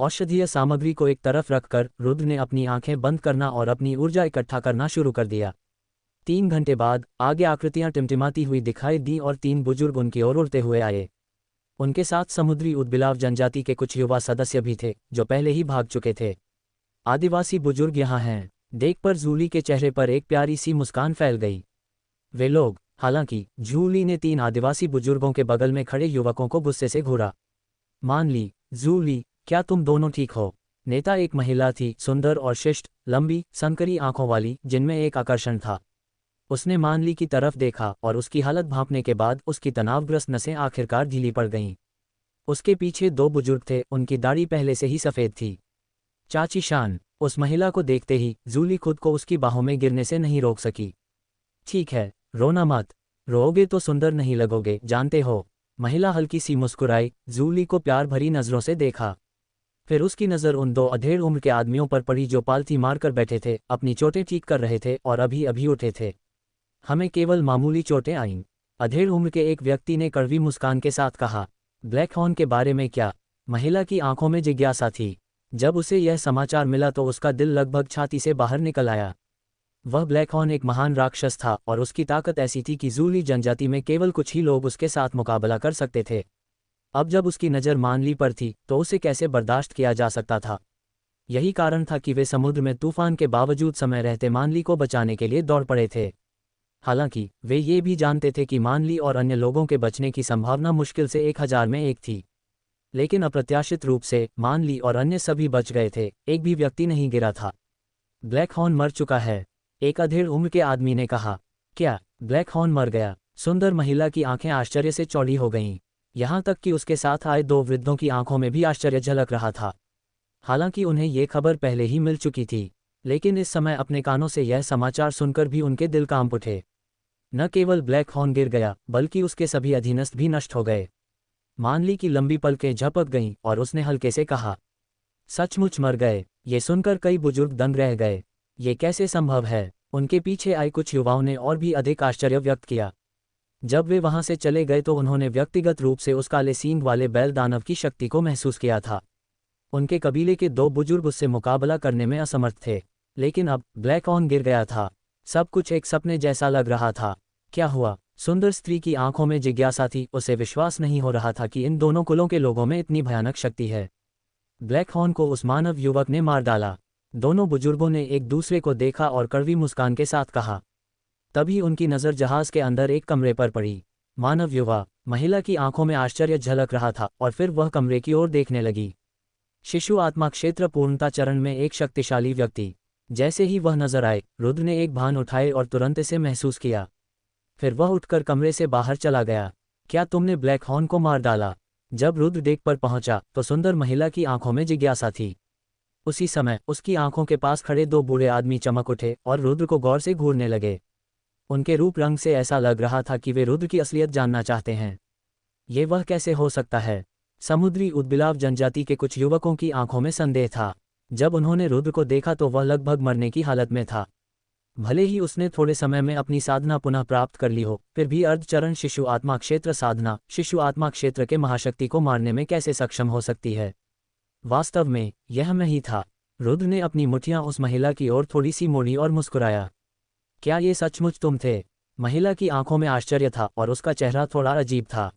औषधीय सामग्री को एक तरफ रखकर रुद्र ने अपनी आंखें बंद करना और अपनी ऊर्जा इकट्ठा करना शुरू कर दिया। 3 घंटे बाद आगे आकृतियां टिमटिमाती हुई दिखाई दी और 3 बुजुर्ग उनकी ओर उड़ते हुए आए। उनके साथ समुद्री उदबिलाव जनजाति के कुछ युवा सदस्य भी थे जो पहले ही भाग चुके थे। आदिवासी बुजुर्ग यहाँ हैं, देख पर जूली के चेहरे पर एक प्यारी सी मुस्कान फैल गई। वे लोग, हालांकि जूली ने 3 आदिवासी बुजुर्गों के बगल में खड़े युवकों को गुस्से से घूरा। मान ली, जूली, क्या तुम दोनों ठीक हो? नेता एक महिला थी, सुंदर और शिष्ट, लंबी संकरी आंखों वाली, जिनमें एक आकर्षण था। उसने मानली की तरफ देखा और उसकी हालत भांपने के बाद उसकी तनावग्रस्त नसें आखिरकार ढीली पड़ गईं। उसके पीछे 2 बुजुर्ग थे, उनकी दाढ़ी पहले से ही सफ़ेद थी। चाची शान। उस महिला को देखते ही जूली खुद को उसकी बाहों में गिरने से नहीं रोक सकी। ठीक है, रोना मत। रोओगे तो सुंदर नहीं लगोगे, जानते हो। महिला हल्की सी मुस्कुराई, जूली को प्यार भरी नज़रों से देखा। फिर उसकी नज़र उन 2 अधेड़ उम्र के आदमियों पर पड़ी जो पालथी मारकर बैठे थे, अपनी चोटें ठीक कर रहे थे और अभी अभी उठे थे। हमें केवल मामूली चोटें आईं, अधेड़ उम्र के एक व्यक्ति ने कड़वी मुस्कान के साथ कहा। ब्लैक हॉर्न के बारे में क्या? महिला की आंखों में जिज्ञासा थी। जब उसे यह समाचार मिला तो उसका दिल लगभग छाती से बाहर निकल आया। वह ब्लैक हॉर्न एक महान राक्षस था और उसकी ताकत ऐसी थी कि जूली जनजाति में केवल कुछ ही लोग उसके साथ मुकाबला कर सकते थे। अब जब उसकी नज़र मानली पर थी तो उसे कैसे बर्दाश्त किया जा सकता था? यही कारण था कि वे समुद्र में तूफान के बावजूद समय रहते मानली को बचाने के लिए दौड़ पड़े थे। हालांकि वे ये भी जानते थे कि मानली और अन्य लोगों के बचने की संभावना मुश्किल से 1000 में 1 थी। लेकिन अप्रत्याशित रूप से मानली और अन्य सभी बच गए थे, एक भी व्यक्ति नहीं गिरा था। ब्लैक हॉर्न मर चुका है, एक अधेड़ उम्र के आदमी ने कहा। क्या ब्लैक हॉर्न मर गया? सुंदर महिला की आंखें आश्चर्य से चौड़ी हो गईं। यहाँ तक कि उसके साथ आए 2 वृद्धों की आंखों में भी आश्चर्य झलक रहा था। हालांकि उन्हें ये खबर पहले ही मिल चुकी थी, लेकिन इस समय अपने कानों से यह समाचार सुनकर भी उनके दिल कांप उठे। न केवल ब्लैक हॉर्न गिर गया, बल्कि उसके सभी अधीनस्थ भी नष्ट हो गए। मानली की लंबी पलकें झपक गईं और उसने हल्के से कहा, सचमुच मर गए? ये सुनकर कई बुजुर्ग दंग रह गए। ये कैसे संभव है? उनके पीछे आए कुछ युवाओं ने और भी अधिक आश्चर्य व्यक्त किया। जब वे वहां से चले गए तो उन्होंने व्यक्तिगत रूप से उस काले सींग वाले बैल दानव की शक्ति को महसूस किया था। उनके कबीले के 2 बुजुर्ग उससे मुकाबला करने में असमर्थ थे, लेकिन अब ब्लैक हॉर्न गिर गया था। सब कुछ एक सपने जैसा लग रहा था। क्या हुआ? सुंदर स्त्री की आंखों में जिज्ञासा थी, उसे विश्वास नहीं हो रहा था कि इन दोनों कुलों के लोगों में इतनी भयानक शक्ति है। ब्लैक हॉर्न को उस मानव युवक ने मार डाला। दोनों बुजुर्गों ने एक दूसरे को देखा और कड़वी मुस्कान के साथ कहा। तभी उनकी नज़र जहाज के अंदर एक कमरे पर पड़ी। मानव युवा, महिला की आंखों में आश्चर्य झलक रहा था और फिर वह कमरे की ओर देखने लगी। शिशु आत्मा क्षेत्र पूर्णता चरण में एक शक्तिशाली व्यक्ति। जैसे ही वह नजर आए, रुद्र ने एक भान उठाए और तुरंत इसे महसूस किया। फिर वह उठकर कमरे से बाहर चला गया। क्या तुमने ब्लैक हॉर्न को मार डाला? जब रुद्र डेक पर पहुंचा तो सुंदर महिला की आंखों में जिज्ञासा थी। उसी समय उसकी आंखों के पास खड़े दो बूढ़े आदमी चमक उठे और रुद्र को गौर से घूरने लगे। उनके रूप रंग से ऐसा लग रहा था कि वे रुद्र की असलियत जानना चाहते हैं। ये वह कैसे हो सकता है? समुद्री उदबिलाव जनजाति के कुछ युवकों की आंखों में संदेह था। जब उन्होंने रुद्र को देखा तो वह लगभग मरने की हालत में था। भले ही उसने थोड़े समय में अपनी साधना पुनः प्राप्त कर ली हो, फिर भी अर्धचरण शिशु आत्मा क्षेत्र साधना शिशु आत्मा क्षेत्र के महाशक्ति को मारने में कैसे सक्षम हो सकती है? वास्तव में यह मैं ही था। रुद्र ने अपनी मुठ्ठियां उस महिला की ओर थोड़ी सी मोड़ी और मुस्कुराया। क्या ये सचमुच तुम थे? महिला की आंखों में आश्चर्य था और उसका चेहरा थोड़ा अजीब था।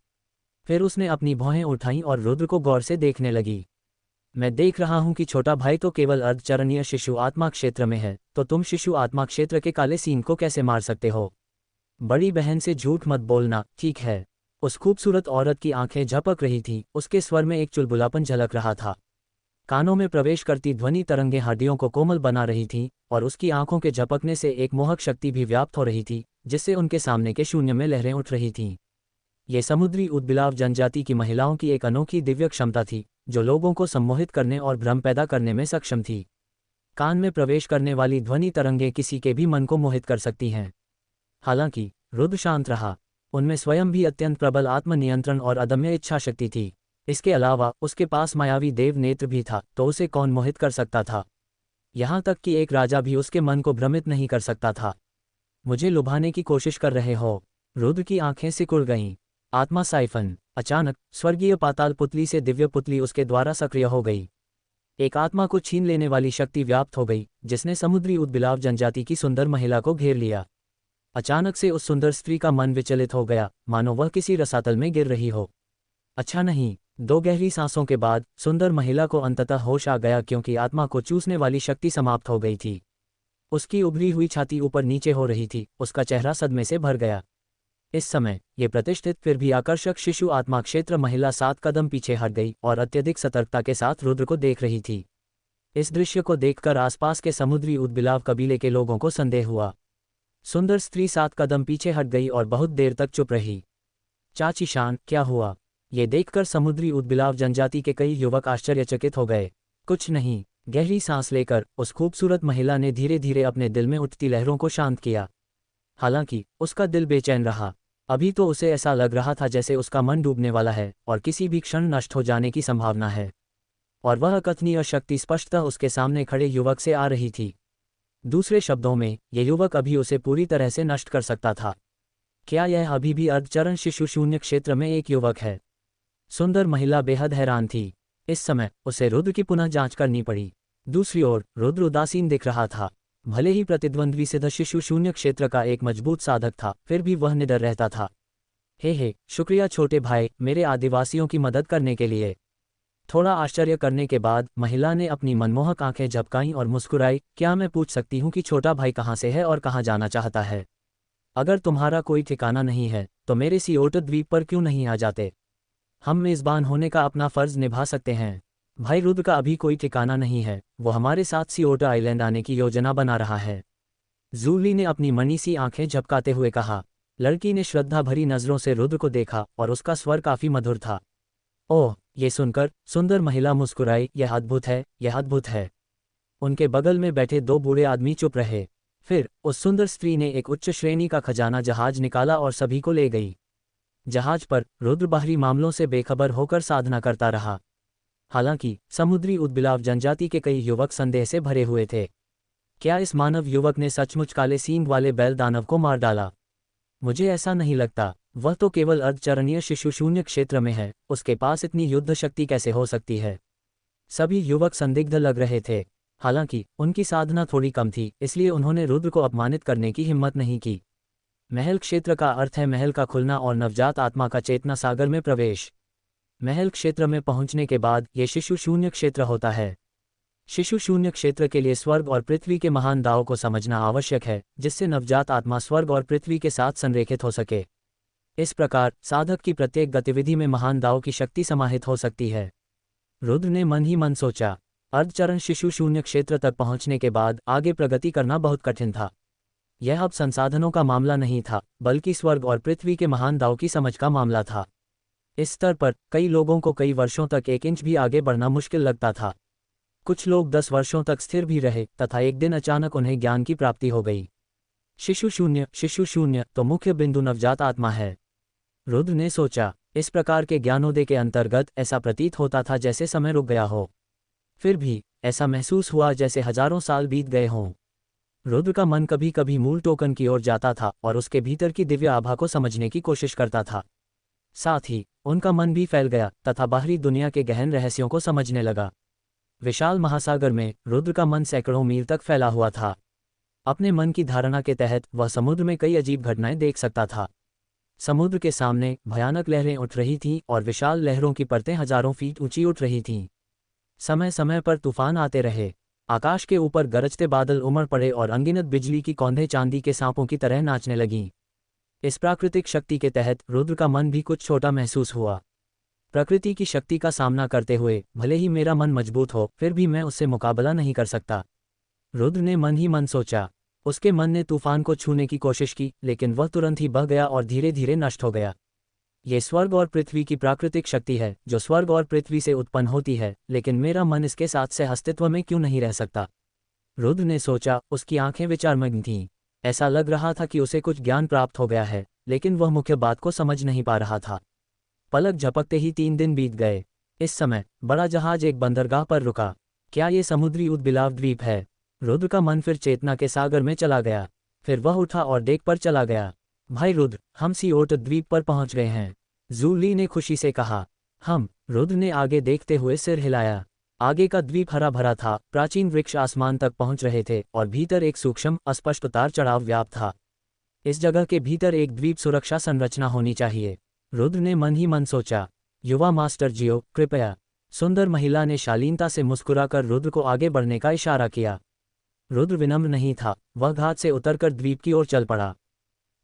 फिर उसने अपनी भौहें उठाईं और रुद्र को गौर से देखने लगी। मैं देख रहा हूं कि छोटा भाई तो केवल अर्धचरणीय शिशु आत्मा क्षेत्र में है, तो तुम शिशु आत्मा क्षेत्र के काले सीन को कैसे मार सकते हो? बड़ी बहन से झूठ मत बोलना, ठीक है? उस खूबसूरत औरत की आंखें झपक रही थीं, उसके स्वर में एक चुलबुलापन झलक रहा था। कानों में प्रवेश करती ध्वनि तरंगें हड्डियों को कोमल बना रही थीं, और उसकी आंखों के झपकने से एक मोहक शक्ति भी व्याप्त हो रही थी, जिससे उनके सामने के शून्य में लहरें उठ रही थीं। ये समुद्री उदबिलाव जनजाति की महिलाओं की एक अनोखी दिव्य क्षमता थी, जो लोगों को सम्मोहित करने और भ्रम पैदा करने में सक्षम थी। कान में प्रवेश करने वाली ध्वनि तरंगें किसी के भी मन को मोहित कर सकती हैं। हालांकि रुद्र शांत रहा। उनमें स्वयं भी अत्यंत प्रबल आत्मनियंत्रण और अदम्य इच्छाशक्ति थी। इसके अलावा उसके पास मायावी देव नेत्र भी था, तो उसे कौन मोहित कर सकता था? यहाँ तक कि एक राजा भी उसके मन को भ्रमित नहीं कर सकता था। मुझे लुभाने की कोशिश कर रहे हो? रुद्र की आंखें सिकुड़ गईं। आत्मा साइफन। अचानक स्वर्गीय पाताल पुतली से दिव्य पुतली उसके द्वारा सक्रिय हो गई। एक आत्मा को छीन लेने वाली शक्ति व्याप्त हो गई, जिसने समुद्री उदबिलाव जनजाति की सुंदर महिला को घेर लिया। अचानक से उस सुंदर स्त्री का मन विचलित हो गया, मानो वह किसी रसातल में गिर रही हो। अच्छा नहीं। 2 गहरी सांसों के बाद सुंदर महिला को अंततः होश आ गया, क्योंकि आत्मा को चूसने वाली शक्ति समाप्त हो गई थी। उसकी उभरी हुई छाती ऊपर नीचे हो रही थी, उसका चेहरा सदमे से भर गया। इस समय ये प्रतिष्ठित फिर भी आकर्षक शिशु आत्मा क्षेत्र महिला 7 कदम पीछे हट गई और अत्यधिक सतर्कता के साथ रुद्र को देख रही थी। इस दृश्य को देखकर आसपास के समुद्री उदबिलाव कबीले के लोगों को संदेह हुआ। सुंदर स्त्री 7 कदम पीछे हट गई और बहुत देर तक चुप रही। चाची शान, क्या हुआ? ये देखकर समुद्री उदबिलाव जनजाति के कई युवक आश्चर्यचकित हो गए। कुछ नहीं। गहरी सांस लेकर उस खूबसूरत महिला ने धीरे धीरे अपने दिल में उठती लहरों को शांत किया। हालांकि उसका दिल बेचैन रहा। अभी तो उसे ऐसा लग रहा था जैसे उसका मन डूबने वाला है और किसी भी क्षण नष्ट हो जाने की संभावना है। और वह अकथनीय शक्ति स्पष्टतः उसके सामने खड़े युवक से आ रही थी। दूसरे शब्दों में, ये युवक अभी उसे पूरी तरह से नष्ट कर सकता था। क्या यह अभी भी अर्धचरण शिशु शून्य क्षेत्र में एक युवक है? सुंदर महिला बेहद हैरान थी। इस समय उसे रुद्र की पुनः जांच करनी पड़ी। दूसरी ओर रुद्र उदासीन दिख रहा था। भले ही प्रतिद्वंद्वी सिद्ध शिशु शून्य क्षेत्र का एक मजबूत साधक था, फिर भी वह निडर रहता था। हे शुक्रिया छोटे भाई, मेरे आदिवासियों की मदद करने के लिए। थोड़ा आश्चर्य करने के बाद महिला ने अपनी मनमोहक आंखें झपकाईं और मुस्कुराई। क्या मैं पूछ सकती हूँ कि छोटा भाई कहाँ से है और कहाँ जाना चाहता है? अगर तुम्हारा कोई ठिकाना नहीं है तो मेरे सियोट द्वीप पर क्यों नहीं आ जाते? हम मेज़बान होने का अपना फर्ज निभा सकते हैं। भाई रुद्र का अभी कोई ठिकाना नहीं है, वो हमारे साथ सियोटा आइलैंड आने की योजना बना रहा है। जूली ने अपनी मनी सी आंखें झपकाते हुए कहा। लड़की ने श्रद्धा भरी नज़रों से रुद्र को देखा और उसका स्वर काफी मधुर था। ओह, ये सुनकर सुंदर महिला मुस्कुराई। यह अद्भुत है, यह अद्भुत है। उनके बगल में बैठे 2 बूढ़े आदमी चुप रहे। फिर उस सुंदर स्त्री ने एक उच्च श्रेणी का खजाना जहाज निकाला और सभी को ले गई। जहाज पर रुद्र बाहरी मामलों से बेखबर होकर साधना करता रहा। हालांकि समुद्री उदबिलाव जनजाति के कई युवक संदेह से भरे हुए थे। क्या इस मानव युवक ने सचमुच काले सींग वाले बैल दानव को मार डाला? मुझे ऐसा नहीं लगता। वह तो केवल अर्धचरणीय शिशु शून्य क्षेत्र में है, उसके पास इतनी युद्ध शक्ति कैसे हो सकती है? सभी युवक संदिग्ध लग रहे थे। हालांकि उनकी साधना थोड़ी कम थी, इसलिए उन्होंने रुद्र को अपमानित करने की हिम्मत नहीं की। महल क्षेत्र का अर्थ है महल का खुलना और नवजात आत्मा का चेतना सागर में प्रवेश। महल क्षेत्र में पहुंचने के बाद ये शिशु शून्य क्षेत्र होता है। शिशु शून्य क्षेत्र के लिए स्वर्ग और पृथ्वी के महान दावों को समझना आवश्यक है, जिससे नवजात आत्मा स्वर्ग और पृथ्वी के साथ संरेखित हो सके। इस प्रकार साधक की प्रत्येक गतिविधि में महान दाव की शक्ति समाहित हो सकती है। रुद्र ने मन ही मन सोचा। अर्धचरण शिशु शून्य क्षेत्र तक पहुंचने के बाद आगे प्रगति करना बहुत कठिन था। यह अब संसाधनों का मामला नहीं था, बल्कि स्वर्ग और पृथ्वी के महान दाव की समझ का मामला था। इस स्तर पर कई लोगों को कई वर्षों तक 1 इंच भी आगे बढ़ना मुश्किल लगता था। कुछ लोग 10 वर्षों तक स्थिर भी रहे तथा एक दिन अचानक उन्हें ज्ञान की प्राप्ति हो गई। शिशु शून्य तो मुख्य बिंदु नवजात आत्मा है। रुद्र ने सोचा, इस प्रकार के ज्ञानोदय के अंतर्गत ऐसा प्रतीत होता था जैसे समय रुक गया हो। फिर भी ऐसा महसूस हुआ जैसे हजारों साल बीत गए हों। रुद्र का मन कभी कभी मूल टोकन की ओर जाता था और उसके भीतर की दिव्य आभा को समझने की कोशिश करता था। साथ ही उनका मन भी फैल गया तथा बाहरी दुनिया के गहन रहस्यों को समझने लगा। विशाल महासागर में रुद्र का मन सैकड़ों मील तक फैला हुआ था। अपने मन की धारणा के तहत वह समुद्र में कई अजीब घटनाएं देख सकता था। समुद्र के सामने भयानक लहरें उठ रही थीं और विशाल लहरों की परतें हजारों फीट ऊंची उठ रही थीं। समय समय पर तूफान आते रहे। आकाश के ऊपर गरजते बादल उमड़ पड़े और अनगिनत बिजली की कौंधें चांदी के सांपों की तरह नाचने लगीं। इस प्राकृतिक शक्ति के तहत रुद्र का मन भी कुछ छोटा महसूस हुआ। प्रकृति की शक्ति का सामना करते हुए भले ही मेरा मन मजबूत हो, फिर भी मैं उससे मुकाबला नहीं कर सकता। रुद्र ने मन ही मन सोचा। उसके मन ने तूफान को छूने की कोशिश की, लेकिन वह तुरंत ही बह गया और धीरे धीरे नष्ट हो गया। ये स्वर्ग और पृथ्वी की प्राकृतिक शक्ति है जो स्वर्ग और पृथ्वी से उत्पन्न होती है, लेकिन मेरा मन इसके साथ से अस्तित्व में क्यों नहीं रह सकता। रुद्र ने सोचा। उसकी आंखें विचारमग्न थीं। ऐसा लग रहा था कि उसे कुछ ज्ञान प्राप्त हो गया है, लेकिन वह मुख्य बात को समझ नहीं पा रहा था। पलक झपकते ही 3 दिन बीत गए। इस समय बड़ा जहाज एक बंदरगाह पर रुका। क्या ये समुद्री उद्बिलाव द्वीप है? रुद्र का मन फिर चेतना के सागर में चला गया। फिर वह उठा और डेक पर चला गया। भाई रुद्र, हम सीओट द्वीप पर पहुंच गए हैं, ज़ू ली ने खुशी से कहा। रुद्र ने आगे देखते हुए सिर हिलाया। आगे का द्वीप हरा भरा था, प्राचीन वृक्ष आसमान तक पहुंच रहे थे और भीतर एक सूक्ष्म अस्पष्ट उतार चढ़ाव व्याप्त था। इस जगह के भीतर एक द्वीप सुरक्षा संरचना होनी चाहिए, रुद्र ने मन ही मन सोचा। युवा मास्टर जियो, कृपया। सुंदर महिला ने शालीनता से मुस्कुराकर रुद्र को आगे बढ़ने का इशारा किया। रुद्र विनम्र नहीं था। वह घाट से उतरकर द्वीप की ओर चल पड़ा।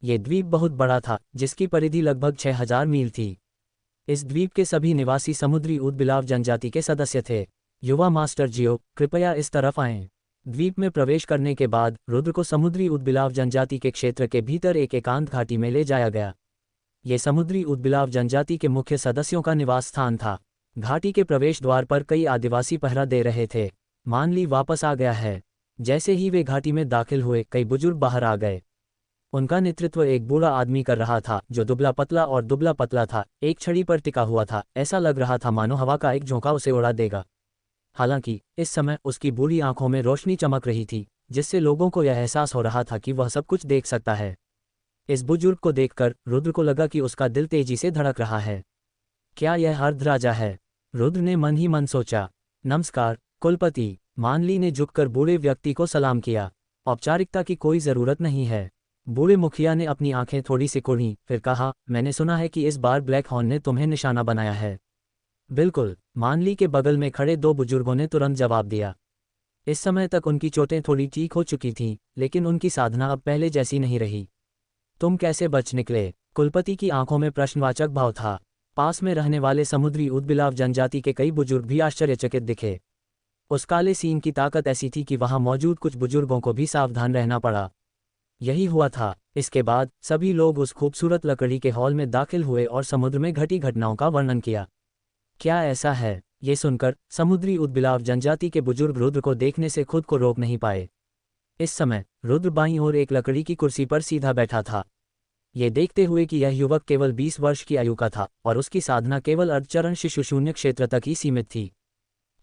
ये द्वीप बहुत बड़ा था, जिसकी परिधि लगभग 6000 मील थी। इस द्वीप के सभी निवासी समुद्री उद्बिलाव जनजाति के सदस्य थे। युवा मास्टर जियो, कृपया इस तरफ आएं। द्वीप में प्रवेश करने के बाद रुद्र को समुद्री उद्बिलाव जनजाति के क्षेत्र के भीतर एक एकांत घाटी में ले जाया गया। ये समुद्री उद्बिलाव जनजाति के मुख्य सदस्यों का निवास स्थान था। घाटी के प्रवेश द्वार पर कई आदिवासी पहरा दे रहे थे। मानली वापस आ गया है। जैसे ही वे घाटी में दाखिल हुए, कई बुजुर्ग बाहर आ गए। उनका नेतृत्व एक बूढ़ा आदमी कर रहा था जो दुबला पतला था, एक छड़ी पर टिका हुआ था। ऐसा लग रहा था मानो हवा का एक झोंका उसे उड़ा देगा। हालांकि इस समय उसकी बूढ़ी आंखों में रोशनी चमक रही थी, जिससे लोगों को यह एहसास हो रहा था कि वह सब कुछ देख सकता है। इस बुजुर्ग को देखकर रुद्र को लगा कि उसका दिल तेजी से धड़क रहा है। क्या यह अर्धराजा है? रुद्र ने मन ही मन सोचा। नमस्कार कुलपति, मानली ने झुककर बूढ़े व्यक्ति को सलाम किया। औपचारिकता की कोई जरूरत नहीं है। बूढ़े मुखिया ने अपनी आंखें थोड़ी सिकुड़ी, फिर कहा, मैंने सुना है कि इस बार ब्लैक हॉर्न ने तुम्हें निशाना बनाया है। बिल्कुल, मानली के बगल में खड़े 2 बुजुर्गों ने तुरंत जवाब दिया। इस समय तक उनकी चोटें थोड़ी ठीक हो चुकी थीं, लेकिन उनकी साधना अब पहले जैसी नहीं रही। तुम कैसे बच निकले? कुलपति की आंखों में प्रश्नवाचक भाव था। पास में रहने वाले समुद्री उद्बिलाव जनजाति के कई बुजुर्ग भी आश्चर्यचकित दिखे। उस काले सींग की ताकत ऐसी थी कि वहां मौजूद कुछ बुजुर्गों को भी सावधान रहना पड़ा। यही हुआ था। इसके बाद सभी लोग उस खूबसूरत लकड़ी के हॉल में दाखिल हुए और समुद्र में घटी घटनाओं का वर्णन किया। क्या ऐसा है? ये सुनकर समुद्री उद्बिलाव जनजाति के बुजुर्ग रुद्र को देखने से खुद को रोक नहीं पाए। इस समय रुद्र बाईं ओर एक लकड़ी की कुर्सी पर सीधा बैठा था। ये देखते हुए कि यह युवक केवल 20 वर्ष की आयु का था और उसकी साधना केवल अर्धचरण शिशु शून्य क्षेत्र तक ही सीमित थी।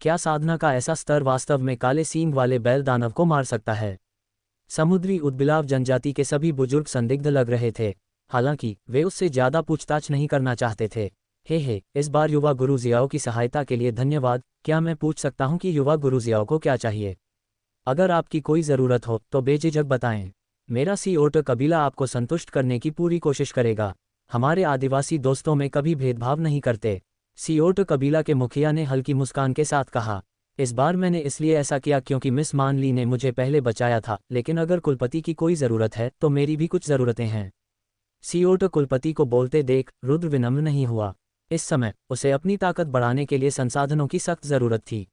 क्या साधना का ऐसा स्तर वास्तव में काले सींग वाले बैल दानव को मार सकता है? समुद्री उद्बिलाव जनजाति के सभी बुजुर्ग संदिग्ध लग रहे थे, हालांकि वे उससे ज्यादा पूछताछ नहीं करना चाहते थे। हे, इस बार युवा गुरु जियाओ की सहायता के लिए धन्यवाद। क्या मैं पूछ सकता हूं कि युवा गुरु जियाओ को क्या चाहिए? अगर आपकी कोई ज़रूरत हो तो बेझिझक बताएं। मेरा सीओट कबीला आपको संतुष्ट करने की पूरी कोशिश करेगा। हमारे आदिवासी दोस्तों में कभी भेदभाव नहीं करते। सीओट कबीला के मुखिया ने हल्की मुस्कान के साथ कहा। इस बार मैंने इसलिए ऐसा किया क्योंकि मिस मानली ने मुझे पहले बचाया था, लेकिन अगर कुलपति की कोई ज़रूरत है तो मेरी भी कुछ ज़रूरतें हैं। सीओट कुलपति को बोलते देख रुद्र विनम्र नहीं हुआ। इस समय उसे अपनी ताकत बढ़ाने के लिए संसाधनों की सख्त ज़रूरत थी।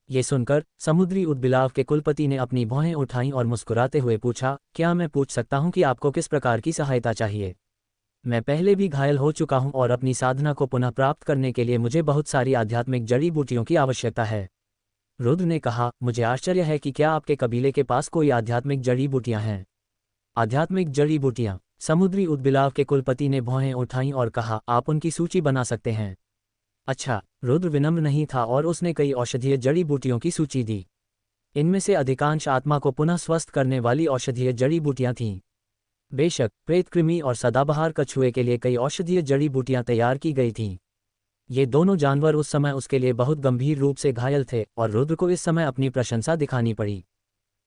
ये सुनकर समुद्री उद्बिलाव के कुलपति ने अपनी भौहें उठाईं और मुस्कुराते हुए पूछा, क्या मैं पूछ सकता हूं कि आपको किस प्रकार की सहायता चाहिए? मैं पहले भी घायल हो चुका हूं और अपनी साधना को पुनः प्राप्त करने के लिए मुझे बहुत सारी आध्यात्मिक जड़ी बूटियों की आवश्यकता है। रुद्र ने कहा, मुझे आश्चर्य है कि क्या आपके कबीले के पास कोई आध्यात्मिक जड़ी बूटियां हैं। आध्यात्मिक जड़ी बूटियां। समुद्री उद्बिलाव के कुलपति ने भौहें उठाईं और कहा, आप उनकी सूची बना सकते हैं। अच्छा। रुद्र विनम्र नहीं था और उसने कई औषधीय जड़ी बूटियों की सूची दी। इनमें से अधिकांश आत्मा को पुनः स्वस्थ करने वाली औषधीय जड़ी बूटियां थीं। बेशक प्रेतकृमि और सदाबहार कछुए के लिए कई औषधीय जड़ी बूटियां तैयार की गई थीं। ये दोनों जानवर उस समय उसके लिए बहुत गंभीर रूप से घायल थे और रुद्र को इस समय अपनी प्रशंसा दिखानी पड़ी।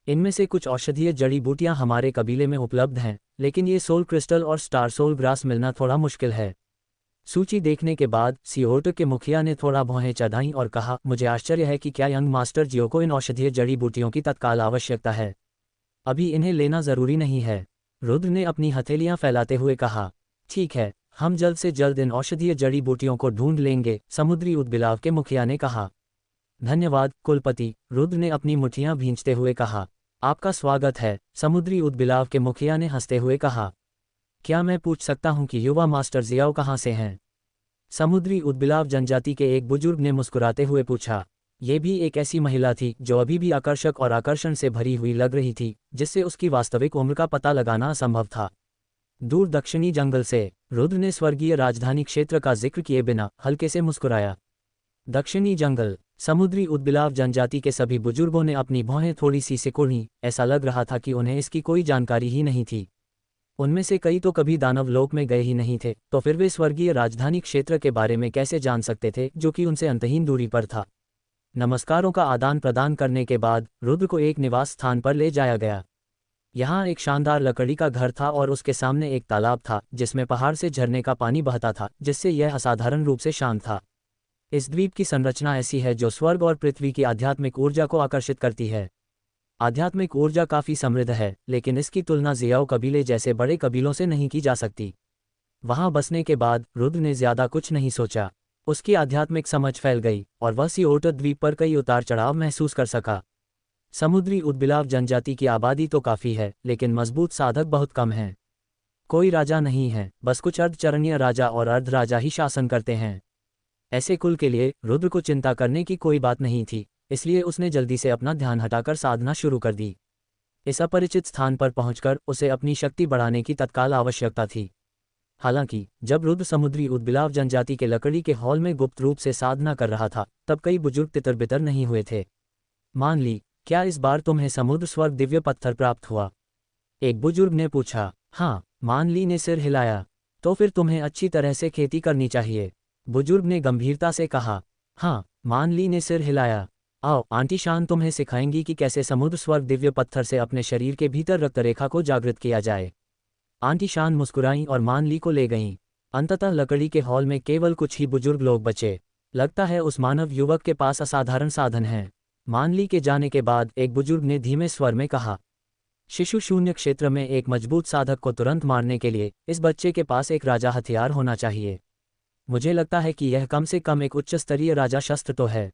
इनमें से कुछ औषधीय जड़ी बूटियां हमारे कबीले में उपलब्ध हैं, लेकिन ये सोल क्रिस्टल और स्टार सोल ग्रास मिलना थोड़ा मुश्किल है। सूची देखने के बाद सियोर्ट के मुखिया ने थोड़ा भौहें चढ़ाईं और कहा, मुझे आश्चर्य है कि क्या यंग मास्टर जियो को इन औषधीय जड़ी बूटियों की तत्काल आवश्यकता है। अभी इन्हें लेना जरूरी नहीं है। रुद्र ने अपनी हथेलियां फैलाते हुए कहा, ठीक है, हम जल्द से जल्द इन औषधीय जड़ी बूटियों को ढूंढ लेंगे, समुद्री उद्बिलाव के मुखिया ने कहा। धन्यवाद कुलपति, रुद्र ने अपनी मुट्ठियां भींचते हुए कहा। आपका स्वागत है, समुद्री उद्बिलाव के मुखिया ने हंसते हुए कहा। क्या मैं पूछ सकता हूं कि युवा मास्टर जियाओ कहाँ से हैं? समुद्री उद्बिलाव जनजाति के एक बुजुर्ग ने मुस्कुराते हुए पूछा। ये भी एक ऐसी महिला थी जो अभी भी आकर्षक और आकर्षण से भरी हुई लग रही थी, जिससे उसकी वास्तविक उम्र का पता लगाना असंभव था। दूर दक्षिणी जंगल से। रुद्र ने स्वर्गीय राजधानी क्षेत्र का जिक्र किए बिना हल्के से मुस्कुराया। दक्षिणी जंगल। समुद्री उद्बिलाव जनजाति के सभी बुजुर्गों ने अपनी भौहें थोड़ी सी सिकुड़ी, ऐसा लग रहा था कि उन्हें इसकी कोई जानकारी ही नहीं थी। उनमें से कई तो कभी दानव लोक में गए ही नहीं थे, तो फिर वे स्वर्गीय राजधानी क्षेत्र के बारे में कैसे जान सकते थे, जो कि उनसे अंतहीन दूरी पर था। नमस्कारों का आदान प्रदान करने के बाद रुद्र को एक निवास स्थान पर ले जाया गया। यहाँ एक शानदार लकड़ी का घर था और उसके सामने एक तालाब था, जिसमें पहाड़ से झरने का पानी बहता था, जिससे यह असाधारण रूप से शांत था। इस द्वीप की संरचना ऐसी है जो स्वर्ग और पृथ्वी की आध्यात्मिक ऊर्जा को आकर्षित करती है। आध्यात्मिक ऊर्जा काफ़ी समृद्ध है, लेकिन इसकी तुलना जियाओ कबीले जैसे बड़े कबीलों से नहीं की जा सकती। वहां बसने के बाद रुद्र ने ज्यादा कुछ नहीं सोचा। उसकी आध्यात्मिक समझ फैल गई और वह सियोर्ट द्वीप पर कई उतार चढ़ाव महसूस कर सका। समुद्री उद्बिलाव जनजाति की आबादी तो काफ़ी है, लेकिन मजबूत साधक बहुत कम हैं। कोई राजा नहीं है, बस कुछ अर्धचरणीय राजा और अर्ध राजा ही शासन करते हैं। ऐसे कुल के लिए रुद्र को चिंता करने की कोई बात नहीं थी, इसलिए उसने जल्दी से अपना ध्यान हटाकर साधना शुरू कर दी। इस अपरिचित स्थान पर पहुंचकर उसे अपनी शक्ति बढ़ाने की तत्काल आवश्यकता थी। हालांकि जब रुद्र समुद्री उद्बिलाव जनजाति के लकड़ी के हॉल में गुप्त रूप से साधना कर रहा था, तब कई बुजुर्ग तितर बितर नहीं हुए थे। मान ली, क्या इस बार तुम्हें समुद्र स्वर्ग दिव्य पत्थर प्राप्त हुआ? एक बुजुर्ग ने पूछा। हाँ, मान ली ने सिर हिलाया। तो फिर तुम्हें अच्छी तरह से खेती करनी चाहिए, बुजुर्ग ने गंभीरता से कहा। हाँ, मान ली ने सिर हिलाया। आओ, आंटी शान तुम्हें सिखाएंगी कि कैसे समुद्र स्वर्ग दिव्य पत्थर से अपने शरीर के भीतर रक्तरेखा को जागृत किया जाए। आंटी शान मुस्कुराईं और मान ली को ले गईं। अंततः लकड़ी के हॉल में केवल कुछ ही बुजुर्ग लोग बचे। लगता है उस मानव युवक के पास असाधारण साधन हैं। मान ली के जाने के बाद एक बुजुर्ग ने धीमे स्वर में कहा। शिशु शून्य क्षेत्र में एक मजबूत साधक को तुरंत मारने के लिए इस बच्चे के पास एक राजा हथियार होना चाहिए। मुझे लगता है कि यह कम से कम एक उच्च स्तरीय राजा शस्त्र तो है।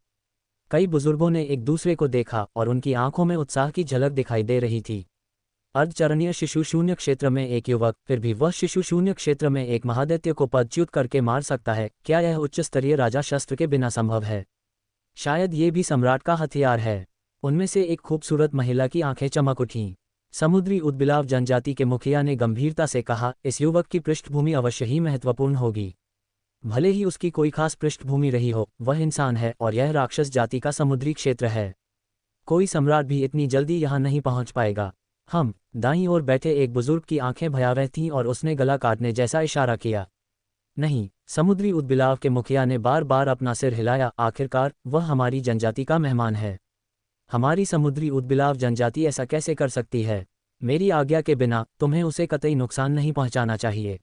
कई बुजुर्गों ने एक दूसरे को देखा और उनकी आंखों में उत्साह की झलक दिखाई दे रही थी। अर्धचरणीय शिशु शून्य क्षेत्र में एक युवक, फिर भी वह शिशु शून्य क्षेत्र में एक महादैत्य को पदच्युत करके मार सकता है। क्या यह उच्च स्तरीय राजा शस्त्र के बिना संभव है? शायद ये भी सम्राट का हथियार है। उनमें से एक खूबसूरत महिला की आंखें चमक उठीं। समुद्री उद्बिलाव जनजाति के मुखिया ने गंभीरता से कहा, इस युवक की पृष्ठभूमि अवश्य ही महत्वपूर्ण होगी। भले ही उसकी कोई खास पृष्ठभूमि रही हो, वह इंसान है और यह राक्षस जाति का समुद्री क्षेत्र है। कोई सम्राट भी इतनी जल्दी यहाँ नहीं पहुँच पाएगा। हम दाईं ओर बैठे एक बुजुर्ग की आंखें भयावह थीं और उसने गला काटने जैसा इशारा किया। नहीं, समुद्री उद्बिलाव के मुखिया ने बार बार अपना सिर हिलाया। आखिरकार वह हमारी जनजाति का मेहमान है। हमारी समुद्री उद्बिलाव जनजाति ऐसा कैसे कर सकती है? मेरी आज्ञा के बिना तुम्हें उसे कतई नुकसान नहीं पहुंचाना चाहिए।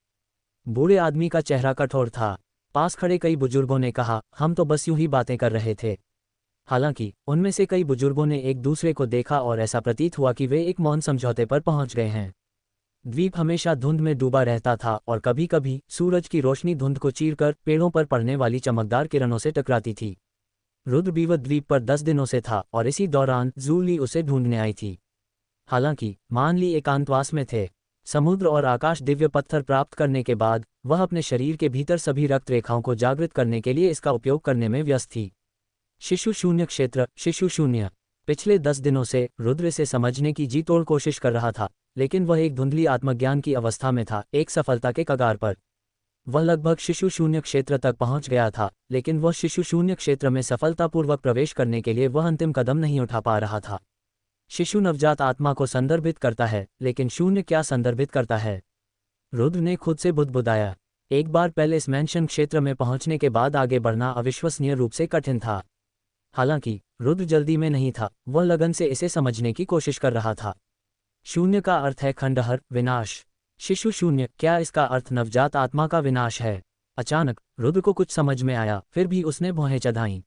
बूढ़े आदमी का चेहरा कठोर था। पास खड़े कई बुजुर्गों ने कहा, हम तो बस यूं ही बातें कर रहे थे। हालांकि उनमें से कई बुजुर्गों ने एक दूसरे को देखा और ऐसा प्रतीत हुआ कि वे एक मौन समझौते पर पहुंच गए हैं। द्वीप हमेशा धुंध में डूबा रहता था और कभी कभी सूरज की रोशनी धुंध को चीरकर पेड़ों पर पड़ने वाली चमकदार किरणों से टकराती थी। रुद्र बीवत द्वीप पर 10 दिनों से था और इसी दौरान जूली उसे ढूंढने आई थी। हालांकि मान ली एकांतवास में थे। समुद्र और आकाश दिव्य पत्थर प्राप्त करने के बाद वह अपने शरीर के भीतर सभी रक्त रेखाओं को जागृत करने के लिए इसका उपयोग करने में व्यस्त थी। शिशु शून्य क्षेत्र, शिशु शून्य। पिछले 10 दिनों से रुद्र इसे समझने की जी तोड़ कोशिश कर रहा था, लेकिन वह एक धुंधली आत्मज्ञान की अवस्था में था, एक सफलता के कगार पर। वह लगभग शिशु शून्य क्षेत्र तक पहुंच गया था, लेकिन वह शिशु शून्य क्षेत्र में सफलतापूर्वक प्रवेश करने के लिए वह अंतिम कदम नहीं उठा पा रहा था। शिशु नवजात आत्मा को संदर्भित करता है, लेकिन शून्य क्या संदर्भित करता है? रुद्र ने खुद से बुदबुदाया। एक बार पहले इस मेंशन क्षेत्र में पहुंचने के बाद आगे बढ़ना अविश्वसनीय रूप से कठिन था। हालांकि रुद्र जल्दी में नहीं था, वह लगन से इसे समझने की कोशिश कर रहा था। शून्य का अर्थ है खंडहर, विनाश। शिशु शून्य, क्या इसका अर्थ नवजात आत्मा का विनाश है? अचानक रुद्र को कुछ समझ में आया, फिर भी उसने भौहें चढ़ाईं।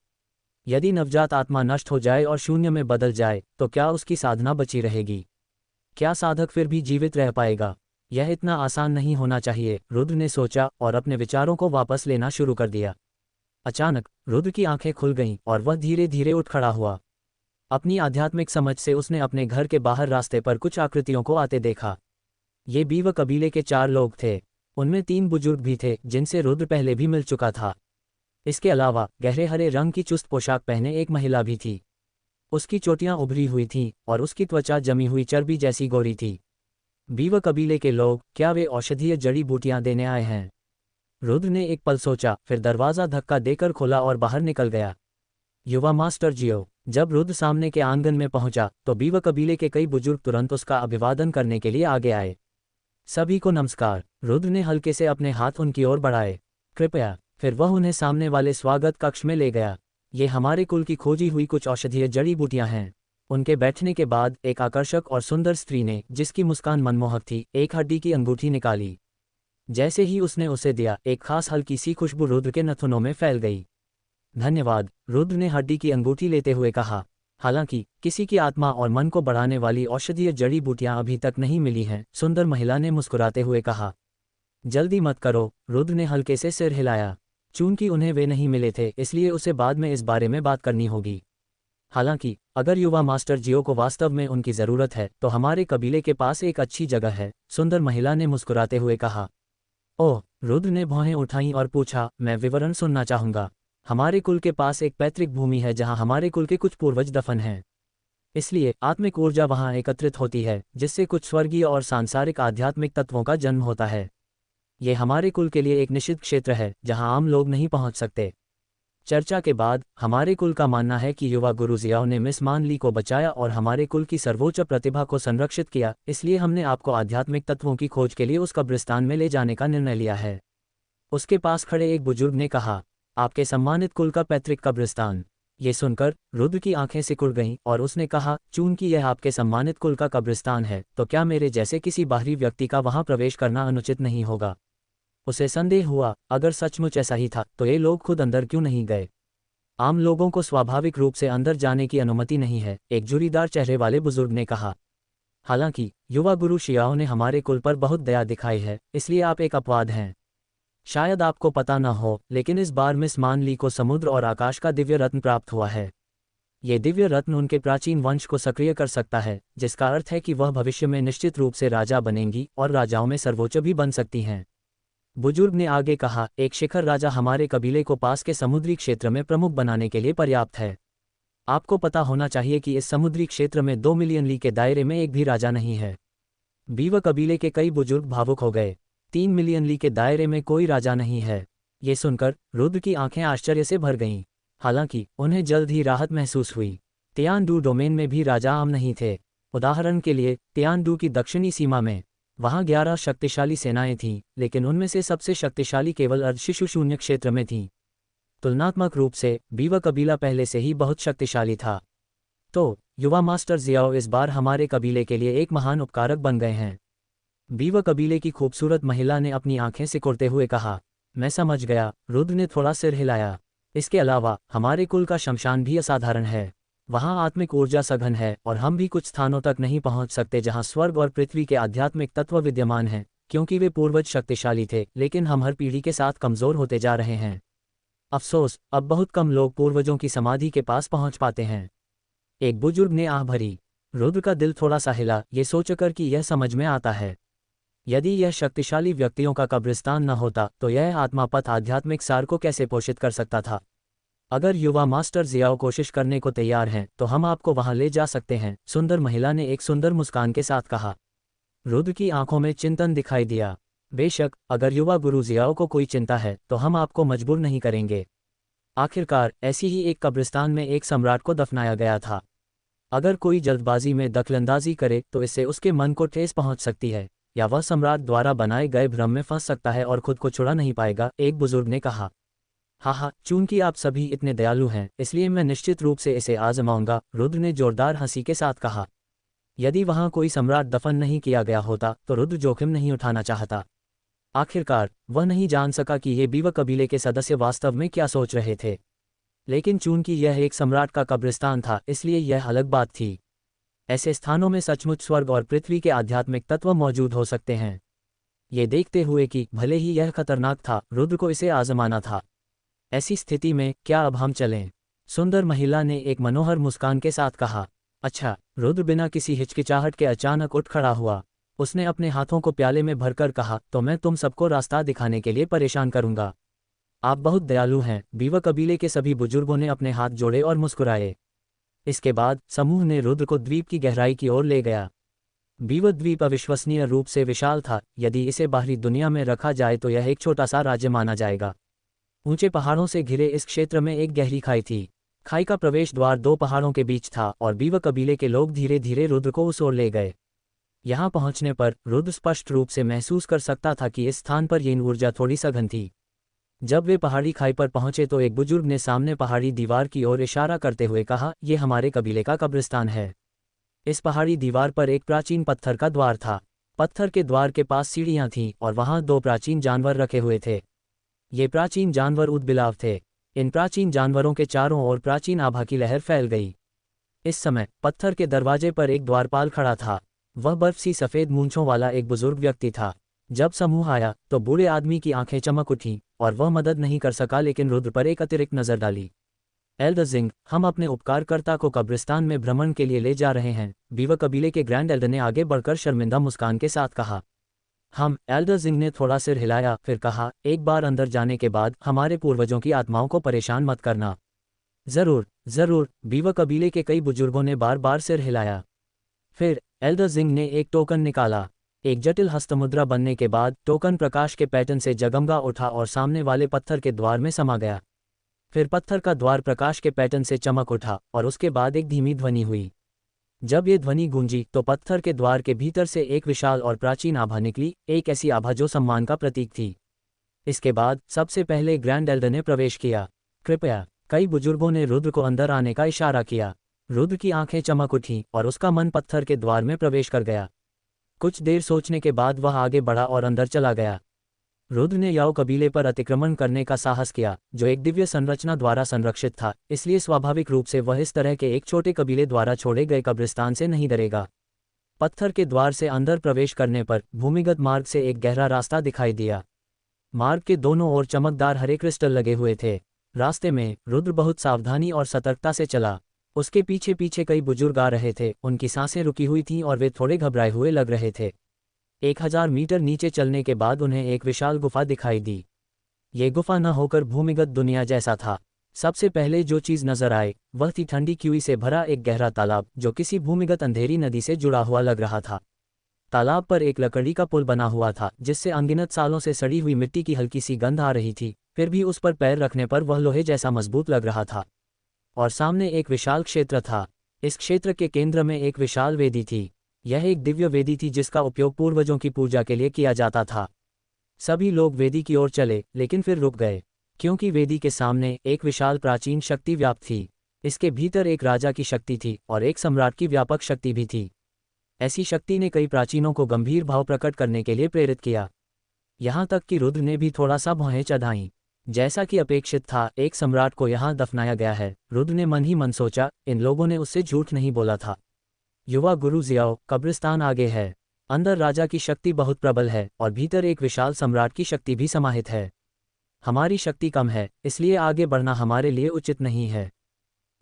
यदि नवजात आत्मा नष्ट हो जाए और शून्य में बदल जाए, तो क्या उसकी साधना बची रहेगी? क्या साधक फिर भी जीवित रह पाएगा? यह इतना आसान नहीं होना चाहिए, रुद्र ने सोचा और अपने विचारों को वापस लेना शुरू कर दिया। अचानक रुद्र की आंखें खुल गईं और वह धीरे धीरे उठ खड़ा हुआ। अपनी आध्यात्मिक समझ से उसने अपने घर के बाहर रास्ते पर कुछ आकृतियों को आते देखा। ये बीव कबीले के 4 लोग थे। उनमें 3 बुजुर्ग भी थे, जिनसे रुद्र पहले भी मिल चुका था। इसके अलावा गहरे हरे रंग की चुस्त पोशाक पहने एक महिला भी थी। उसकी चोटियां उभरी हुई थीं और उसकी त्वचा जमी हुई चर्बी जैसी गोरी थी। बीव कबीले के लोग, क्या वे औषधीय जड़ी बूटियां देने आए हैं? रुद्र ने एक पल सोचा, फिर दरवाज़ा धक्का देकर खोला और बाहर निकल गया। युवा मास्टर जियो। जब रुद्र सामने के आंगन में पहुंचा, तो बीव कबीले के कई बुजुर्ग तुरंत उसका अभिवादन करने के लिए आगे आए। सभी को नमस्कार। रुद्र ने हल्के से अपने हाथ उनकी ओर बढ़ाए। कृपया। फिर वह उन्हें सामने वाले स्वागत कक्ष में ले गया। ये हमारे कुल की खोजी हुई कुछ औषधीय जड़ी बूटियां हैं। उनके बैठने के बाद एक आकर्षक और सुंदर स्त्री ने, जिसकी मुस्कान मनमोहक थी, एक हड्डी की अंगूठी निकाली। जैसे ही उसने उसे दिया, एक खास हल्की सी खुशबू रुद्र के नथुनों में फैल गई। धन्यवाद, रुद्र ने हड्डी की अंगूठी लेते हुए कहा। हालांकि किसी की आत्मा और मन को बढ़ाने वाली औषधीय जड़ी बूटियां अभी तक नहीं मिली हैं, सुंदर महिला ने मुस्कुराते हुए कहा। जल्दी मत करो, रुद्र ने हल्के से सिर हिलाया। चूंकि उन्हें वे नहीं मिले थे, इसलिए उसे बाद में इस बारे में बात करनी होगी। हालांकि अगर युवा मास्टर जियो को वास्तव में उनकी ज़रूरत है, तो हमारे कबीले के पास एक अच्छी जगह है, सुंदर महिला ने मुस्कुराते हुए कहा। ओह, रुद्र ने भौहें उठाईं और पूछा, मैं विवरण सुनना चाहूँगा। हमारे कुल के पास एक पैतृक भूमि है जहाँ हमारे कुल के कुछ पूर्वज दफन हैं। इसलिए आत्मिक ऊर्जा वहाँ एकत्रित होती है, जिससे कुछ स्वर्गीय और सांसारिक आध्यात्मिक तत्वों का जन्म होता है। ये हमारे कुल के लिए एक निषिद्ध क्षेत्र है, जहाँ आम लोग नहीं पहुँच सकते। चर्चा के बाद हमारे कुल का मानना है कि युवा गुरु जियाओ ने मिस मान ली को बचाया और हमारे कुल की सर्वोच्च प्रतिभा को संरक्षित किया, इसलिए हमने आपको आध्यात्मिक तत्वों की खोज के लिए उस कब्रिस्तान में ले जाने का निर्णय लिया है। उसके पास खड़े एक बुजुर्ग ने कहा। आपके सम्मानित कुल का पैतृक कब्रिस्तान। ये सुनकर रुद्र की आंखें सिकुड़ गईं और उसने कहा, चूंकि यह आपके सम्मानित कुल का कब्रिस्तान है, तो क्या मेरे जैसे किसी बाहरी व्यक्ति का वहां प्रवेश करना अनुचित नहीं होगा? उसे संदेह हुआ, अगर सचमुच ऐसा ही था, तो ये लोग खुद अंदर क्यों नहीं गए? आम लोगों को स्वाभाविक रूप से अंदर जाने की अनुमति नहीं है, एक जुरीदार चेहरे वाले बुजुर्ग ने कहा। हालांकि युवा गुरु शियाओ ने हमारे कुल पर बहुत दया दिखाई है, इसलिए आप एक अपवाद हैं। शायद आपको पता न हो, लेकिन इस बार मिस मान ली को समुद्र और आकाश का दिव्य रत्न प्राप्त हुआ है। ये दिव्य रत्न उनके प्राचीन वंश को सक्रिय कर सकता है, जिसका अर्थ है कि वह भविष्य में निश्चित रूप से राजा बनेंगी और राजाओं में सर्वोच्च भी बन सकती हैं। बुजुर्ग ने आगे कहा, एक शिखर राजा हमारे कबीले को पास के समुद्री क्षेत्र में प्रमुख बनाने के लिए पर्याप्त है। आपको पता होना चाहिए कि इस समुद्री क्षेत्र में 2 मिलियन ली के दायरे में एक भी राजा नहीं है। बीव कबीले के कई बुजुर्ग भावुक हो गए। 3 मिलियन ली के दायरे में कोई राजा नहीं है। ये सुनकर रुद्र की आंखें आश्चर्य से भर गईं। हालांकि उन्हें जल्द ही राहत महसूस हुई। तियानडू डोमेन में भी राजा आम नहीं थे। उदाहरण के लिए तियानडू की दक्षिणी सीमा में वहां 11 शक्तिशाली सेनाएं थीं, लेकिन उनमें से सबसे शक्तिशाली केवल अर्धशिशु शून्य क्षेत्र में थीं। तुलनात्मक रूप से बीव कबीला पहले से ही बहुत शक्तिशाली था। तो युवा मास्टर जियाओ इस बार हमारे कबीले के लिए एक महान उपकारक बन गए हैं। बीव कबीले की खूबसूरत महिला ने अपनी आंखें सिकुड़ते हुए कहा। मैं समझ गया, रुद्र ने थोड़ा सिर हिलाया। इसके अलावा हमारे कुल का शमशान भी असाधारण है। वहाँ आत्मिक ऊर्जा सघन है और हम भी कुछ स्थानों तक नहीं पहुँच सकते जहाँ स्वर्ग और पृथ्वी के आध्यात्मिक तत्व विद्यमान हैं, क्योंकि वे पूर्वज शक्तिशाली थे, लेकिन हम हर पीढ़ी के साथ कमज़ोर होते जा रहे हैं। अफसोस, अब बहुत कम लोग पूर्वजों की समाधि के पास पहुँच पाते हैं। एक बुजुर्ग ने आह भरी। रुद्र का दिल थोड़ा सा हिला, ये सोचकर कि यह समझ में आता है। यदि यह शक्तिशाली व्यक्तियों का कब्रिस्तान न होता, तो यह आत्मापथ आध्यात्मिक सार को कैसे पोषित कर सकता था? अगर युवा मास्टर जियाओ कोशिश करने को तैयार हैं तो हम आपको वहां ले जा सकते हैं, सुंदर महिला ने एक सुंदर मुस्कान के साथ कहा। रुद्र की आंखों में चिंतन दिखाई दिया। बेशक, अगर युवा गुरु जियाओ को कोई चिंता है तो हम आपको मजबूर नहीं करेंगे। आखिरकार ऐसी ही एक कब्रिस्तान में एक सम्राट को दफनाया गया था। अगर कोई जल्दबाजी में दखलंदाजी करे तो इससे उसके मन को ठेस पहुंच सकती है, या वह सम्राट द्वारा बनाए गए भ्रम में फंस सकता है और खुद को छुड़ा नहीं पाएगा, एक बुजुर्ग ने कहा। हाँ, चूंकि आप सभी इतने दयालु हैं इसलिए मैं निश्चित रूप से इसे आजमाऊंगा, रुद्र ने जोरदार हंसी के साथ कहा। यदि वहां कोई सम्राट दफन नहीं किया गया होता तो रुद्र जोखिम नहीं उठाना चाहता। आखिरकार वह नहीं जान सका कि ये बीवा कबीले के सदस्य वास्तव में क्या सोच रहे थे, लेकिन चूंकि यह एक सम्राट का कब्रिस्तान था इसलिए यह अलग बात थी। ऐसे स्थानों में सचमुच स्वर्ग और पृथ्वी के आध्यात्मिक तत्व मौजूद हो सकते हैं। ये देखते हुए कि भले ही यह खतरनाक था, रुद्र को इसे आजमाना था। ऐसी स्थिति में क्या अब हम चलें? सुंदर महिला ने एक मनोहर मुस्कान के साथ कहा। अच्छा, रुद्र बिना किसी हिचकिचाहट के अचानक उठ खड़ा हुआ। उसने अपने हाथों को प्याले में भरकर कहा, तो मैं तुम सबको रास्ता दिखाने के लिए परेशान करूंगा। आप बहुत दयालु हैं। बीवा कबीले के सभी बुजुर्गों ने अपने हाथ जोड़े और मुस्कुराए। इसके बाद समूह ने रुद्र को द्वीप की गहराई की ओर ले गया। बीवा द्वीप अविश्वसनीय रूप से विशाल था। यदि इसे बाहरी दुनिया में रखा जाए तो यह एक छोटा सा राज्य माना जाएगा। ऊंचे पहाड़ों से घिरे इस क्षेत्र में एक गहरी खाई थी। खाई का प्रवेश द्वार दो पहाड़ों के बीच था और बीवा कबीले के लोग धीरे धीरे रुद्र को उस ओर ले गए। यहाँ पहुंचने पर रुद्र स्पष्ट रूप से महसूस कर सकता था कि इस स्थान पर यह ऊर्जा थोड़ी सघन थी। जब वे पहाड़ी खाई पर पहुंचे तो एक बुजुर्ग ने सामने पहाड़ी दीवार की ओर इशारा करते हुए कहा, यह हमारे कबीले का कब्रिस्तान है। इस पहाड़ी दीवार पर एक प्राचीन पत्थर का द्वार था। पत्थर के द्वार के पास सीढ़ियां थीं और वहां दो प्राचीन जानवर रखे हुए थे। ये प्राचीन जानवर ऊदबिलाव थे। इन प्राचीन जानवरों के चारों ओर प्राचीन आभा की लहर फैल गई। इस समय पत्थर के दरवाजे पर एक द्वारपाल खड़ा था। वह बर्फ सी सफ़ेद मूंछों वाला एक बुजुर्ग व्यक्ति था। जब समूह आया तो बूढ़े आदमी की आंखें चमक उठीं और वह मदद नहीं कर सका, लेकिन रुद्र पर एक अतिरिक्त नज़र डाली। एल्डर जिंग, हम अपने उपकारकर्ता को कब्रिस्तान में भ्रमण के लिए ले जा रहे हैं, बीवा कबीले के ग्रैंड एल्डर ने आगे बढ़कर शर्मिंदा मुस्कान के साथ कहा। हम, एल्डर जिंग ने थोड़ा सिर हिलाया, फिर कहा, एक बार अंदर जाने के बाद हमारे पूर्वजों की आत्माओं को परेशान मत करना। जरूर जरूर, बीवा कबीले के कई बुजुर्गों ने बार बार सिर हिलाया। फिर एल्डर जिंग ने एक टोकन निकाला। एक जटिल हस्तमुद्रा बनने के बाद टोकन प्रकाश के पैटर्न से जगमगा उठा और सामने वाले पत्थर के द्वार में समा गया। फिर पत्थर का द्वार प्रकाश के पैटर्न से चमक उठा और उसके बाद एक धीमी ध्वनि हुई। जब ये ध्वनि गूंजी तो पत्थर के द्वार के भीतर से एक विशाल और प्राचीन आभा निकली, एक ऐसी आभा जो सम्मान का प्रतीक थी। इसके बाद सबसे पहले ग्रैंड एल्डर ने प्रवेश किया। कृपया, कई बुजुर्गों ने रुद्र को अंदर आने का इशारा किया। रुद्र की आंखें चमक उठीं और उसका मन पत्थर के द्वार में प्रवेश कर गया। कुछ देर सोचने के बाद वह आगे बढ़ा और अंदर चला गया। रुद्र ने याओ कबीले पर अतिक्रमण करने का साहस किया, जो एक दिव्य संरचना द्वारा संरक्षित था, इसलिए स्वाभाविक रूप से वह इस तरह के एक छोटे कबीले द्वारा छोड़े गए कब्रिस्तान से नहीं डरेगा। पत्थर के द्वार से अंदर प्रवेश करने पर भूमिगत मार्ग से एक गहरा रास्ता दिखाई दिया। मार्ग के दोनों ओर चमकदार हरे क्रिस्टल लगे हुए थे। रास्ते में रुद्र बहुत सावधानी और सतर्कता से चला। उसके पीछे पीछे कई बुजुर्ग आ रहे थे। उनकी सांसें रुकी हुई थीं और वे थोड़े घबराए हुए लग रहे थे। 1000 मीटर नीचे चलने के बाद उन्हें एक विशाल गुफा दिखाई दी। ये गुफा न होकर भूमिगत दुनिया जैसा था। सबसे पहले जो चीज़ नजर आए वह थी ठंडी क्यूई से भरा एक गहरा तालाब, जो किसी भूमिगत अंधेरी नदी से जुड़ा हुआ लग रहा था। तालाब पर एक लकड़ी का पुल बना हुआ था, जिससे अनगिनत सालों से सड़ी हुई मिट्टी की हल्की सी गंध आ रही थी, फिर भी उस पर पैर रखने पर वह लोहे जैसा मजबूत लग रहा था। और सामने एक विशाल क्षेत्र था। इस क्षेत्र के केंद्र में एक विशाल वेदी थी। यह एक दिव्य वेदी थी जिसका उपयोग पूर्वजों की पूजा के लिए किया जाता था। सभी लोग वेदी की ओर चले, लेकिन फिर रुक गए, क्योंकि वेदी के सामने एक विशाल प्राचीन शक्ति व्याप्त थी। इसके भीतर एक राजा की शक्ति थी और एक सम्राट की व्यापक शक्ति भी थी। ऐसी शक्ति ने कई प्राचीनों को गंभीर भाव प्रकट करने के लिए प्रेरित किया। यहाँ तक कि रुद्र ने भी थोड़ा सा भौहें चढ़ाईं। जैसा कि अपेक्षित था, एक सम्राट को यहाँ दफनाया गया है। रुद्र ने मन ही मन सोचा, इन लोगों ने उससे झूठ नहीं बोला था। युवा गुरु जियाओ, कब्रिस्तान आगे है। अंदर राजा की शक्ति बहुत प्रबल है और भीतर एक विशाल सम्राट की शक्ति भी समाहित है। हमारी शक्ति कम है, इसलिए आगे बढ़ना हमारे लिए उचित नहीं है।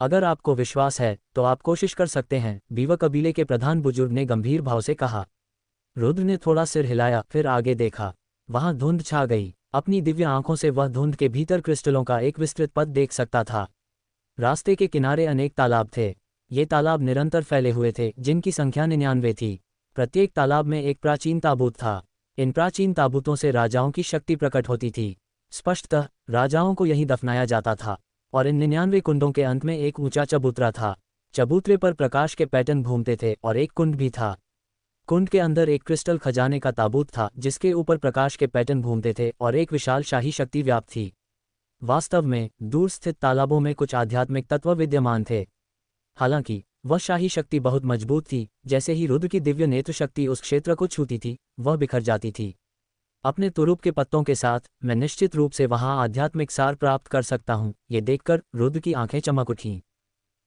अगर आपको विश्वास है तो आप कोशिश कर सकते हैं, बीवा कबीले के प्रधान बुजुर्ग ने गंभीर भाव से कहा। रुद्र ने थोड़ा सिर हिलाया, फिर आगे देखा। वहां धुंध छा गई। अपनी दिव्य आंखों से वह धुंध के भीतर क्रिस्टलों का एक विस्तृत पथ देख सकता था। रास्ते के किनारे अनेक तालाब थे। ये तालाब निरंतर फैले हुए थे, जिनकी संख्या 99 थी। प्रत्येक तालाब में एक प्राचीन ताबूत था। इन प्राचीन ताबूतों से राजाओं की शक्ति प्रकट होती थी। स्पष्टतः राजाओं को यहीं दफनाया जाता था। और इन 99 कुंडों के अंत में एक ऊंचा चबूतरा था। चबूतरे पर प्रकाश के पैटर्न घूमते थे और एक कुंड भी था। कुंड के अंदर एक क्रिस्टल खजाने का ताबूत था, जिसके ऊपर प्रकाश के पैटर्न घूमते थे और एक विशाल शाही शक्ति व्याप्त थी। वास्तव में दूर स्थित तालाबों में कुछ आध्यात्मिक तत्व विद्यमान थे। हालांकि वह शाही शक्ति बहुत मजबूत थी। जैसे ही रुद्र की दिव्य नेत्र शक्ति उस क्षेत्र को छूती थी, वह बिखर जाती थी। अपने तुरुप के पत्तों के साथ मैं निश्चित रूप से वहां आध्यात्मिक सार प्राप्त कर सकता हूं। ये देखकर रुद्र की आंखें चमक उठीं।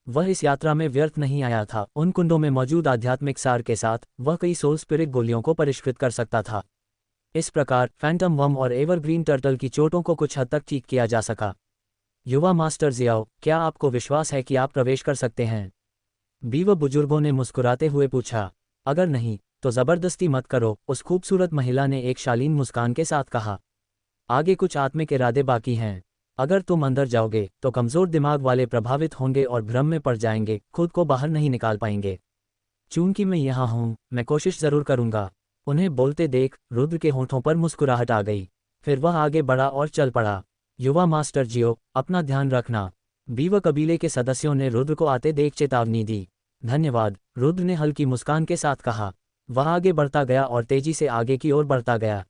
वह इस यात्रा में व्यर्थ नहीं आया था। उन कुंडों में मौजूद आध्यात्मिक सार के साथ वह कई सोल स्पिरिट गोलियों को परिष्कृत कर सकता था। इस प्रकार फैंटम वर्म और एवरग्रीन टर्टल की चोटों को कुछ हद तक ठीक किया जा सका। युवा मास्टर जियाओ, क्या आपको विश्वास है कि आप प्रवेश कर सकते हैं? 20 बुजुर्गों ने मुस्कुराते हुए पूछा। अगर नहीं तो जबरदस्ती मत करो, उस खूबसूरत महिला ने एक शालीन मुस्कान के साथ कहा। आगे कुछ आत्मिक इरादे बाकी हैं। अगर तुम अंदर जाओगे तो कमजोर दिमाग वाले प्रभावित होंगे और भ्रम में पड़ जाएंगे, खुद को बाहर नहीं निकाल पाएंगे। चूंकि मैं यहाँ हूँ, मैं कोशिश जरूर करूँगा। उन्हें बोलते देख रुद्र के होठों पर मुस्कुराहट आ गई। फिर वह आगे बढ़ा और चल पड़ा। युवा मास्टर जियो, अपना ध्यान रखना। 20 कबीले के सदस्यों ने रुद्र को आते देख चेतावनी दी। धन्यवाद, रुद्र ने हल्की मुस्कान के साथ कहा। वह आगे बढ़ता गया और तेजी से आगे की ओर बढ़ता गया।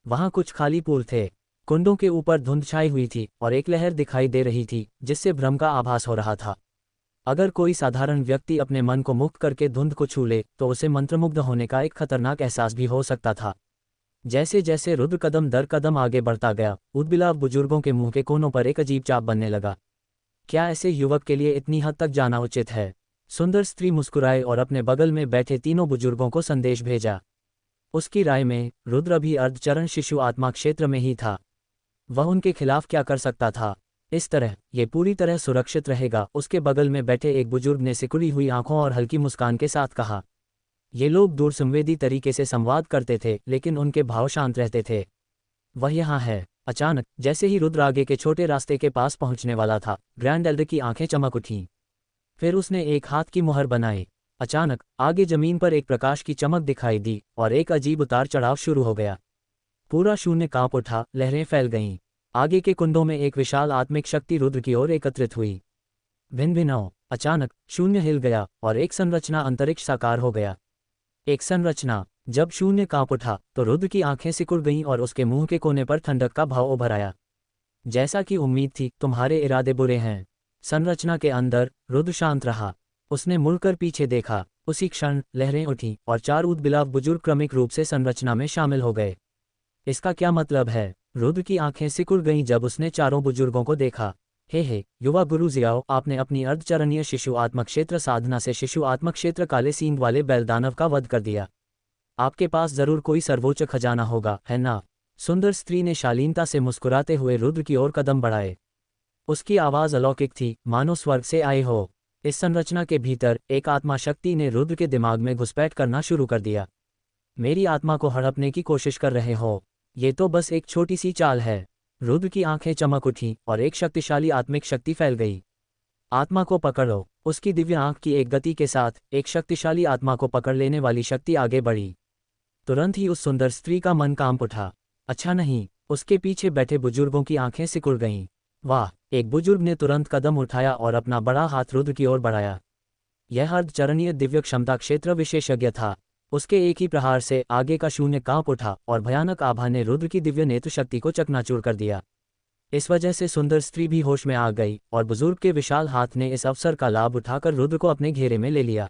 वहां कुछ खाली पूल थे। कुंडों के ऊपर धुंध छाई हुई थी और एक लहर दिखाई दे रही थी, जिससे भ्रम का आभास हो रहा था। अगर कोई साधारण व्यक्ति अपने मन को मुक्त करके धुंध को छू ले तो उसे मंत्रमुग्ध होने का एक खतरनाक एहसास भी हो सकता था। जैसे जैसे रुद्र कदम दर कदम आगे बढ़ता गया, उद्बिलाव बुजुर्गों के मुंह के कोनों पर एक अजीब चाप बनने लगा। क्या ऐसे युवक के लिए इतनी हद तक जाना उचित है? सुंदर स्त्री मुस्कुराए और अपने बगल में बैठे तीनों बुजुर्गों को संदेश भेजा। उसकी राय में रुद्र अभी अर्धचरण शिशु आत्मा क्षेत्र में ही था। वह उनके खिलाफ क्या कर सकता था? इस तरह ये पूरी तरह सुरक्षित रहेगा। उसके बगल में बैठे एक बुजुर्ग ने सिकुड़ी हुई आंखों और हल्की मुस्कान के साथ कहा। ये लोग दूर संवेदी तरीके से संवाद करते थे, लेकिन उनके भाव शांत रहते थे। वह यहाँ है। अचानक जैसे ही रुद्र आगे के छोटे रास्ते के पास पहुंचने वाला था, ग्रैंड एल्डर की आंखें चमक उठीं। फिर उसने एक हाथ की मुहर बनाई। अचानक आगे जमीन पर एक प्रकाश की चमक दिखाई दी और एक अजीब उतार चढ़ाव शुरू हो गया। पूरा शून्य कांप उठा, लहरें फैल गईं। आगे के कुंडों में एक विशाल आत्मिक शक्ति रुद्र की ओर एकत्रित हुई। भिन्न भिन्न अचानक शून्य हिल गया और एक संरचना अंतरिक्ष साकार हो गया। एक संरचना। जब शून्य कांप उठा तो रुद्र की आंखें सिकुड़ गईं और उसके मुंह के कोने पर ठंडक का भाव उभर आया। जैसा कि उम्मीद थी, तुम्हारे इरादे बुरे हैं। संरचना के अंदर रुद्र शांत रहा। उसने मुड़कर पीछे देखा। उसी क्षण लहरें उठीं और 4 उद्बिलाव बुजुर्ग क्रमिक रूप से संरचना में शामिल हो गए। इसका क्या मतलब है? रुद्र की आंखें सिकुड़ गईं जब उसने चारों बुजुर्गों को देखा। हे युवा गुरु जियाओ, आपने अपनी अर्धचरणीय शिशु आत्मक्षेत्र साधना से शिशु आत्मक्षेत्र काले सींग वाले बैलदानव का वध कर दिया। आपके पास जरूर कोई सर्वोच्च खजाना होगा, है ना? सुंदर स्त्री ने शालीनता से मुस्कुराते हुए रुद्र की ओर कदम बढ़ाए। उसकी आवाज अलौकिक थी, मानो स्वर्ग से आए हो। इस संरचना के भीतर एक आत्मा शक्ति ने रुद्र के दिमाग में घुसपैठ करना शुरू कर दिया। मेरी आत्मा को हड़पने की कोशिश कर रहे हो? ये तो बस एक छोटी सी चाल है। रुद्र की आंखें चमक उठीं और एक शक्तिशाली आत्मिक शक्ति फैल गई। आत्मा को पकड़ो। उसकी दिव्य आंख की एक गति के साथ एक शक्तिशाली आत्मा को पकड़ लेने वाली शक्ति आगे बढ़ी। तुरंत ही उस सुंदर स्त्री का मन कांप उठा। अच्छा नहीं, उसके पीछे बैठे बुजुर्गों की आंखें सिकुड़ गईं। वाह! एक बुजुर्ग ने तुरंत कदम उठाया और अपना बड़ा हाथ रुद्र की ओर बढ़ाया। यह अर्धचरणीय दिव्य क्षमता क्षेत्र विशेषज्ञ था। उसके एक ही प्रहार से आगे का शून्य कांप उठा और भयानक आभा ने रुद्र की दिव्य नेत्र शक्ति को चकनाचूर कर दिया। इस वजह से सुंदर स्त्री भी होश में आ गई और बुजुर्ग के विशाल हाथ ने इस अवसर का लाभ उठाकर रुद्र को अपने घेरे में ले लिया।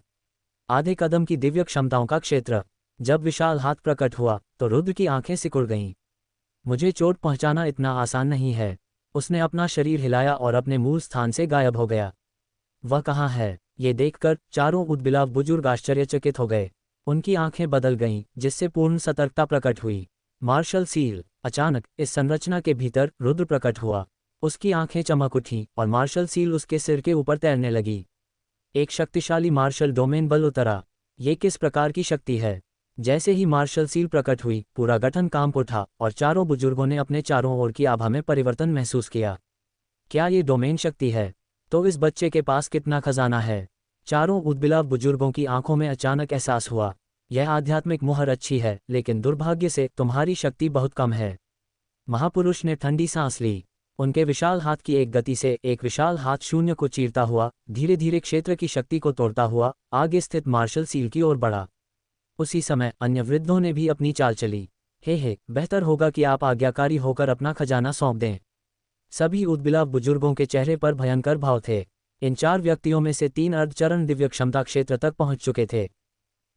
आधे कदम की दिव्य क्षमताओं का क्षेत्र। जब विशाल हाथ प्रकट हुआ तो रुद्र की आंखें सिकुड़ गईं। मुझे चोट पहुंचाना इतना आसान नहीं है। उसने अपना शरीर हिलाया और अपने मूल स्थान से गायब हो गया। वह कहाँ है? ये देखकर चारों उद्बिलाव बुजुर्ग आश्चर्यचकित हो गए। उनकी आंखें बदल गईं, जिससे पूर्ण सतर्कता प्रकट हुई। मार्शल सील। अचानक इस संरचना के भीतर रुद्र प्रकट हुआ। उसकी आंखें चमक उठीं और मार्शल सील उसके सिर के ऊपर तैरने लगी। एक शक्तिशाली मार्शल डोमेन बल उतरा। ये किस प्रकार की शक्ति है? जैसे ही मार्शल सील प्रकट हुई, पूरा गठन कांप उठा और चारों बुजुर्गों ने अपने चारों ओर की आभा में परिवर्तन महसूस किया। क्या ये डोमेन शक्ति है? तो इस बच्चे के पास कितना खजाना है। चारों उद्बिलाव बुजुर्गों की आंखों में अचानक एहसास हुआ, यह आध्यात्मिक मुहर अच्छी है, लेकिन दुर्भाग्य से तुम्हारी शक्ति बहुत कम है। महापुरुष ने ठंडी सांस ली। उनके विशाल हाथ की एक गति से एक विशाल हाथ शून्य को चीरता हुआ धीरे धीरे क्षेत्र की शक्ति को तोड़ता हुआ आगे स्थित मार्शल सील की ओर बढ़ा। उसी समय अन्य वृद्धों ने भी अपनी चाल चली। हे, बेहतर होगा कि आप आज्ञाकारी होकर अपना खजाना सौंप दें। सभी उद्बिलाव बुजुर्गों के चेहरे पर भयंकर भाव थे। इन 4 व्यक्तियों में से 3 अर्धचरण दिव्य क्षमता क्षेत्र तक पहुंच चुके थे।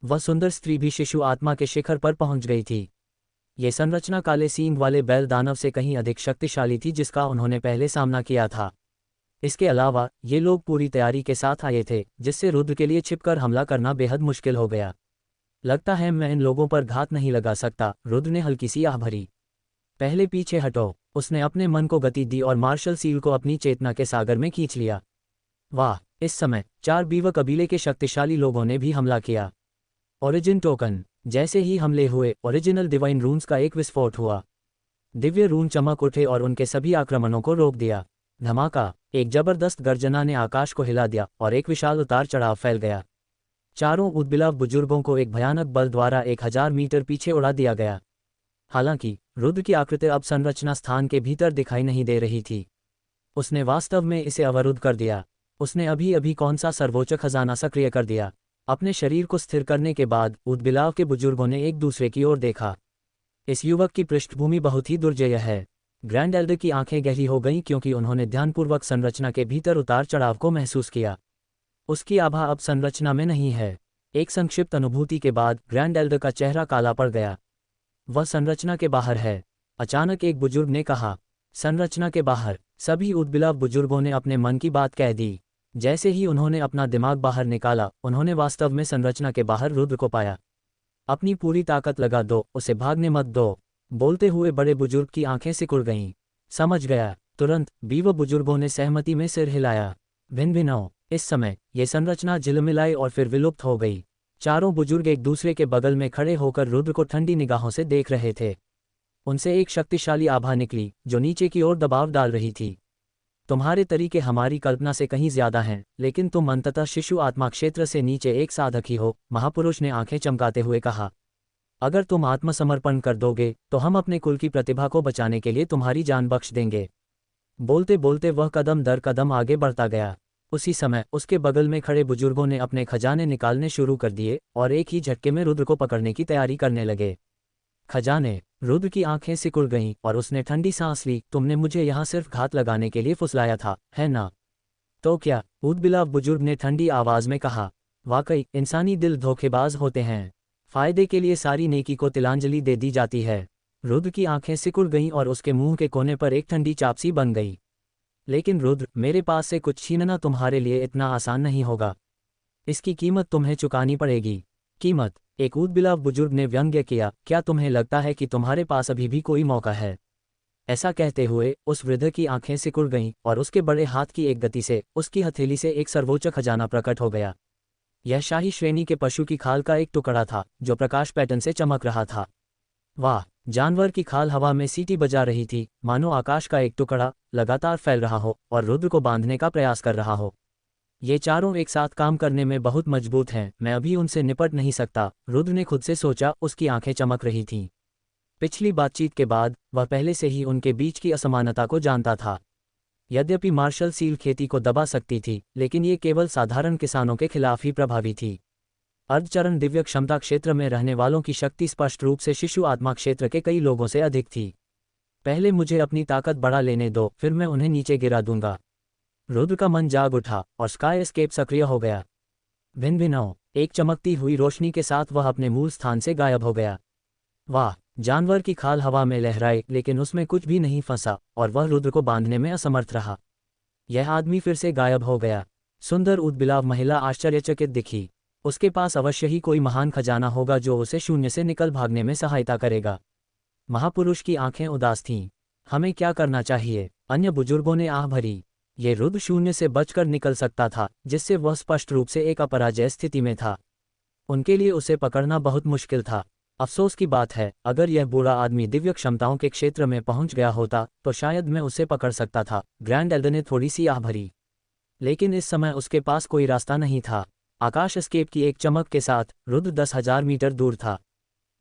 वह सुंदर स्त्री भी शिशु आत्मा के शिखर पर पहुंच गई थी। ये संरचना काले सींग वाले बैल दानव से कहीं अधिक शक्तिशाली थी जिसका उन्होंने पहले सामना किया था। इसके अलावा ये लोग पूरी तैयारी के साथ आए थे, जिससे रुद्र के लिए छिपकर हमला करना बेहद मुश्किल हो गया। लगता है मैं इन लोगों पर घात नहीं लगा सकता, रुद्र ने हल्की सी आह भरी। पहले पीछे हटो। उसने अपने मन को गति दी और मार्शल सील को अपनी चेतना के सागर में खींच लिया। वाह, इस समय 4 बीवा कबीले के शक्तिशाली लोगों ने भी हमला किया। Origin token. जैसे ही हमले हुए, ओरिजिनल डिवाइन रून्स का एक विस्फोट हुआ। दिव्य रून चमक उठे और उनके सभी आक्रमणों को रोक दिया। धमाका। एक जबरदस्त गर्जना ने आकाश को हिला दिया और एक विशाल उतार चढ़ाव फैल गया। चारों उद्बिलाव बुजुर्गों को एक भयानक बल द्वारा 1000 मीटर पीछे उड़ा दिया गया। हालांकि रुद्र की आकृति अब संरचना स्थान के भीतर दिखाई नहीं दे रही थी। उसने वास्तव में इसे अवरुद्ध कर दिया। उसने अभी अभी कौन सा सर्वोच्च खजाना सक्रिय कर दिया। अपने शरीर को स्थिर करने के बाद उद्बिलाव के बुजुर्गों ने एक दूसरे की ओर देखा। इस युवक की पृष्ठभूमि बहुत ही दुर्जय है। ग्रैंड एल्डर की आंखें गहरी हो गईं क्योंकि उन्होंने ध्यानपूर्वक संरचना के भीतर उतार चढ़ाव को महसूस किया। उसकी आभा अब संरचना में नहीं है। एक संक्षिप्त अनुभूति के बाद ग्रैंड एल्डर का चेहरा काला पड़ गया। वह संरचना के बाहर है। अचानक एक बुजुर्ग ने कहा, संरचना के बाहर। सभी उद्बिलाव बुजुर्गों ने अपने मन की बात कह दी। जैसे ही उन्होंने अपना दिमाग बाहर निकाला, उन्होंने वास्तव में संरचना के बाहर रुद्र को पाया। अपनी पूरी ताकत लगा दो, उसे भागने मत दो। बोलते हुए बड़े बुजुर्ग की आंखें सिकुड़ गईं। समझ गया। तुरंत बीव बुजुर्गों ने सहमति में सिर हिलाया। भिन्न भिन्न। इस समय ये संरचना झिलमिलाई और फिर विलुप्त हो गई। चारों बुजुर्ग एक दूसरे के बगल में खड़े होकर रुद्र को ठंडी निगाहों से देख रहे थे। उनसे एक शक्तिशाली आभा निकली जो नीचे की ओर दबाव डाल रही थी। तुम्हारे तरीके हमारी कल्पना से कहीं ज्यादा हैं, लेकिन तुम अंततः शिशु आत्मा क्षेत्र से नीचे एक साधक ही हो, महापुरुष ने आंखें चमकाते हुए कहा। अगर तुम आत्मसमर्पण कर दोगे तो हम अपने कुल की प्रतिभा को बचाने के लिए तुम्हारी जान बख्श देंगे। बोलते बोलते वह कदम दर कदम आगे बढ़ता गया। उसी समय उसके बगल में खड़े बुजुर्गों ने अपने खजाने निकालने शुरू कर दिए और एक ही झटके में रुद्र को पकड़ने की तैयारी करने लगे। खजाने। रुद्र की आंखें सिकुड़ गईं और उसने ठंडी सांस ली। तुमने मुझे यहाँ सिर्फ घात लगाने के लिए फुसलाया था, है ना? तो क्या? उद्बिलाव बुजुर्ग ने ठंडी आवाज में कहा। वाकई इंसानी दिल धोखेबाज होते हैं। फायदे के लिए सारी नेकी को तिलांजलि दे दी जाती है। रुद्र की आंखें सिकुड़ गईं और उसके मुंह के कोने पर एक ठंडी चापसी बन गई। लेकिन रुद्र, मेरे पास से कुछ छीनना तुम्हारे लिए इतना आसान नहीं होगा। इसकी कीमत तुम्हें चुकानी पड़ेगी। कीमत? एक उद्बिलाव बुजुर्ग ने व्यंग्य किया। क्या तुम्हें लगता है कि तुम्हारे पास अभी भी कोई मौका है? ऐसा कहते हुए उस वृद्ध की आंखें सिकुड़ गईं और उसके बड़े हाथ की एक गति से उसकी हथेली से एक सर्वोच्च खजाना प्रकट हो गया। यह शाही श्रेणी के पशु की खाल का एक टुकड़ा था जो प्रकाश पैटर्न से चमक रहा था। वाह! जानवर की खाल हवा में सीटी बजा रही थी, मानो आकाश का एक टुकड़ा लगातार फैल रहा हो और रुद्र को बांधने का प्रयास कर रहा हो। ये चारों एक साथ काम करने में बहुत मजबूत हैं, मैं अभी उनसे निपट नहीं सकता, रुद्र ने खुद से सोचा। उसकी आंखें चमक रही थीं। पिछली बातचीत के बाद वह पहले से ही उनके बीच की असमानता को जानता था। यद्यपि मार्शल सील खेती को दबा सकती थी, लेकिन ये केवल साधारण किसानों के खिलाफ ही प्रभावी थी। अर्धचरण दिव्य क्षमता क्षेत्र में रहने वालों की शक्ति स्पष्ट रूप से शिशु आत्मा क्षेत्र के कई लोगों से अधिक थी। पहले मुझे अपनी ताकत बढ़ा लेने दो, फिर मैं उन्हें नीचे गिरा दूंगा। रुद्र का मन जाग उठा और स्काई एस्केप सक्रिय हो गया। भिन्न भिन्न। एक चमकती हुई रोशनी के साथ वह अपने मूल स्थान से गायब हो गया। वाह! जानवर की खाल हवा में लहराए, लेकिन उसमें कुछ भी नहीं फंसा और वह रुद्र को बांधने में असमर्थ रहा। यह आदमी फिर से गायब हो गया। सुंदर उद्बिलाव महिला आश्चर्यचकित दिखी। उसके पास अवश्य ही कोई महान खजाना होगा जो उसे शून्य से निकल भागने में सहायता करेगा। महापुरुष की आंखें उदास थीं। हमें क्या करना चाहिए? अन्य बुजुर्गों ने आह भरी। ये रुद्र शून्य से बचकर निकल सकता था, जिससे वह स्पष्ट रूप से एक अपराजय स्थिति में था। उनके लिए उसे पकड़ना बहुत मुश्किल था। अफसोस की बात है, अगर यह बूढ़ा आदमी दिव्य क्षमताओं के क्षेत्र में पहुंच गया होता तो शायद मैं उसे पकड़ सकता था। ग्रैंड एल्डर ने थोड़ी सी आह भरी। लेकिन इस समय उसके पास कोई रास्ता नहीं था। आकाश एस्केप की एक चमक के साथ रुद्र 10,000 मीटर दूर था,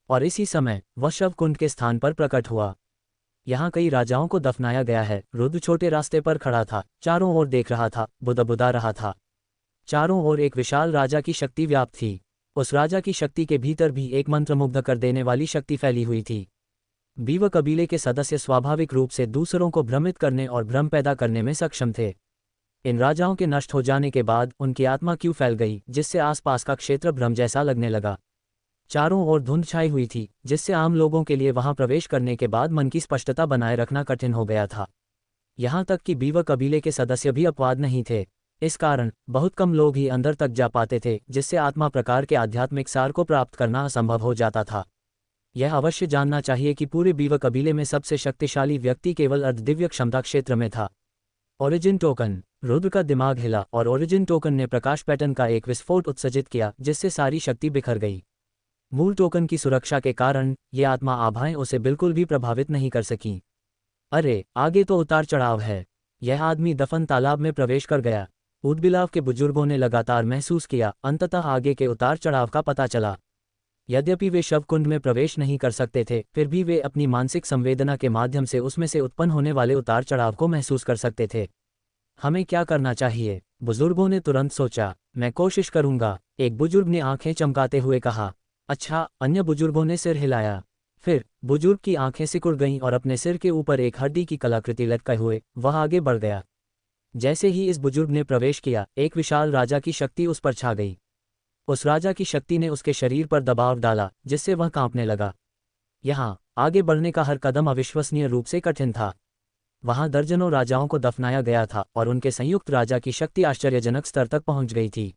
और इसी समय वह शवकुंड के स्थान पर प्रकट हुआ। यहाँ कई राजाओं को दफनाया गया है। रुद्र छोटे रास्ते पर खड़ा था, चारों ओर देख रहा था, बुदबुदा रहा था। चारों ओर एक विशाल राजा की शक्ति व्याप्त थी। उस राजा की शक्ति के भीतर भी एक मंत्रमुग्ध कर देने वाली शक्ति फैली हुई थी। बीव कबीले के सदस्य स्वाभाविक रूप से दूसरों को भ्रमित करने और भ्रम पैदा करने में सक्षम थे। इन राजाओं के नष्ट हो जाने के बाद उनकी आत्मा क्यों फैल गई, जिससे आसपास का क्षेत्र भ्रम जैसा लगने लगा। चारों ओर धुंध छाई हुई थी, जिससे आम लोगों के लिए वहां प्रवेश करने के बाद मन की स्पष्टता बनाए रखना कठिन हो गया था। यहाँ तक कि बीव कबीले के सदस्य भी अपवाद नहीं थे। इस कारण बहुत कम लोग ही अंदर तक जा पाते थे, जिससे आत्मा प्रकार के आध्यात्मिक सार को प्राप्त करना असंभव हो जाता था। यह अवश्य जानना चाहिए कि पूरे बीव कबीले में सबसे शक्तिशाली व्यक्ति केवल अर्धदिव्य क्षमता क्षेत्र में था। Origin token. रुद्र का दिमाग हिला और ओरिजिन टोकन ने प्रकाश पैटर्न का एक विस्फोट उत्सर्जित किया, जिससे सारी शक्ति बिखर गई। मूल टोकन की सुरक्षा के कारण ये आत्मा आभाएं उसे बिल्कुल भी प्रभावित नहीं कर सकीं। अरे आगे तो उतार चढ़ाव है। यह आदमी दफन तालाब में प्रवेश कर गया। ऊदबिलाव के बुजुर्गों ने लगातार महसूस किया, अंततः आगे के उतार चढ़ाव का पता चला। यद्यपि वे शवकुंड में प्रवेश नहीं कर सकते थे, फिर भी वे अपनी मानसिक संवेदना के माध्यम से उसमें से उत्पन्न होने वाले उतार चढ़ाव को महसूस कर सकते थे। हमें क्या करना चाहिए? बुजुर्गों ने तुरंत सोचा। मैं कोशिश करूंगा, एक बुजुर्ग ने आंखें चमकाते हुए कहा। अच्छा, अन्य बुजुर्गों ने सिर हिलाया। फिर बुजुर्ग की आंखें सिकुड़ गईं और अपने सिर के ऊपर एक हड्डी की कलाकृति लटकाए हुए वह आगे बढ़ गया। जैसे ही इस बुजुर्ग ने प्रवेश किया, एक विशाल राजा की शक्ति उस पर छा गई। उस राजा की शक्ति ने उसके शरीर पर दबाव डाला, जिससे वह कांपने लगा। यहाँ आगे बढ़ने का हर कदम अविश्वसनीय रूप से कठिन था। वहां दर्जनों राजाओं को दफनाया गया था और उनके संयुक्त राजा की शक्ति आश्चर्यजनक स्तर तक पहुंच गई थी।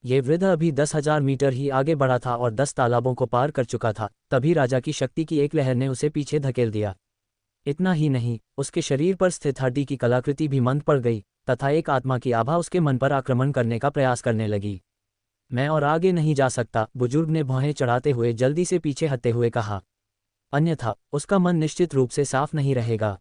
ये वृद्ध अभी 10,000 मीटर ही आगे बढ़ा था और 10 तालाबों को पार कर चुका था। तभी राजा की शक्ति की एक लहर ने उसे पीछे धकेल दिया। इतना ही नहीं, उसके शरीर पर स्थित हड्डी की कलाकृति भी मंद पड़ गई तथा एक आत्मा की आभा उसके मन पर आक्रमण करने का प्रयास करने लगी। मैं और आगे नहीं जा सकता, बुजुर्ग ने भौहें चढ़ाते हुए जल्दी से पीछे हटते हुए कहा। अन्यथा उसका मन निश्चित रूप से साफ नहीं रहेगा।